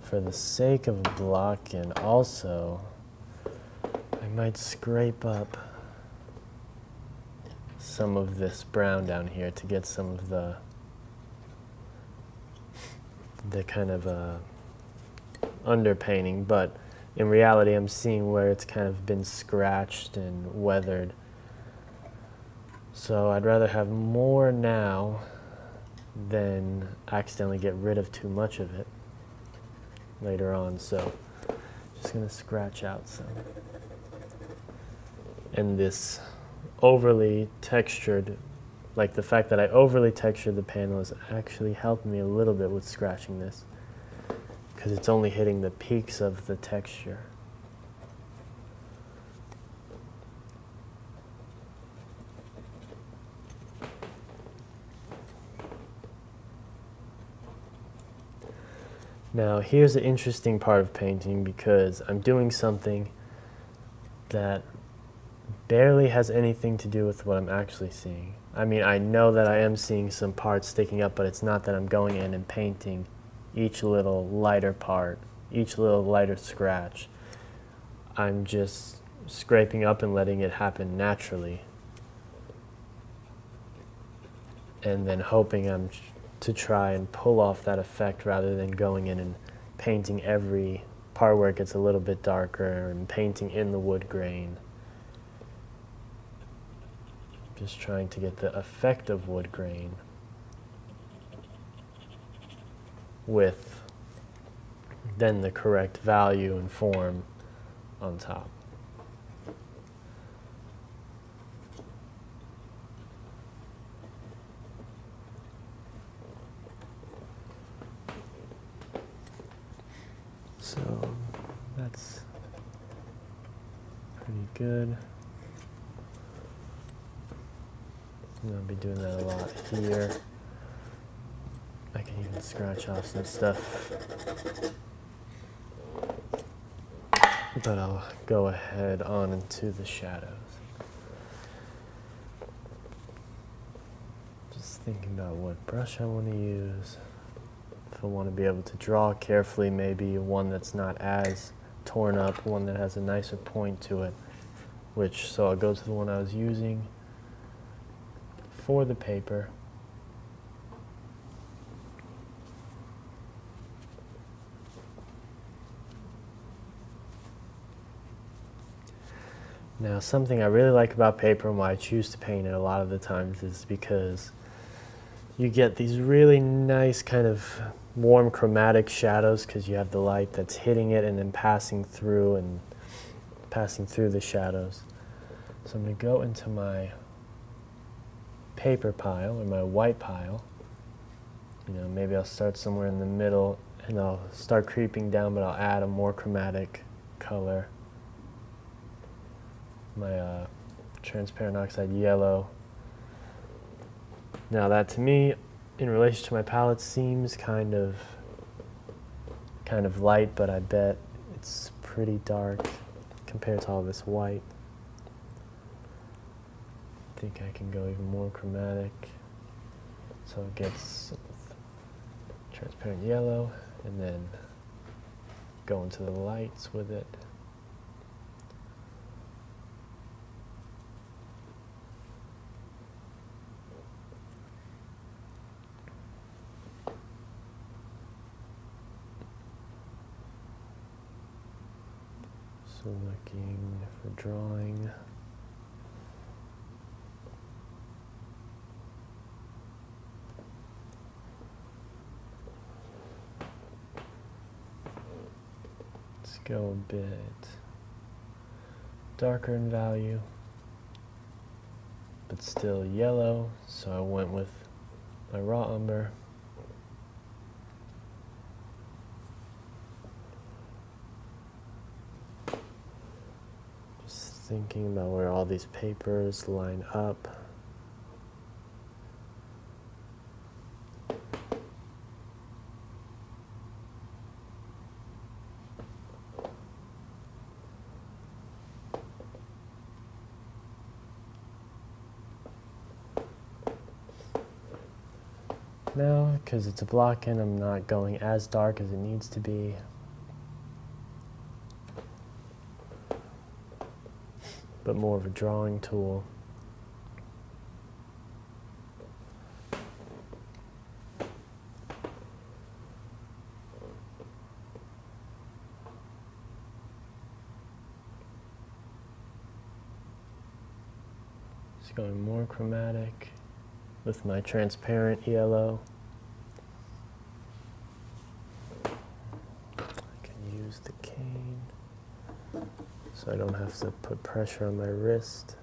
For the sake of a block, and also I might scrape up some of this brown down here to get some of the kind of underpainting, but in reality I'm seeing where it's kind of been scratched and weathered. So I'd rather have more now than accidentally get rid of too much of it. later on, so just gonna scratch out some. And this overly textured, like the fact that I overly textured the panel is actually helping me a little bit with scratching this, because it's only hitting the peaks of the texture. Now here's the interesting part of painting, because I'm doing something that barely has anything to do with what I'm actually seeing. I mean, I know that I am seeing some parts sticking up, but it's not that I'm going in and painting each little lighter part, each little lighter scratch. I'm just scraping up and letting it happen naturally, and then hoping to try and pull off that effect rather than going in and painting every part where it gets a little bit darker and painting in the wood grain. Just trying to get the effect of wood grain with then the correct value and form on top. So that's pretty good. I'm going to be doing that a lot here. I can even scratch off some stuff. But I'll go ahead on into the shadows. Just thinking about what brush I want to use. If I want to be able to draw carefully, maybe one that's not as torn up, one that has a nicer point to it. So I'll go to the one I was using for the paper. Now, something I really like about paper and why I choose to paint it a lot of the times is because you get these really nice kind of warm chromatic shadows, because you have the light that's hitting it and then passing through the shadows. So I'm going to go into my paper pile, or my white pile. Maybe I'll start somewhere in the middle and I'll start creeping down, but I'll add a more chromatic color. My transparent oxide yellow. Now that, to me, in relation to my palette, seems kind of light, but I bet it's pretty dark compared to all this white. I think I can go even more chromatic. So it gets transparent yellow, and then go into the lights with it. So looking for drawing. Let's go a bit darker in value, but still yellow, so I went with my raw umber. Just thinking about where all these papers line up. Now, because it's a block in, I'm not going as dark as it needs to be. But more of a drawing tool. Just going more chromatic with my transparent yellow. so I don't have to put pressure on my wrist.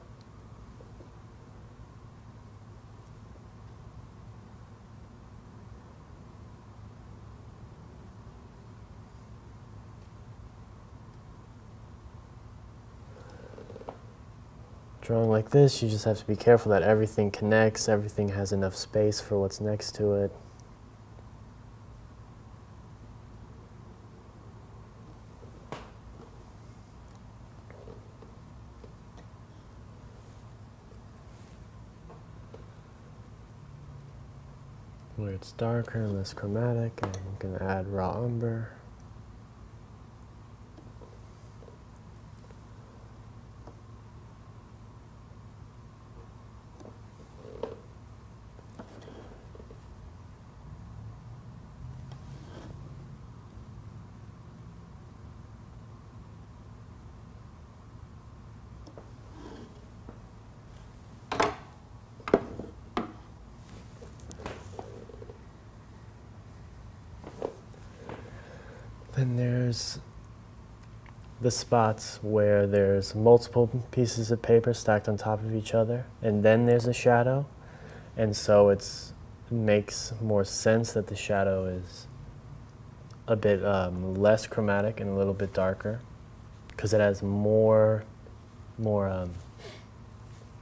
Drawing like this, you just have to be careful that everything connects, everything has enough space for what's next to it. Where it's darker and less chromatic, I'm going to add raw umber. Then there's the spots where there's multiple pieces of paper stacked on top of each other, and then there's a shadow. And so it makes more sense that the shadow is a bit less chromatic and a little bit darker, because it has more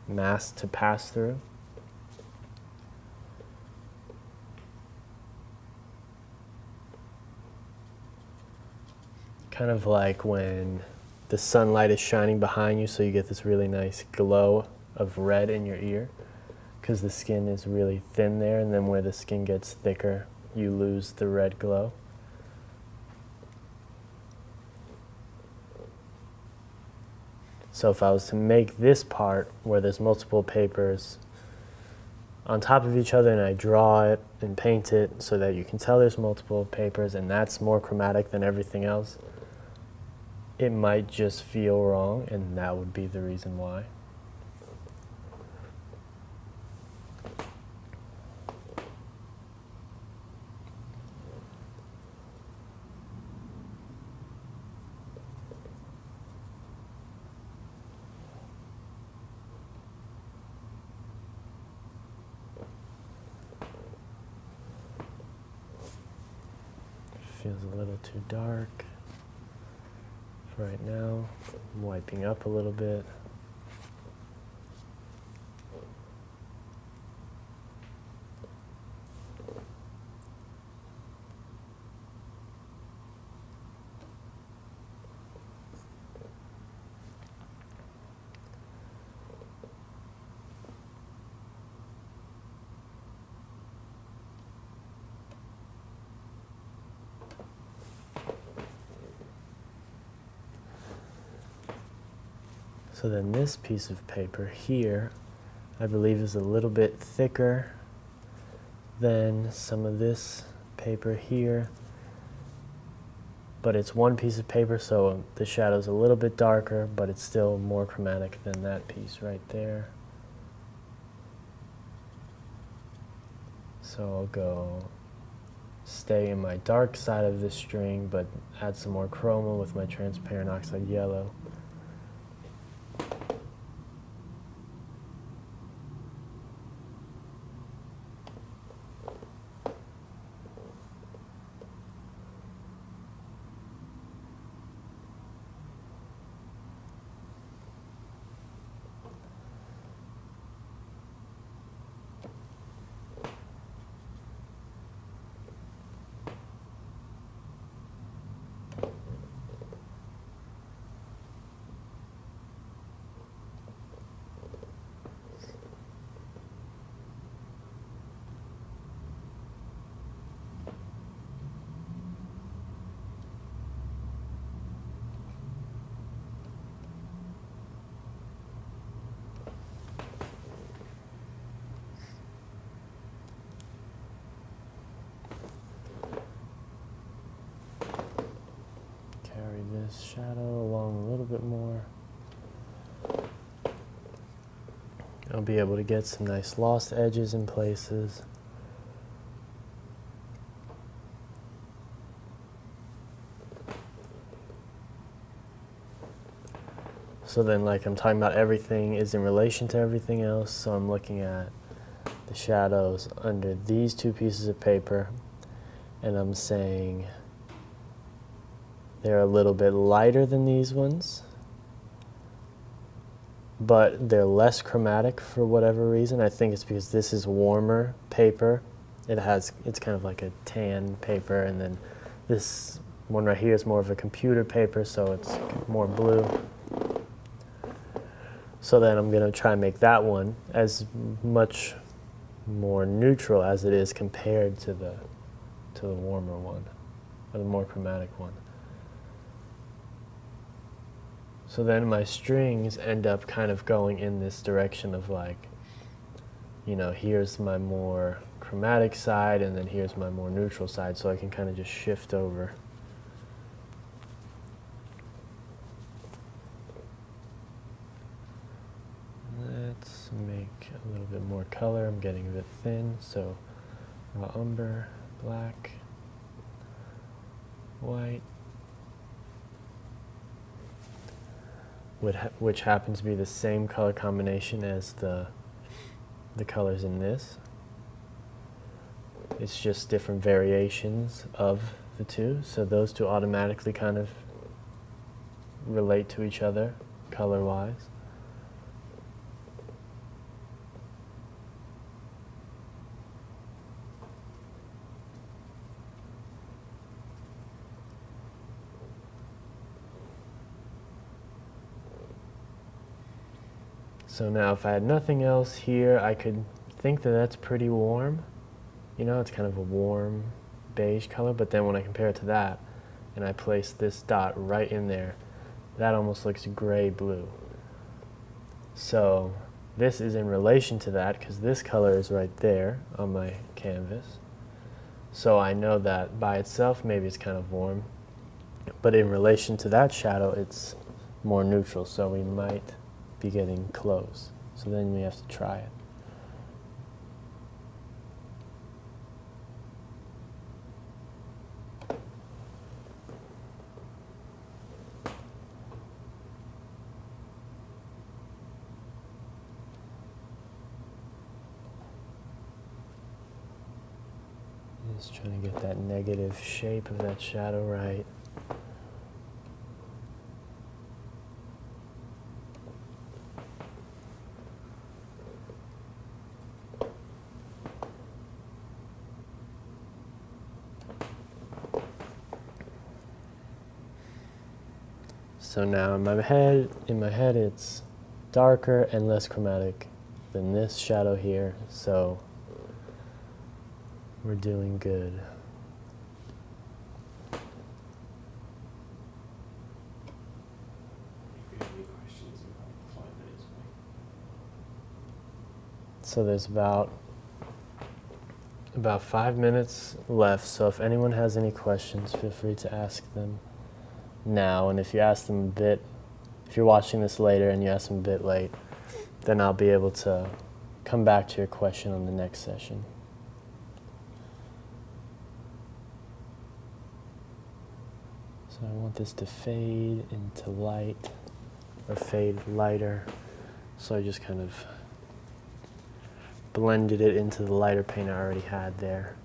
mass to pass through. Kind of like when the sunlight is shining behind you, so you get this really nice glow of red in your ear, because the skin is really thin there, and then where the skin gets thicker, you lose the red glow. So if I was to make this part where there's multiple papers on top of each other, and I draw it and paint it so that you can tell there's multiple papers and that's more chromatic than everything else, it might just feel wrong, and that would be the reason why. Feels a little too dark for right now. I'm wiping up a little bit. So then this piece of paper here, I believe, is a little bit thicker than some of this paper here. But it's one piece of paper, so the shadow's a little bit darker, but it's still more chromatic than that piece right there. So I'll stay in my dark side of this string, but add some more chroma with my transparent oxide yellow. This shadow along a little bit more. I'll be able to get some nice lost edges in places. So then, like, I'm talking about everything is in relation to everything else, so I'm looking at the shadows under these two pieces of paper, and I'm saying they're a little bit lighter than these ones, but they're less chromatic for whatever reason. I think it's because this is warmer paper. It's kind of like a tan paper, and then this one right here is more of a computer paper, so it's more blue. So then I'm going to try and make that one as much more neutral as it is compared to the warmer one, or the more chromatic one. So then my strings end up kind of going in this direction of, like, you know, here's my more chromatic side, and then here's my more neutral side, so I can kind of just shift over. Let's make a little bit more color. I'm getting a bit thin, so raw umber, black, white, which happens to be the same color combination as the colors in this. It's just different variations of the two, so those two automatically kind of relate to each other color-wise. So now if I had nothing else here, I could think that that's pretty warm. You know, it's kind of a warm beige color, but then when I compare it to that, and I place this dot right in there, that almost looks gray-blue. So this is in relation to that, because this color is right there on my canvas. So I know that by itself, maybe it's kind of warm, but in relation to that shadow, it's more neutral, so we might be getting close. So then we have to try it. Just trying to get that negative shape of that shadow right. So now in my head it's darker and less chromatic than this shadow here, so we're doing good. If you have any questions, in about 5 minutes, mate. So there's about 5 minutes left, so if anyone has any questions, feel free to ask them now, and if you ask them a bit, if you're watching this later and you ask them a bit late, then I'll be able to come back to your question on the next session. So I want this to fade into light, or fade lighter, so I just kind of blended it into the lighter paint I already had there.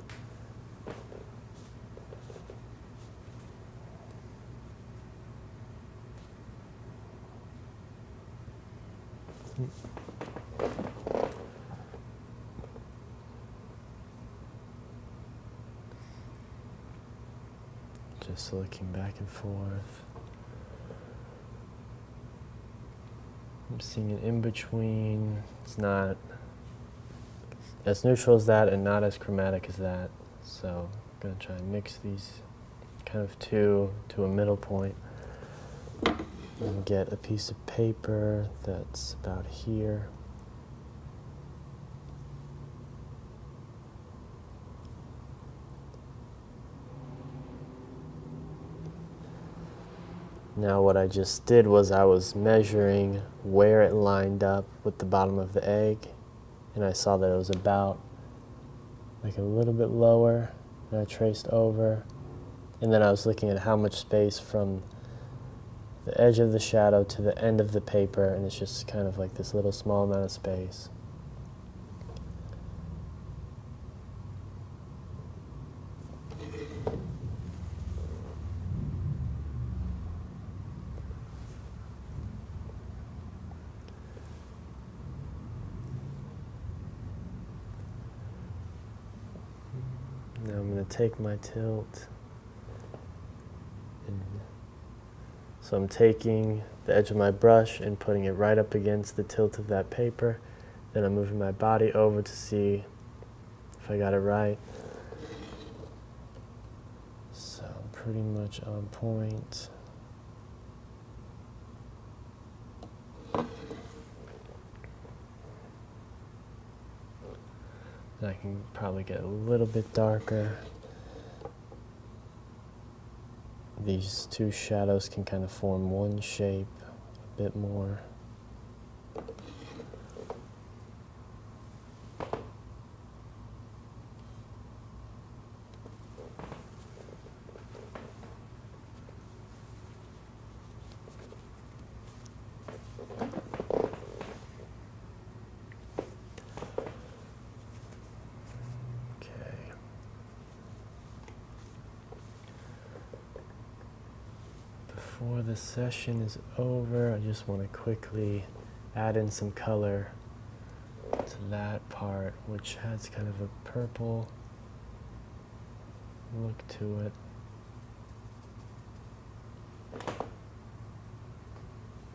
Just looking back and forth. I'm seeing an in-between. It's not as neutral as that and not as chromatic as that. So I'm going to try and mix these kind of two to a middle point. And get a piece of paper that's about here. Now what I just did was I was measuring where it lined up with the bottom of the egg, and I saw that it was about like a little bit lower, and I traced over, and then I was looking at how much space from the edge of the shadow to the end of the paper, and it's just kind of like this little small amount of space. Now I'm going to take my tilt, and so I'm taking the edge of my brush and putting it right up against the tilt of that paper. Then I'm moving my body over to see if I got it right. So I'm pretty much on point. I can probably get a little bit darker. These two shadows can kind of form one shape a bit more. Before the session is over, I just want to quickly add in some color to that part, which has kind of a purple look to it.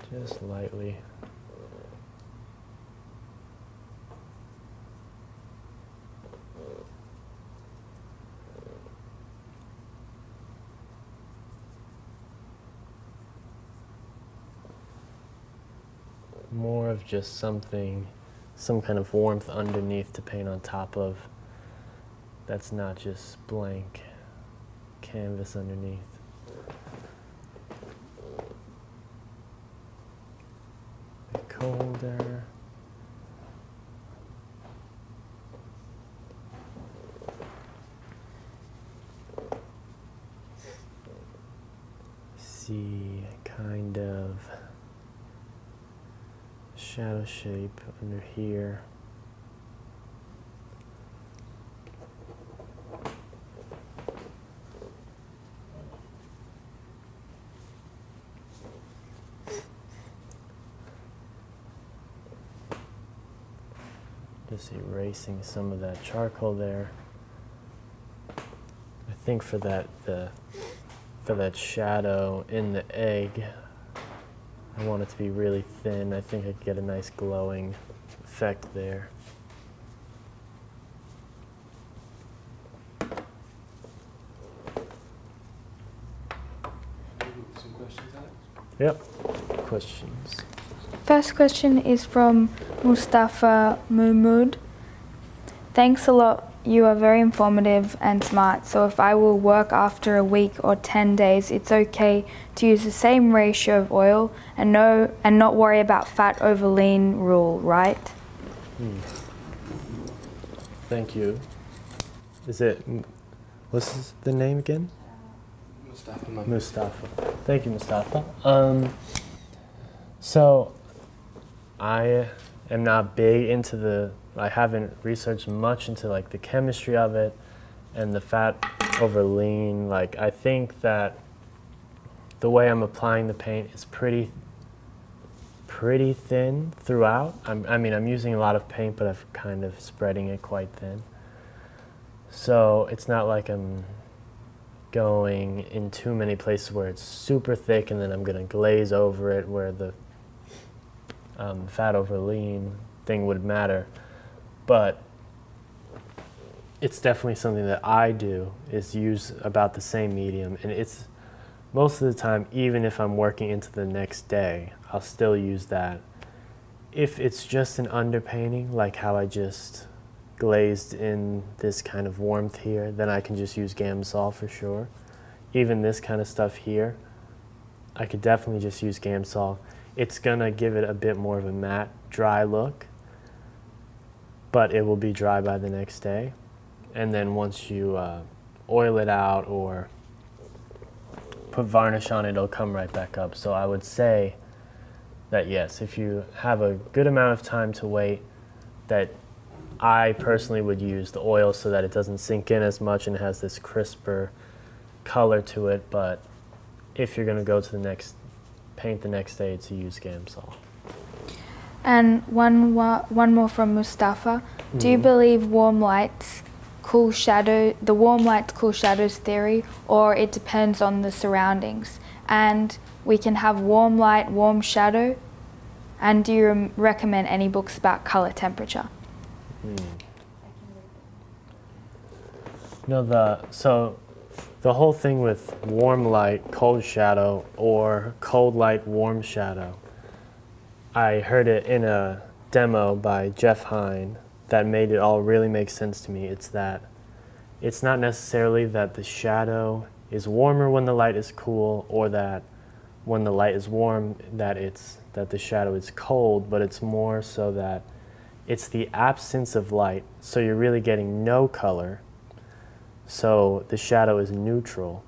Just lightly. More of just something, some kind of warmth underneath to paint on top of. That's not just blank canvas underneath. A bit colder. See kind of shadow shape under here. Just erasing some of that charcoal there. I think for that shadow in the egg, I want it to be really thin. I think I could get a nice glowing effect there. Some questions, Alex? Yep. Questions? First question is from Mustafa Mahmood. Thanks a lot. You are very informative and smart. So if I will work after a week or 10 days, it's okay to use the same ratio of oil and not worry about fat over lean rule, right? Thank you. What's the name again? Mustafa. Mustafa. Thank you, Mustafa. So I am not big into I haven't researched much into like the chemistry of it and the fat over lean. Like, I think that the way I'm applying the paint is pretty thin throughout. I'm using a lot of paint, but I'm kind of spreading it quite thin. So it's not like I'm going in too many places where it's super thick and then I'm gonna glaze over it where the fat over lean thing would matter. But it's definitely something that I do, is use about the same medium, and it's most of the time, even if I'm working into the next day, I'll still use that. If it's just an underpainting, like how I just glazed in this kind of warmth here, then I can just use Gamsol for sure. Even this kind of stuff here, I could definitely just use Gamsol. It's gonna give it a bit more of a matte, dry look, but it will be dry by the next day. And then once you oil it out or put varnish on it, it'll come right back up. So I would say that yes, if you have a good amount of time to wait, that I personally would use the oil so that it doesn't sink in as much and has this crisper color to it. But if you're going to go to the next paint the next day, to use Gamsol. And one more from Mustafa. Do you believe warm lights cool shadow, the warm lights cool shadows theory, or it depends on the surroundings? And we can have warm light, warm shadow. And do you recommend any books about color temperature? No, so the whole thing with warm light, cold shadow, or cold light, warm shadow, I heard it in a demo by Jeff Hine that made it all really make sense to me. It's that it's not necessarily that the shadow is warmer when the light is cool, or that when the light is warm that the shadow is cold, but it's more so that it's the absence of light, so you're really getting no color, so the shadow is neutral.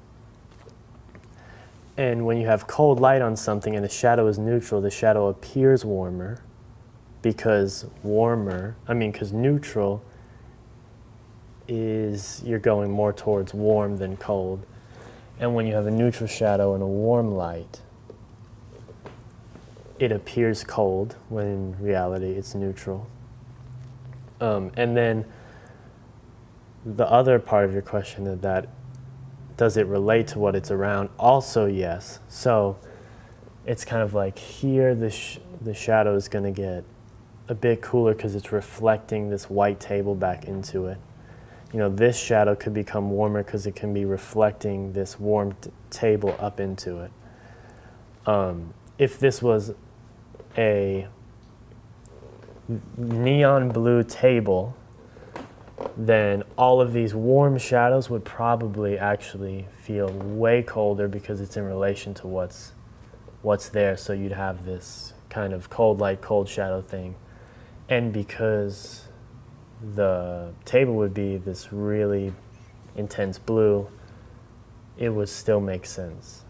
And when you have cold light on something and the shadow is neutral, the shadow appears warmer, because neutral is you're going more towards warm than cold. And when you have a neutral shadow and a warm light, it appears cold when in reality it's neutral. And then the other part of your question is that does it relate to what it's around? Also, yes. So it's kind of like here the shadow is going to get a bit cooler because it's reflecting this white table back into it. You know, this shadow could become warmer because it can be reflecting this warm table up into it. If this was a neon blue table, then all of these warm shadows would probably actually feel way colder because it's in relation to what's there. So you'd have this kind of cold light, cold shadow thing. And because the table would be this really intense blue, it would still make sense.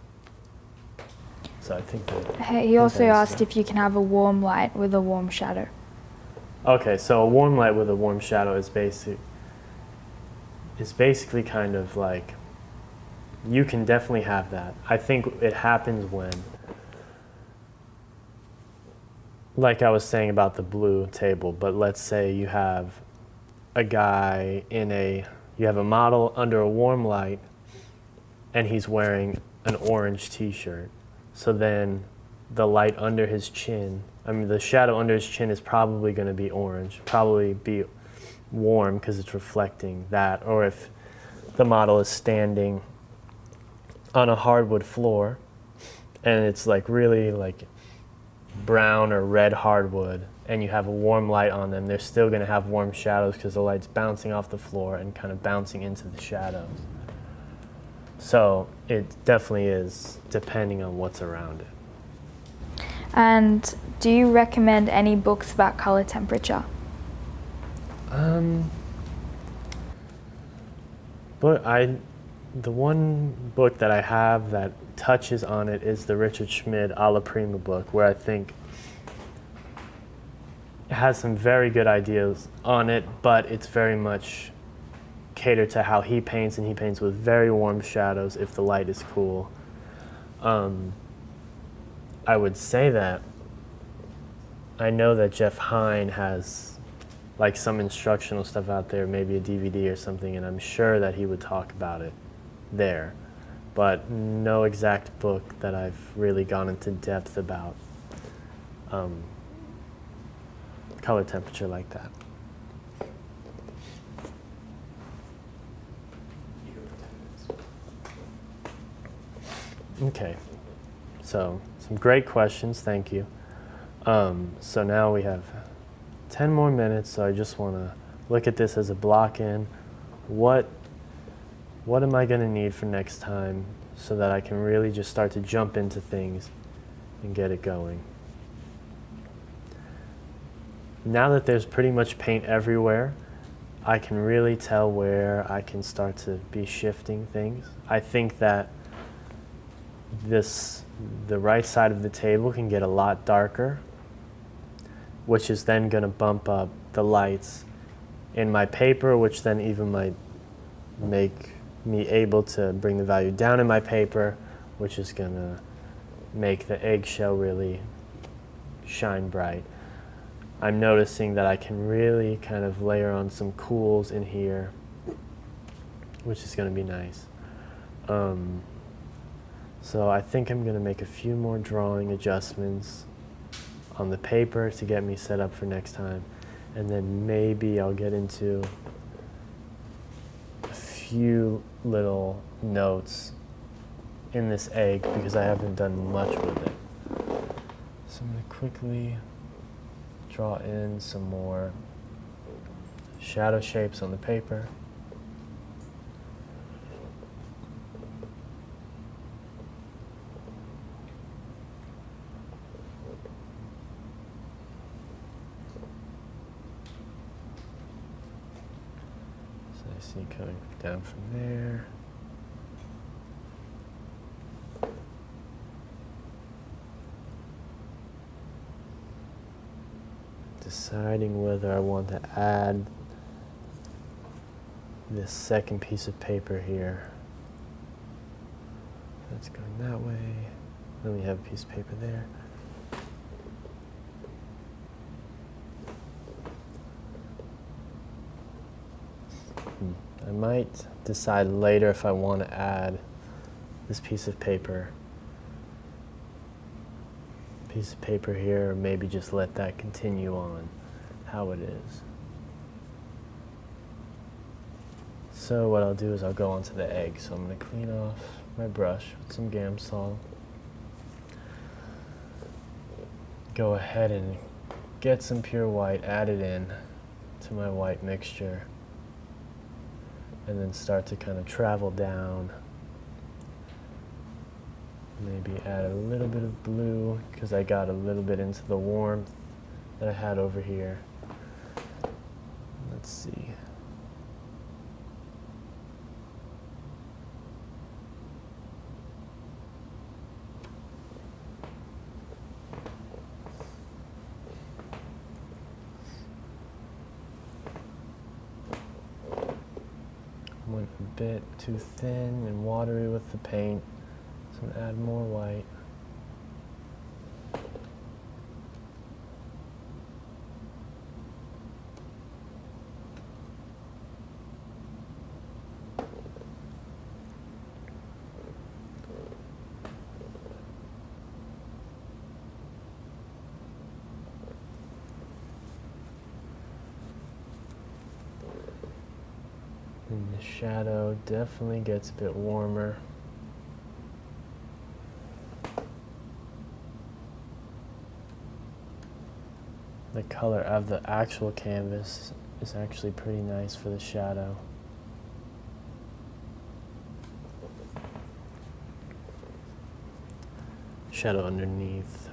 So I think that... He also asked if you can have a warm light with a warm shadow. Okay, so a warm light with a warm shadow is basically kind of like, you can definitely have that. I think it happens when, like I was saying about the blue table, but let's say you have a guy you have a model under a warm light and he's wearing an orange t-shirt. So then the light under his chin, the shadow under his chin is probably going to be orange, probably be warm because it's reflecting that. Or if the model is standing on a hardwood floor and it's like really like brown or red hardwood and you have a warm light on them, they're still going to have warm shadows because the light's bouncing off the floor and kind of bouncing into the shadows. So it definitely is depending on what's around it. And do you recommend any books about color temperature? The one book that I have that touches on it is the Richard Schmid Alla Prima book, where I think it has some very good ideas on it, but it's very much catered to how he paints, and he paints with very warm shadows if the light is cool. I would say that I know that Jeff Hine has like some instructional stuff out there, maybe a DVD or something, and I'm sure that he would talk about it there, but no exact book that I've really gone into depth about color temperature like that. Okay, so some great questions, thank you. So now we have 10 more minutes, so I just want to look at this as a block in. What am I going to need for next time so that I can really just start to jump into things and get it going? Now that there's pretty much paint everywhere, I can really tell where I can start to be shifting things. I think that the right side of the table can get a lot darker, which is then going to bump up the lights in my paper, which then even might make me able to bring the value down in my paper, which is going to make the eggshell really shine bright. I'm noticing that I can really kind of layer on some cools in here, which is going to be nice. So I think I'm going to make a few more drawing adjustments on the paper to get me set up for next time. And then maybe I'll get into a few little notes in this egg because I haven't done much with it. So I'm going to quickly draw in some more shadow shapes on the paper. I see coming down from there. Deciding whether I want to add this second piece of paper here. That's going that way. Then we have a piece of paper there. I might decide later if I want to add this piece of paper here, or maybe just let that continue on how it is. So what I'll do is I'll go onto the egg. So I'm going to clean off my brush with some Gamsol. Go ahead and get some pure white, add it in to my white mixture, and then start to kind of travel down. Maybe add a little bit of blue because I got a little bit into the warmth that I had over here. Let's see. Went a bit too thin and watery with the paint. So I'm going to add more white. And the shadow definitely gets a bit warmer. The color of the actual canvas is actually pretty nice for the shadow. Shadow underneath.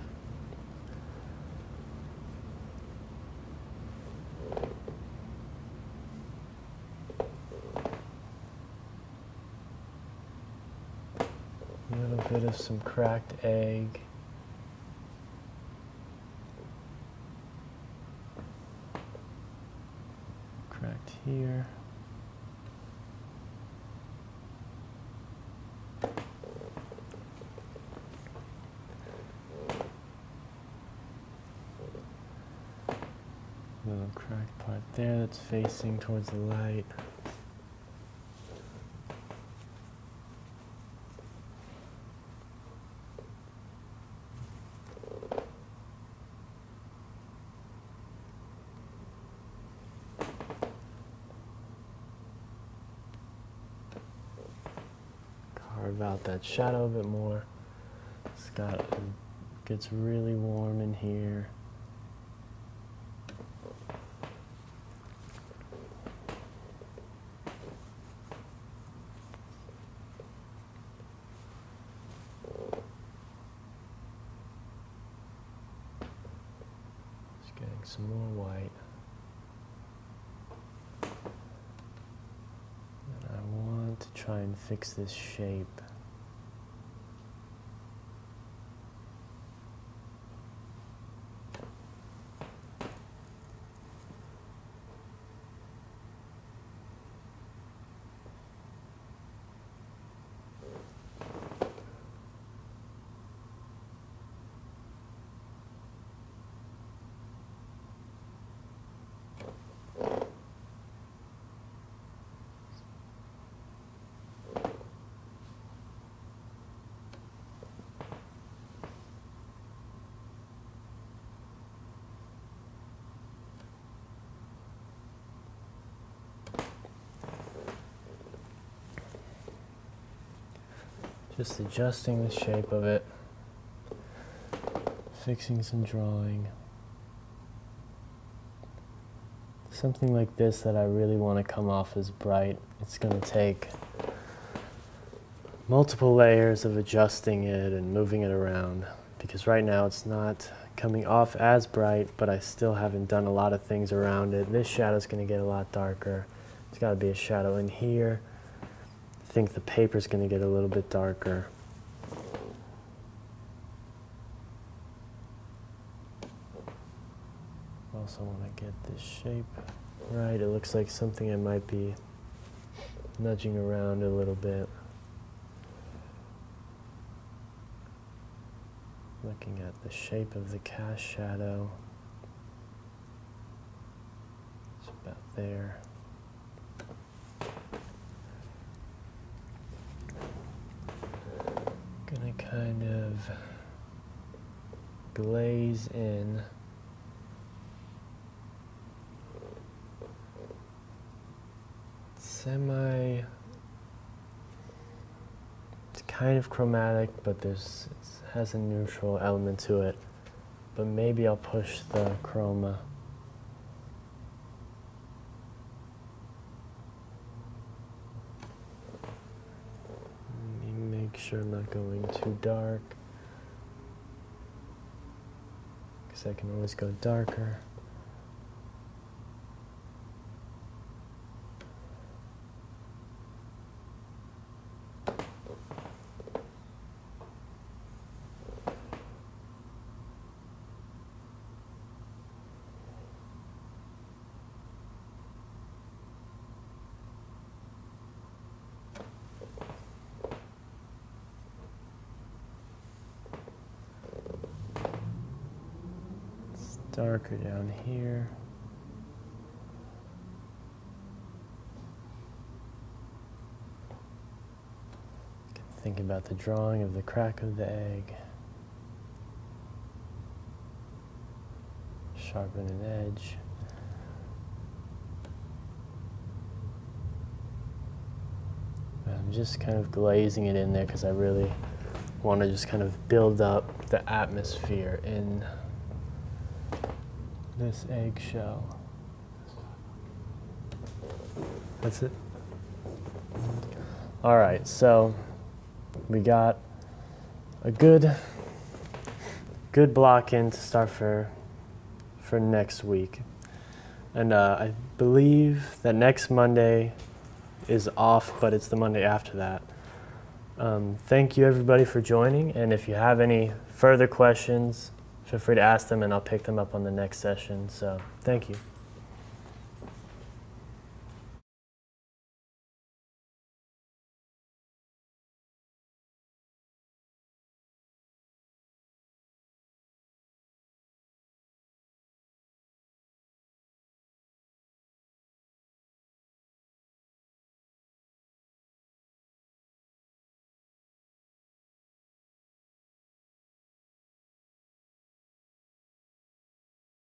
A little bit of some cracked egg. Cracked here. Little cracked part there that's facing towards the light. Carve out that shadow a bit more. Gets really warm in here. Just getting some more white. And I want to try and fix this shape. Just adjusting the shape of it, fixing some drawing. Something like this that I really want to come off as bright, it's going to take multiple layers of adjusting it and moving it around, because right now it's not coming off as bright, but I still haven't done a lot of things around it. This shadow's going to get a lot darker. There's got to be a shadow in here. I think the paper's going to get a little bit darker. Also want to get this shape right. It looks like something I might be nudging around a little bit. Looking at the shape of the cast shadow. It's about there. Gonna kind of glaze in it's kind of chromatic, but it has a neutral element to it. But maybe I'll push the chroma. Let me make sure I'm not going too dark, because I can always go darker. Darker down here. Think about the drawing of the crack of the egg. Sharpen an edge. I'm just kind of glazing it in there because I really want to just kind of build up the atmosphere in this eggshell. That's it. All right, so we got a good block in to start for next week, and I believe that next Monday is off, but it's the Monday after that. Thank you everybody for joining, and if you have any further questions, feel free to ask them and I'll pick them up on the next session. So thank you.